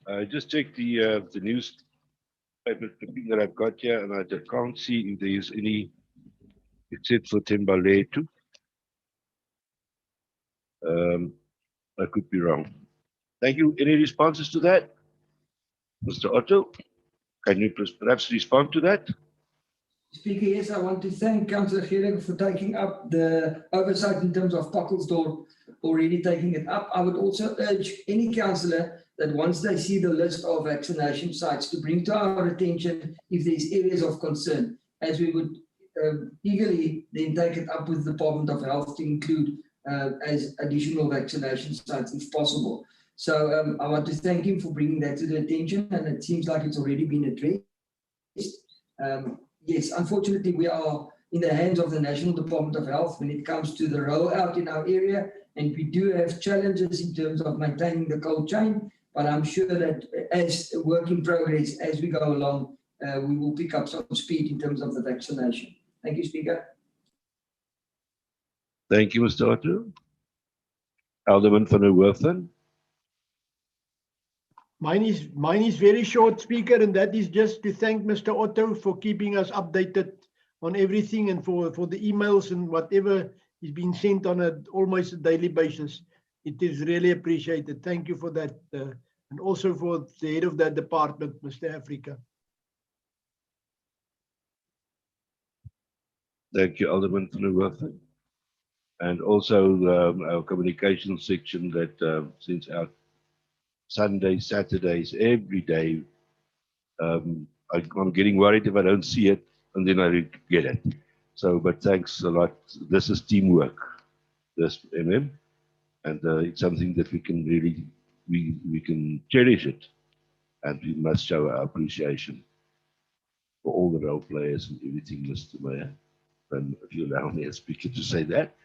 I just checked the newspaper clipping that I've got here, and I just can't see if there is any, except for Tembaletu. I could be wrong. Thank you. Any responses to that? Mr. Otto, can you perhaps respond to that? Speaker, yes, I want to thank Councillor Gericke for taking up the oversight in terms of Packersdorp, already taking it up. I would also urge any councillor that once they see the list of vaccination sites to bring to our attention if there's areas of concern, as we would eagerly then take it up with the Department of Health to include as additional vaccination sites if possible. So I want to thank him for bringing that to the attention, and it seems like it's already been addressed. Yes, unfortunately, we are in the hands of the National Department of Health when it comes to the rollout in our area, and we do have challenges in terms of maintaining the cold chain, but I'm sure that as a work in progress, as we go along, we will pick up some speed in terms of the vaccination. Thank you, Speaker. Thank you, Mr. Otto. Alderman van der Werven. Mine is very short, Speaker, and that is just to thank Mr. Otto for keeping us updated on everything, and for the emails and whatever is being sent on almost a daily basis. It is really appreciated. Thank you for that, and also for the head of that department, Mr. Africa. Thank you, Alderman van der Werven. And also our communication section that sends out Sundays, Saturdays, every day. I'm getting worried if I don't see it, and then I get it. So, but thanks a lot. This is teamwork, this MM, and it's something that we can really, we can cherish it, and we must show our appreciation for all the role players and everything, Mr. Mayor. And if you allow me as speaker to say that.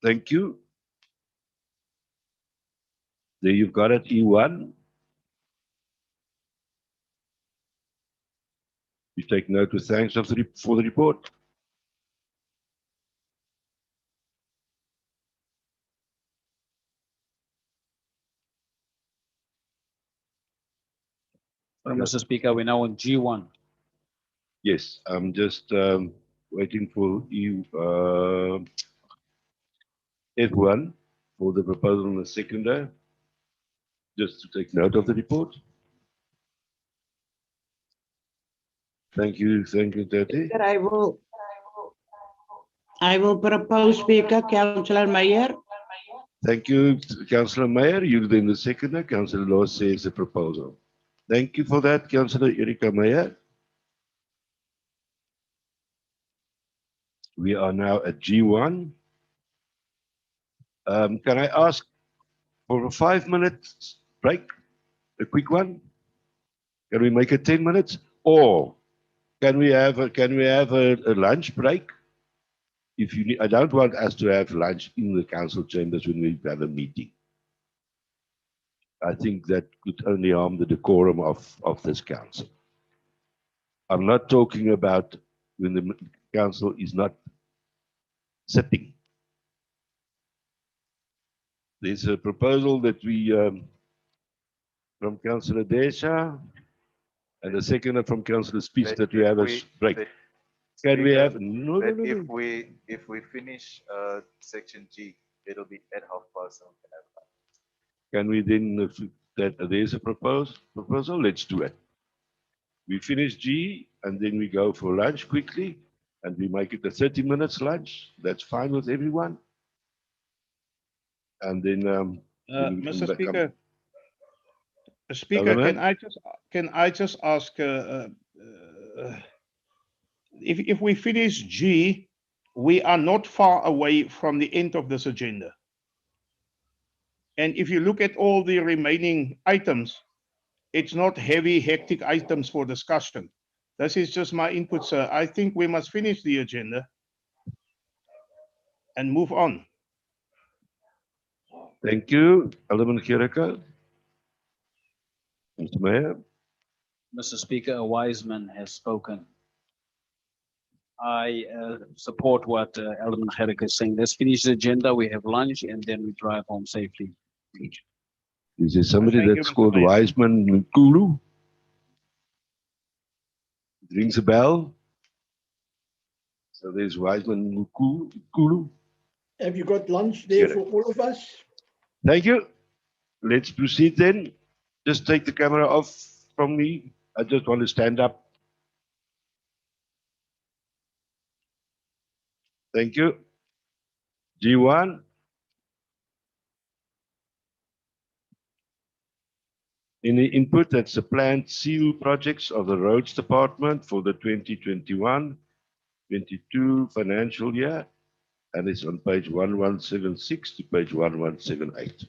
Thank you. There you've got it, E1. You take note with thanks for the report. Mr. Speaker, we're now on G1. Yes, I'm just waiting for F1 for the proposal on the seconder, just to take note of the report. Thank you, Tati. I will propose Speaker, Councillor Meyer. Thank you, Councillor Meyer. You then the seconder. Councillor Law says the proposal. Thank you for that, Councillor Erika Meyer. We are now at G1. Can I ask for a 5-minute break, a quick one? Can we make it 10 minutes? Or can we have a lunch break? If you need, I don't want us to have lunch in the council chambers when we have a meeting. I think that could only harm the decorum of this council. I'm not talking about when the council is not sitting. There's a proposal that we, from Councillor Desha, and a second from Councillor Spies that we have a break. Can we have? No, no, no, no. If we finish section G, it'll be at 7:30. Can we then, if there's a proposal, let's do it. We finish G and then we go for lunch quickly and we make it a 30 minutes lunch. That's fine with everyone. And then, Mr. Speaker, can I just ask if we finish G, we are not far away from the end of this agenda. And if you look at all the remaining items, it's not heavy, hectic items for discussion. This is just my input, sir. I think we must finish the agenda and move on. Thank you, Alderman Kirika. Mr. Mayor. Mr. Speaker, a wise man has spoken. I support what Alderman Gericke is saying. Let's finish the agenda, we have lunch, and then we drive home safely. Is there somebody that's called Wiseman Nkulu? Rings a bell. So there's Wiseman Nkulu. Have you got lunch there for all of us? Thank you. Let's proceed then. Just take the camera off from me. I just want to stand up. Thank you. G1. In the input, that's the planned seal projects of the roads department for the 2021-22 financial year. And it's on page 1176 to page 1178.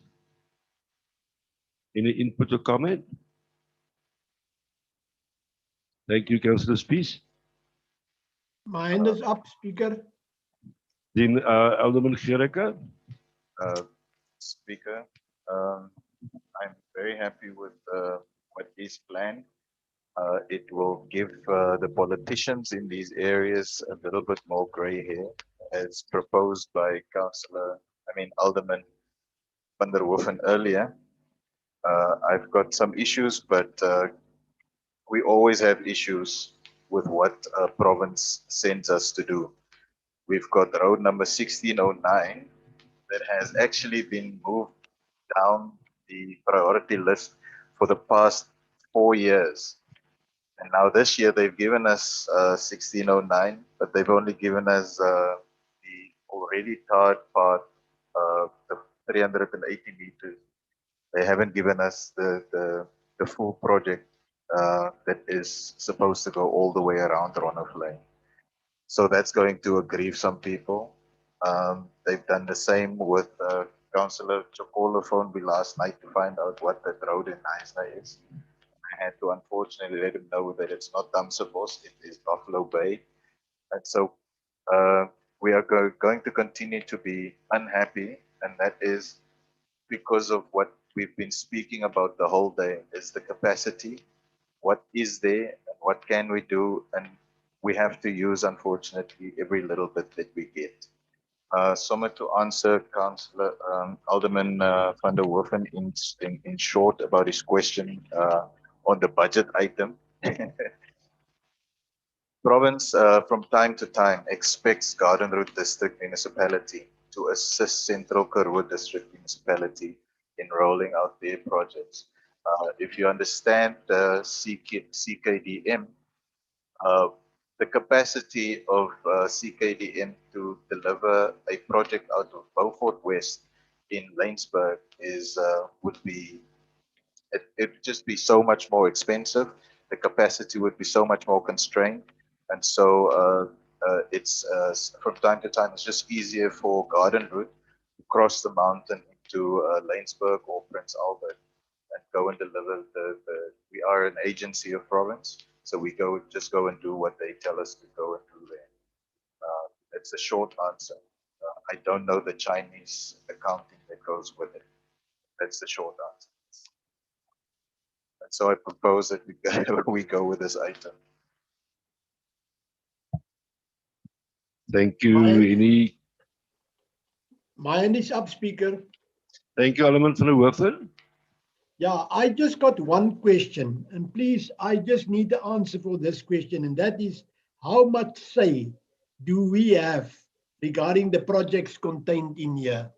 Any input or comment? Thank you, Councillor Spies. My hand is up, Speaker. Then Alderman Gericke. Speaker, I'm very happy with what is planned. It will give the politicians in these areas a little bit more grey hair, as proposed by Alderman van der Hoeven earlier. I've got some issues, but we always have issues with what a province sends us to do. We've got road number 1609 that has actually been moved down the priority list for the past 4 years. And now this year they've given us 1609, but they've only given us the already tarred part, the 380 meters. They haven't given us the full project that is supposed to go all the way around Ronhof Lane. So that's going to aggrieve some people. They've done the same with Councillor Chokolo phoned me last night to find out what that road in Knysna is. I had to unfortunately let him know that it's not Damsebos, it is Buffalo Bay. And so we are going to continue to be unhappy, and that is because of what we've been speaking about the whole day, is the capacity, what is there, and what can we do, and we have to use, unfortunately, every little bit that we get. Somewhere to answer Councillor Alderman van der Hoeven in short about his question on the budget item. Province from time to time expects Garden Route District Municipality to assist Central Karoo District Municipality in rolling out their projects. If you understand CKDM, the capacity of CKDM to deliver a project out of Beaufort West in Laingsburg is would just be so much more expensive. The capacity would be so much more constrained, and so it's from time to time it's just easier for Garden Route to cross the mountain into to Laingsburg or Prince Albert and go and deliver we are an agency of province, so we just go and do what they tell us to go and do there. It's a short answer. I don't know the Chinese accounting that goes with it. That's the short answer. And so I propose that we go with this item. Thank you. Any? My hand is up, Speaker. Thank you, Alderman van der Hoeven. Yeah, I just got one question, and please, I just need the answer for this question, and that is, how much say do we have regarding the projects contained in here?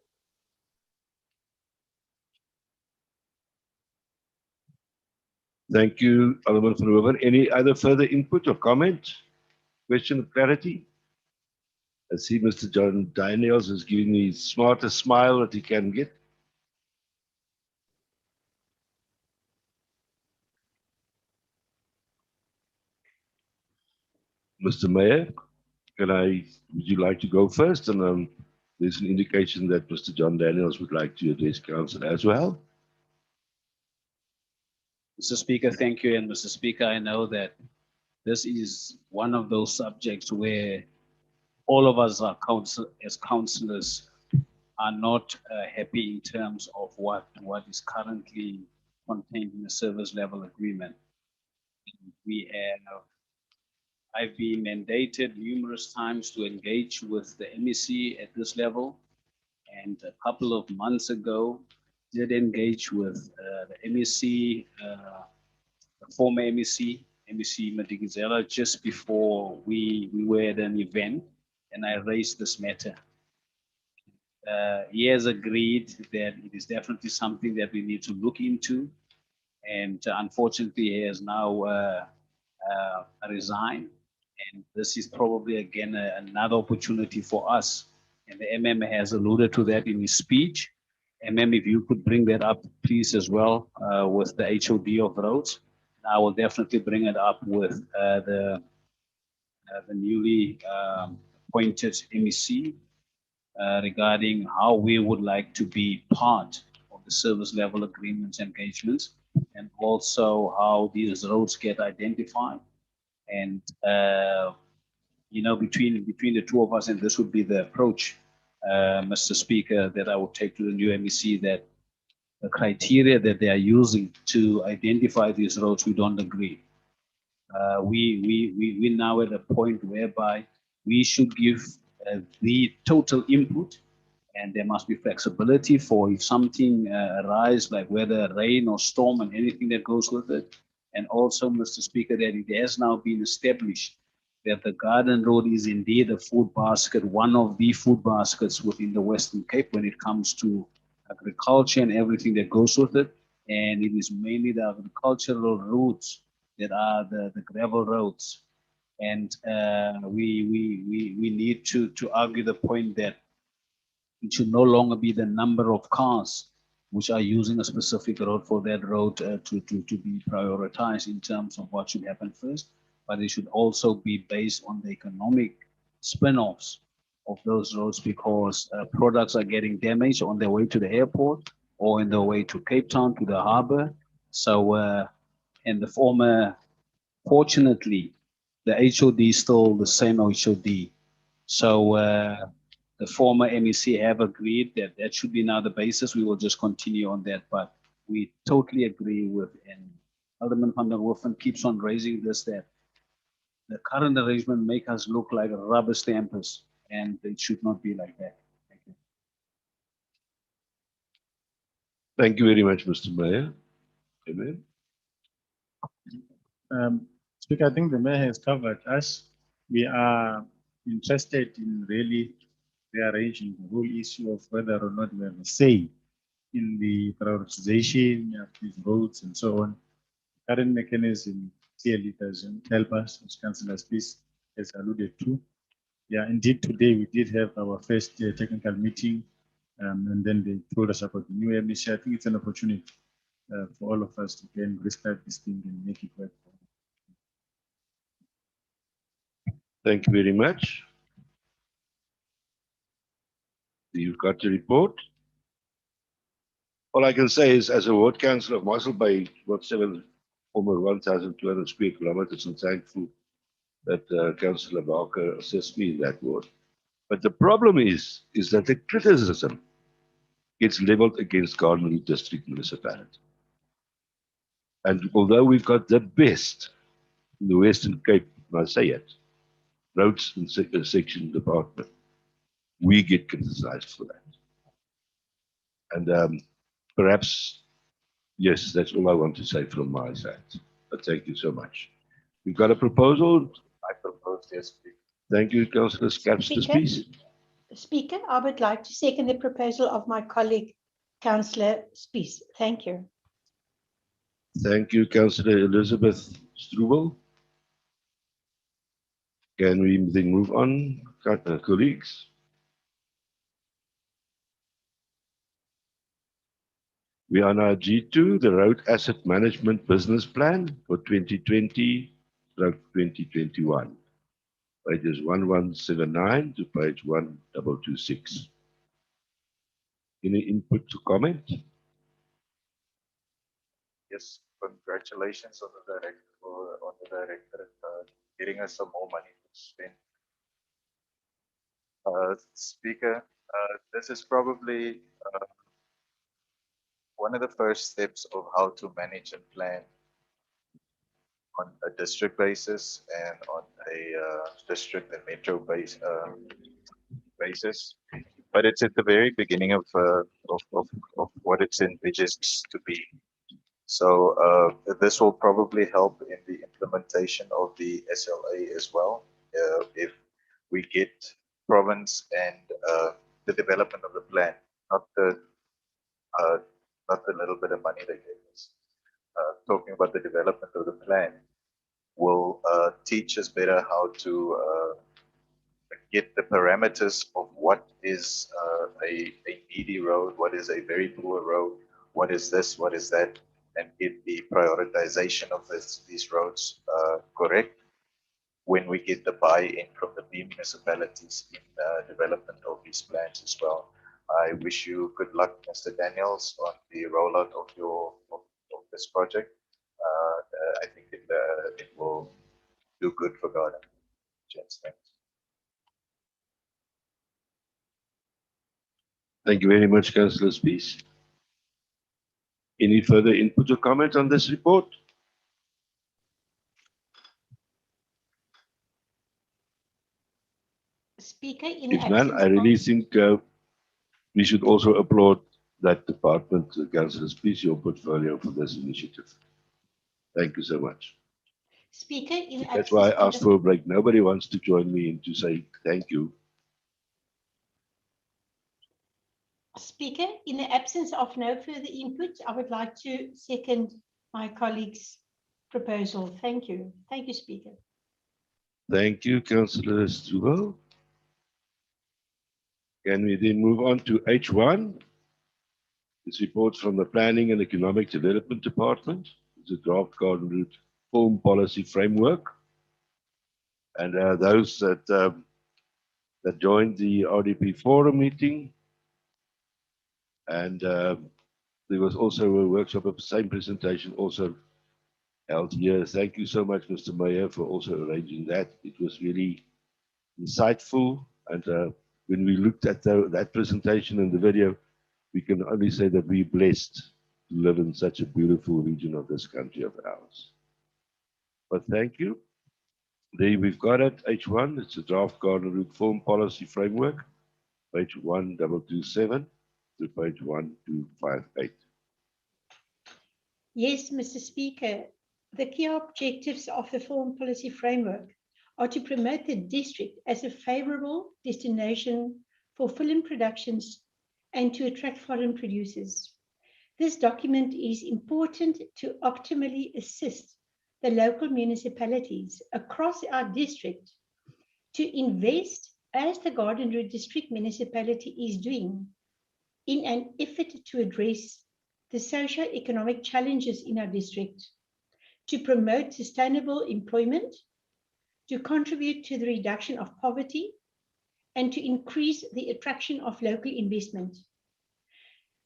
Thank you, Alderman van der Hoeven. Any other further input or comment? Question of clarity? I see Mr. John Daniels is giving me the smartest smile that he can get. Mr. Mayor, would you like to go first? And there's an indication that Mr. John Daniels would like to address council as well. Mr. Speaker, thank you. And Mr. Speaker, I know that this is one of those subjects where all of us are as councillors are not happy in terms of what is currently contained in the service level agreement. I've been mandated numerous times to engage with the MEC at this level, and a couple of months ago did engage with the MEC, the former MEC Madigizela, just before we were at an event, and I raised this matter. He has agreed that it is definitely something that we need to look into, and unfortunately he has now resigned, and this is probably again another opportunity for us, and the MM has alluded to that in his speech. MM, if you could bring that up please as well with the HOD of roads. I will definitely bring it up with the newly appointed MEC regarding how we would like to be part of the service level agreements engagements, and also how these roads get identified. And you know, between the two of us, and this would be the approach, Mr. Speaker, that I would take to the new MEC, that the criteria that they are using to identify these roads, we don't agree. We now at a point whereby we should give the total input, and there must be flexibility for if something arises, like whether rain or storm and anything that goes with it. And also, Mr. Speaker, that it has now been established that the Garden Road is indeed a food basket, one of the food baskets within the Western Cape when it comes to agriculture and everything that goes with it. And it is mainly the agricultural routes that are the gravel roads. And we need to argue the point that it should no longer be the number of cars which are using a specific road for that road to be prioritized in terms of what should happen first, but it should also be based on the economic spin-offs of those roads, because products are getting damaged on their way to the airport or in their way to Cape Town, to the harbor. So, and the former, fortunately, the HOD is still the same HOD. So the former MEC have agreed that that should be now the basis. We will just continue on that, but we totally agree with, and Alderman van der Hoeven keeps on raising this, that the current arrangement make us look like rubber stampers, and it should not be like that. Thank you. Thank you very much, Mr. Mayor. Amen. Speaker, I think the Mayor has covered us. We are interested in really rearranging the whole issue of whether or not we have a say in the prioritization of these roads and so on. Current mechanism clearly doesn't help us, as Councillor Spies has alluded to. Yeah, indeed, today we did have our first technical meeting, and then they told us about the new MEC. I think it's an opportunity for all of us to again restart this thing and make it work. Thank you very much. You've got the report. All I can say is, as a ward councillor of Mossel Bay, about almost 1,200 square kilometers, and thankful that Councillor Barker assists me in that ward. But the problem is that the criticism gets leveled against Garden District Municipality. And although we've got the best in the Western Cape, I say it, roads and section department, we get criticized for that. And perhaps, yes, that's all I want to say from my side. But thank you so much. We've got a proposal. I propose, yes, please. Thank you, Councillor Scapster, please. Speaker, I would like to second the proposal of my colleague, Councillor Spies. Thank you. Thank you, Councillor Elizabeth Struble. Can we then move on, colleagues? We are now G2, the Road Asset Management Business Plan for 2020-2021. Pages 1179 to page 1226. Any input to comment? Yes, congratulations on the director getting us some more money to spend. Speaker, this is probably one of the first steps of how to manage and plan on a district basis and on a district and metro basis. But it's at the very beginning of what it's envisaged to be. So this will probably help in the implementation of the SLA as well. If we get province and the development of the plan, not the little bit of money they gave us. Talking about the development of the plan will teach us better how to get the parameters of what is a needy road, what is a very poor road, what is this, what is that, and get the prioritization of these roads correct when we get the buy-in from the municipalities in development of these plans as well. I wish you good luck, Mr. Daniels, on the rollout of this project. I think it will do good for Garden. Thanks. Thank you very much, Councillor Spies. Any further input or comment on this report? Speaker, in If none, absence I really of- think we should also applaud that department, Councillor Spies, your portfolio for this initiative. Thank you so much. Speaker, in That's absence why I of asked for a break. Nobody wants to join me in to say thank you. Speaker, in the absence of no further input, I would like to second my colleague's proposal. Thank you. Thank you, Speaker. Thank you, Councillor Struble. Can we then move on to H1? This report from the Planning and Economic Development Department. It's a draft Garden Route Film Policy Framework. And those that joined the RDP Forum meeting, and there was also a workshop of the same presentation also held here. Thank you so much, Mr. Mayor, for also arranging that. It was really insightful. And when we looked at that presentation and the video, we can only say that we're blessed to live in such a beautiful region of this country of ours. But thank you. There we've got it, H1. It's a draft Garden Route Film Policy Framework, page 1227 to page 1258. Yes, Mr. Speaker. The key objectives of the Film Policy Framework are to promote the district as a favourable destination for film productions and to attract foreign producers. This document is important to optimally assist the local municipalities across our district to invest, as the Garden Route District Municipality is doing, in an effort to address the socio-economic challenges in our district, to promote sustainable employment, to contribute to the reduction of poverty, and to increase the attraction of local investment.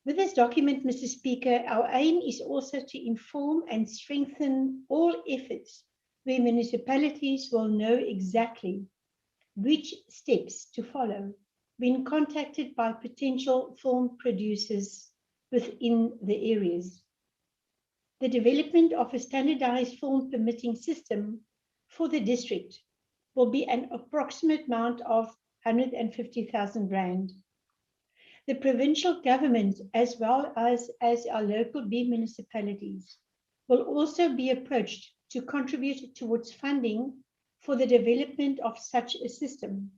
With this document, Mr. Speaker, our aim is also to inform and strengthen all efforts where municipalities will know exactly which steps to follow when contacted by potential film producers within the areas. The development of a standardized film permitting system for the district will be an approximate amount of 150,000 Rand. The provincial government, as well as our local B municipalities, will also be approached to contribute towards funding for the development of such a system.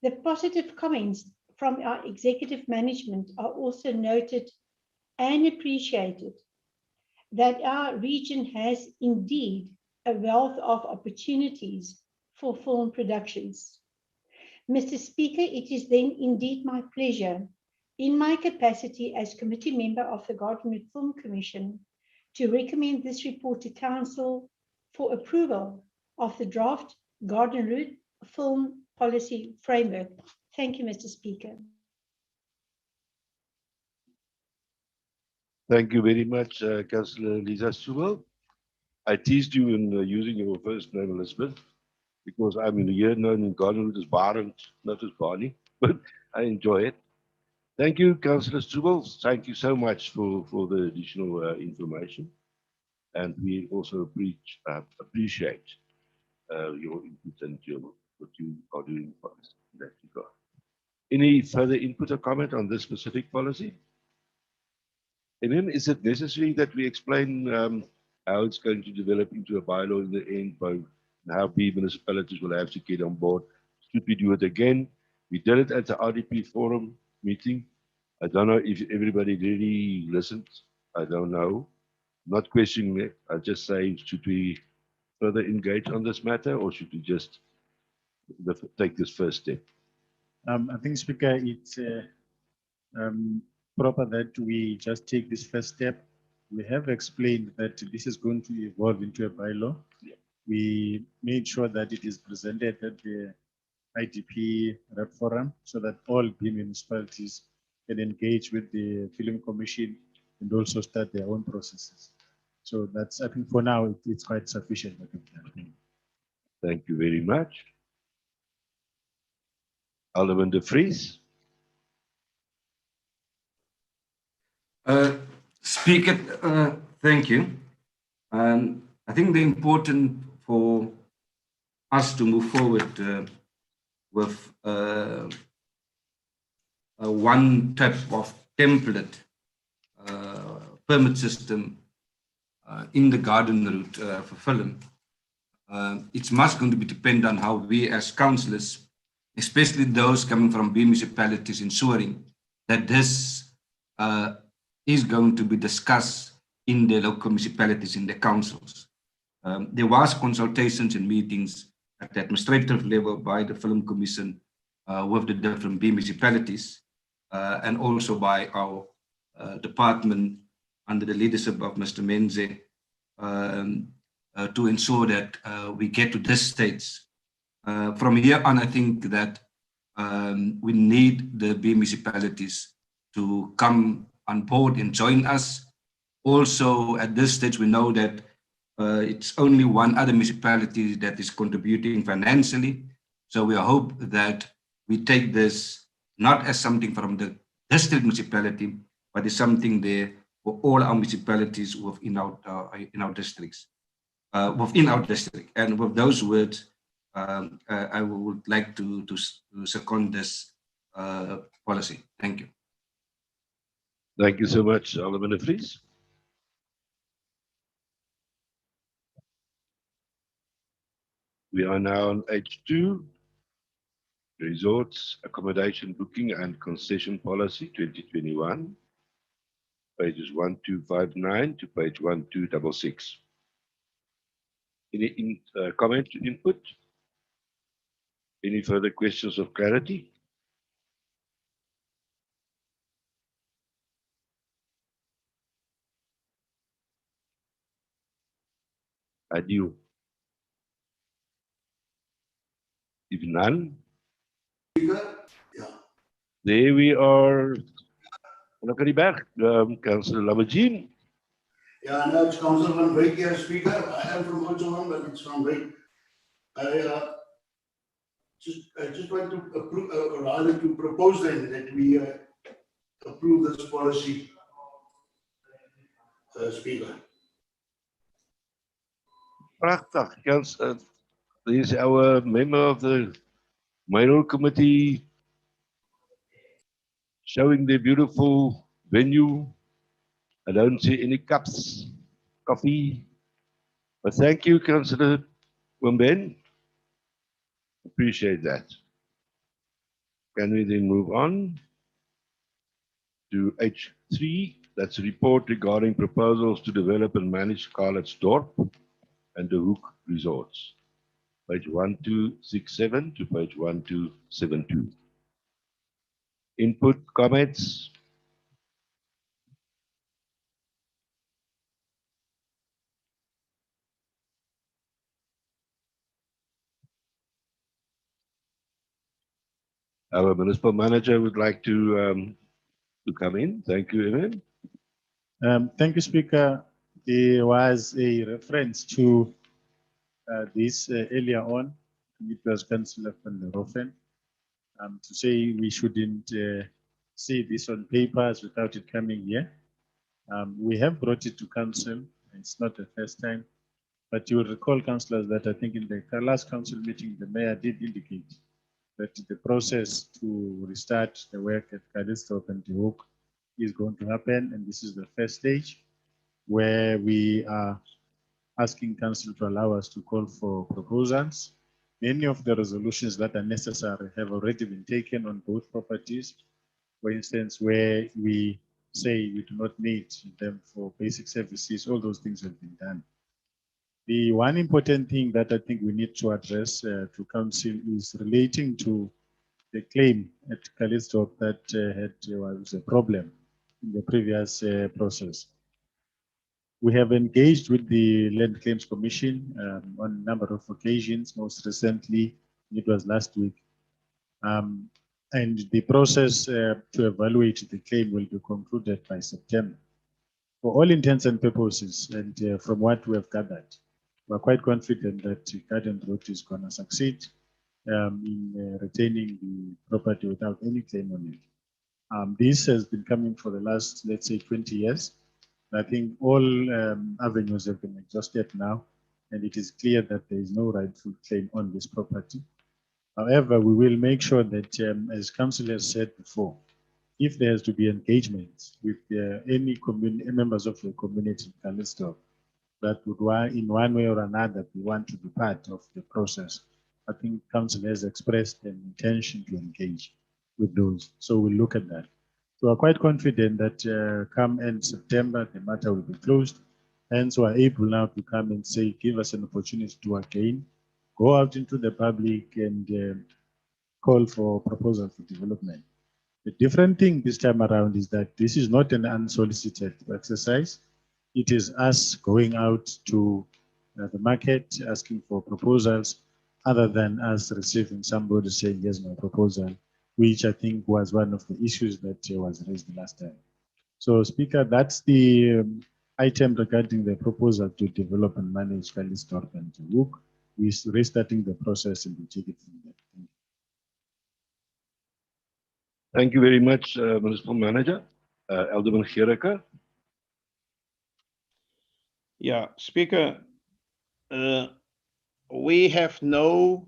The positive comments from our executive management are also noted and appreciated, that our region has indeed a wealth of opportunities for film productions. Mr. Speaker, it is then indeed my pleasure, in my capacity as committee member of the Garden Film Commission, to recommend this report to Council for approval of the draft Garden Route Film Policy Framework. Thank you, Mr. Speaker. Thank you very much, Councillor Lisa Sewell. I teased you in using your first name, Elizabeth, because I'm in here known in Garden as Barend, not as Barney, but I enjoy it. Thank you, Councillor Sewell. Thank you so much for the additional information. And we also appreciate your input and what you are doing for us in that regard. Any further input or comment on this specific policy? And then is it necessary that we explain how it's going to develop into a bylaw in the end, and how municipalities will have to get on board? Should we do it again? We did it at the RDP forum meeting. I don't know if everybody really listened. I don't know. Not questioning it. I just say, should we further engage on this matter, or should we just take this first step? I think, Speaker, it's proper that we just take this first step. We have explained that this is going to evolve into a bylaw. Yeah. We made sure that it is presented at the IDP Rep Forum so that all B municipalities can engage with the Film Commission and also start their own processes. So that's, I think for now, it's quite sufficient. Thank you very much. Alderman de Vries. Speaker, thank you. I think the important for us to move forward with one type of template permit system in the garden route for film. It's much going to be dependent on how we as councillors, especially those coming from B municipalities, ensuring that this is going to be discussed in the local municipalities, in the councils. There was consultations and meetings at the administrative level by the Film Commission with the different B municipalities and also by our department under the leadership of Mr. Menze to ensure that we get to this stage. From here on, I think that we need the B municipalities to come on board and join us. Also, at this stage, we know that it's only one other municipality that is contributing financially. So we hope that we take this not as something from the district municipality, but it's something there for all our municipalities within our districts, within our district. And with those words, I would like to second this policy. Thank you. Thank you so much, Alderman de Vries. We are now on H2, Resorts, Accommodation Booking and Concession Policy 2021, pages 1259 to page 1266. Any comment, input? Any further questions of clarity? Adieu. If none, there we are. Dan kan die berg, Councillor Lamajin. Yeah, I know it's Councilman Wyk here, Speaker. I am from Oudtshoorn, but it's from Wyk. I just want to approve, or rather to propose then that we approve this policy, Speaker. Prachtig. There is our member of the mayoral committee showing the beautiful venue. I don't see any cups, coffee. But thank you, Councillor Wimben. Appreciate that. Can we then move on to H3? That's a report regarding proposals to develop and manage Carletsdorp and the Hoek resorts. Page 1267 to page 1272. Input, comments? Our municipal manager would like to come in. Thank you, Evan. Thank you, Speaker. There was a reference to this earlier on. It was Councillor van der Hoffen to say we shouldn't see this on papers without it coming here. We have brought it to council. It's not the first time, but you will recall, councillors, that I think in the last council meeting, the mayor did indicate that the process to restart the work at Carletsdorp and the Hoek is going to happen, and this is the first stage where we are asking council to allow us to call for proposals. Many of the resolutions that are necessary have already been taken on both properties. For instance, where we say we do not need them for basic services, all those things have been done. The one important thing that I think we need to address to council is relating to the claim at Carletsdorp that was a problem in the previous process. We have engaged with the Land Claims Commission on a number of occasions. Most recently, it was last week. And the process to evaluate the claim will be concluded by September. For all intents and purposes, and from what we have gathered, we're quite confident that Garden Road is going to succeed in retaining the property without any claim on it. This has been coming for the last, let's say, 20 years. I think all avenues have been exhausted now, and it is clear that there is no rightful claim on this property. However, we will make sure that, as Council has said before, if there has to be engagement with any members of the community in Carletsdorp that would, in one way or another, we want to be part of the process, I think Council has expressed an intention to engage with those. So we'll look at that. So we're quite confident that come end September, the matter will be closed. Hence, we're able now to come and say, give us an opportunity to again go out into the public and call for proposal for development. The different thing this time around is that this is not an unsolicited exercise. It is us going out to the market, asking for proposals, other than us receiving somebody saying, here's my proposal, which I think was one of the issues that was raised last time. So, Speaker, that's the item regarding the proposal to develop and manage Carletsdorp and Hoek. We're restarting the process and we take it from there. Thank you very much, Municipal Manager. Alderman Gericke. Yeah, Speaker, we have no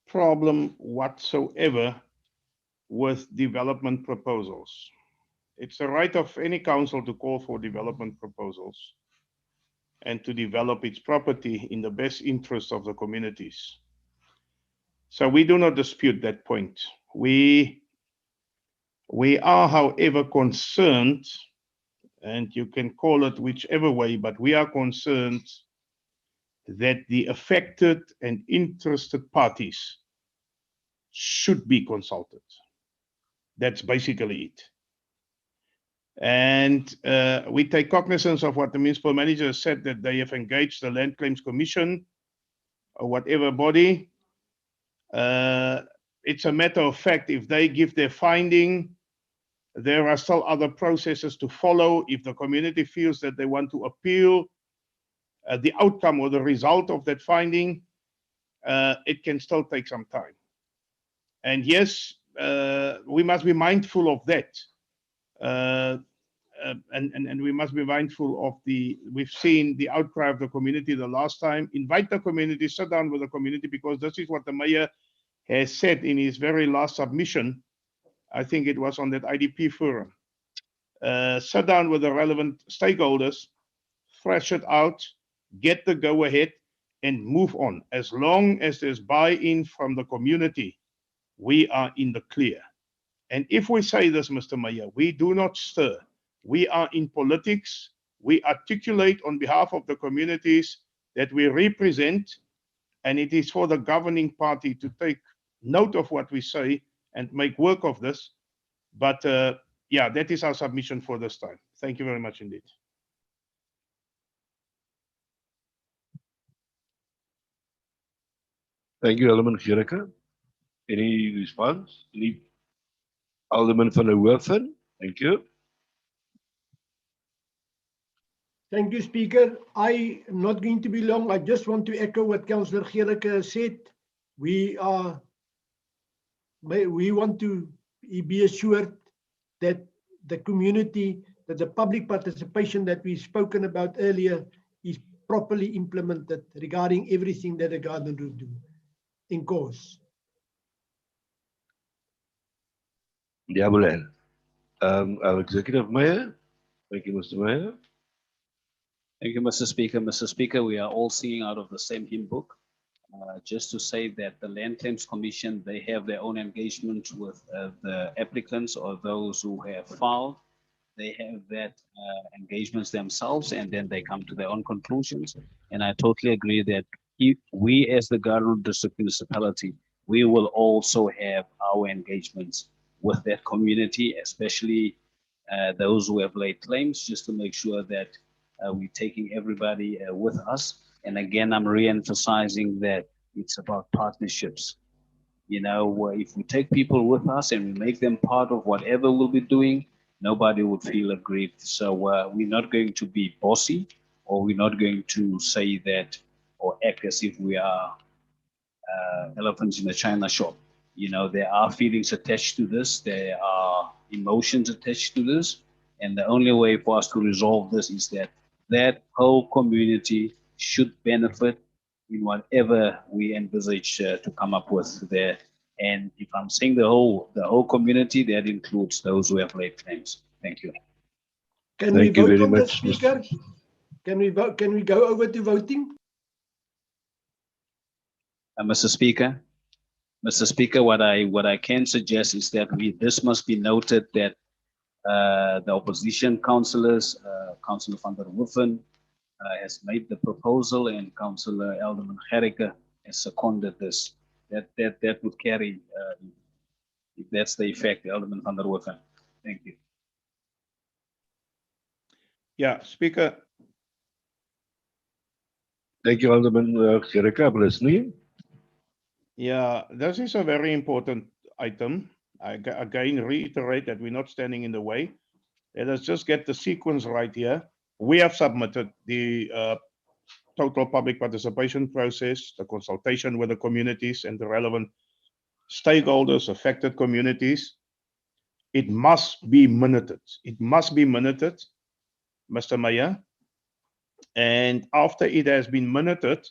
problem whatsoever with development proposals. It's the right of any council to call for development proposals and to develop its property in the best interest of the communities. So we do not dispute that point. We are, however, concerned, and you can call it whichever way, but we are concerned that the affected and interested parties should be consulted. That's basically it. And we take cognizance of what the municipal manager said, that they have engaged the Land Claims Commission or whatever body. It's a matter of fact, if they give their finding, There are still other processes to follow. If the community feels that they want to appeal the outcome or the result of that finding, it can still take some time. And yes, we must be mindful of that. And we must be mindful of we've seen the outcry of the community the last time. Invite the community, sit down with the community, because this is what the mayor has said in his very last submission. I think it was on that IDP forum. Sit down with the relevant stakeholders, thrash it out, get the go ahead, and move on. As long as there's buy-in from the community, we are in the clear. And if we say this, Mr. Mayor, we do not stir. We are in politics. We articulate on behalf of the communities that we represent, and it is for the governing party to take note of what we say and make work of this. But yeah, that is our submission for this time. Thank you very much indeed. Thank you, Alderman Gericke. Any response? Any Alderman van der Hoeven? Thank you. Thank you, Speaker. I am not going to be long. I just want to echo what Councillor Gericke said. We want to be assured that the community, that the public participation that we've spoken about earlier is properly implemented regarding everything that the garden will do in course. Our Executive Mayor. Thank you, Mr. Mayor. Thank you, Mr. Speaker. Mr. Speaker, we are all singing out of the same hymn book. Just to say that the Land Claims Commission, they have their own engagement with the applicants or those who have filed. They have that engagements themselves, and then they come to their own conclusions. And I totally agree that if we, as the Garden District Municipality, we will also have our engagements with that community, especially those who have laid claims, just to make sure that we're taking everybody with us. And again, I'm re-emphasizing that it's about partnerships. You know, if we take people with us and we make them part of whatever we'll be doing, nobody would feel aggrieved. So we're not going to be bossy, or we're not going to say that or act as if we are elephants in a china shop. You know, there are feelings attached to this. There are emotions attached to this. And the only way for us to resolve this is that that whole community should benefit in whatever we envisage to come up with there. And if I'm saying the whole community, that includes those who have laid claims. Thank you. Can we vote on this, Speaker? Can we vote? Can we go over to voting? Mr. Speaker, what I can suggest is that this must be noted that the opposition councillors, Councillor van der Hoeven has made the proposal, and Councillor Alderman Gericke has seconded this. That would carry, if that's the effect, Alderman van der Hoeven. Thank you. Yeah, Speaker. Thank you, Alderman Gericke. I'm listening. Yeah, this is a very important item. I again reiterate that we're not standing in the way. Let us just get the sequence right here. We have submitted the total public participation process, the consultation with the communities and the relevant stakeholders, affected communities. It must be minuted. It must be minuted, Mr. Mayor. And after it has been minuted,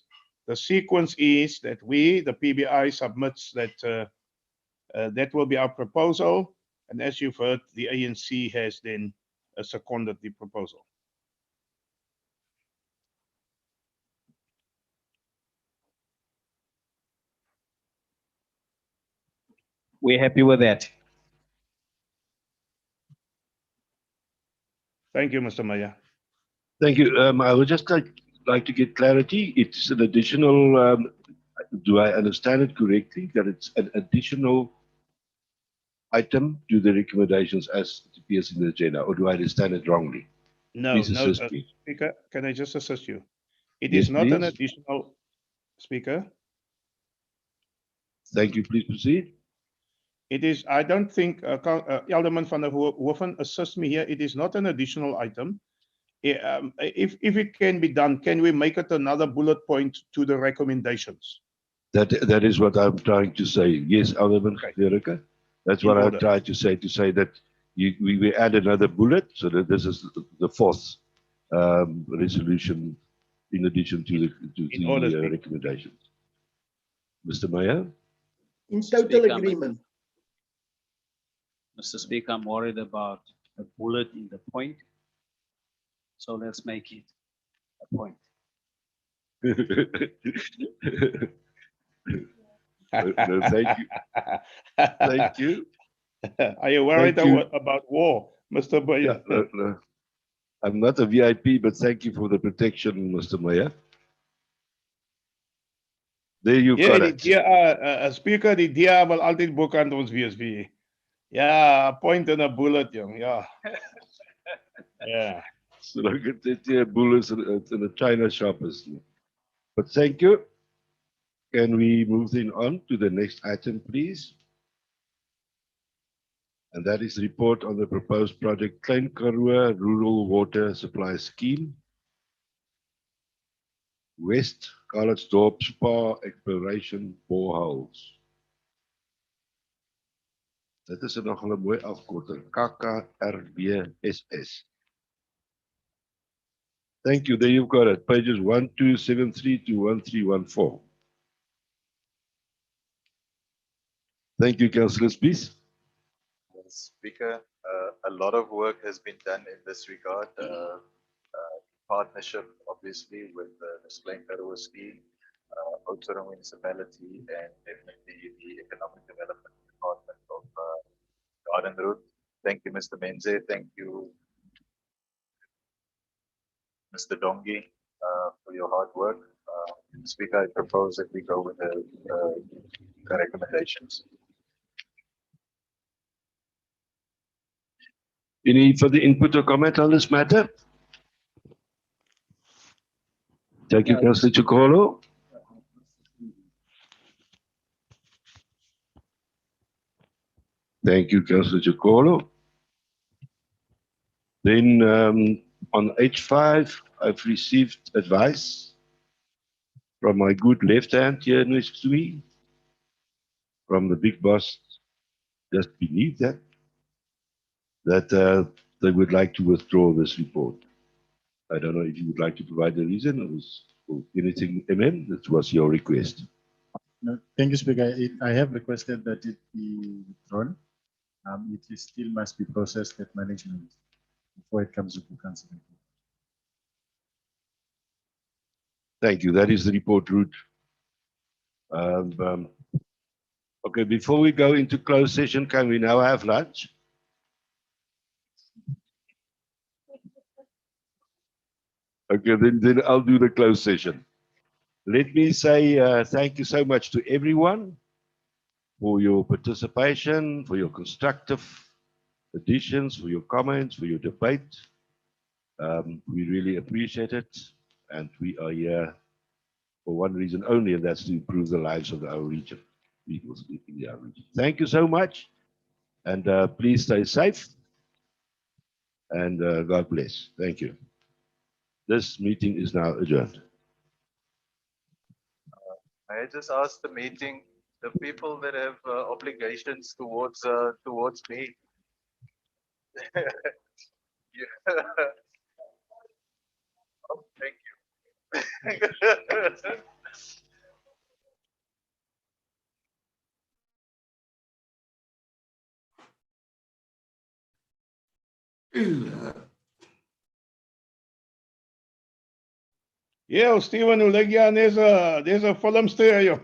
the sequence is that we, the PBI, submits that that will be our proposal. And as you've heard, the ANC has then seconded the proposal. We're happy with that. Thank you, Mr. Mayor. Thank you. I would just like to get clarity. It's an additional, do I understand it correctly, that it's an additional item to the recommendations as it appears in the agenda, or do I understand it wrongly? No, please no, assist me. Speaker, can I just assist you? It Yes, is not an please. additional, Speaker. Thank you. Please proceed. It is, I don't think, Alderman van der Hoeven, assist me here. It is not an additional item. If it can be done, can we make it another bullet point to the recommendations? That is what I'm trying to say. Yes, Alderman Gericke. That's what I tried to say that we add another bullet so that this is the fourth resolution in addition to the recommendations. Mr. Meyer? In total agreement. Mr. Speaker, I'm worried about a bullet in the point. So let's make it a point. No, thank you. Thank you. Are you worried about war, Mr. Meyer? No. I'm not a VIP, but thank you for the protection, Mr. Meyer. There you got it. Speaker, die DA wil altyd bokant ons wees vir. Ja, 'n point en 'n bullet, jong. Ja. Yeah. So look at the bullets in the China shoppers. But thank you. Can we move on to the next item, please? And that is report on the proposed project Klein Karoo Rural Water Supply Scheme. West Calitzdorp Spa Exploration Boreholes. Dit is nogal 'n mooi afkorting, KKRBSS. Thank you. There you've got it. Pages 1273 to 1314. Thank you, Councillors, please. Speaker, a lot of work has been done in this regard. Partnership, obviously, with the Klein Karoo scheme, Oudtshoorn Municipality, and definitely the Economic Development Department of Garden Road. Thank you, Mr. Menze. Thank you, Mr. Dongi, for your hard work. Speaker, I propose that we go with the recommendations. Any further input or comment on this matter? Thank you, Councillor Chikolo. Thank you, Councillor Chikolo. Then on H5, I've received advice from my good left hand here next to me, from the big boss just beneath that, that they would like to withdraw this report. I don't know if you would like to provide a reason or anything, MM, that was your request. No, thank you, Speaker. I have requested that it be withdrawn. It still must be processed at management before it comes to council. Thank you. That is the report route. Okay, before we go into closed session, can we now have lunch? Okay, then I'll do the closed session. Let me say thank you so much to everyone for your participation, for your constructive additions, for your comments, for your debate. We really appreciate it. And we are here for one reason only, and that's to improve the lives of our region, people in our region. Thank you so much. And please stay safe. And God bless. Thank you. This meeting is now adjourned. May I just ask the meeting, the people that have obligations towards me. Yeah. Oh, thank you. Yo, Steven, hoe lyk jy aan deze filmster, joh?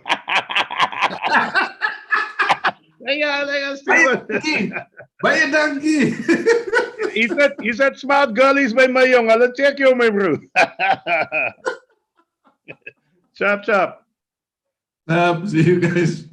Lekker, Steven. Baie dankie. Is that smart girlies by my jong? Hulle check jou, my bro. Chop. See you guys.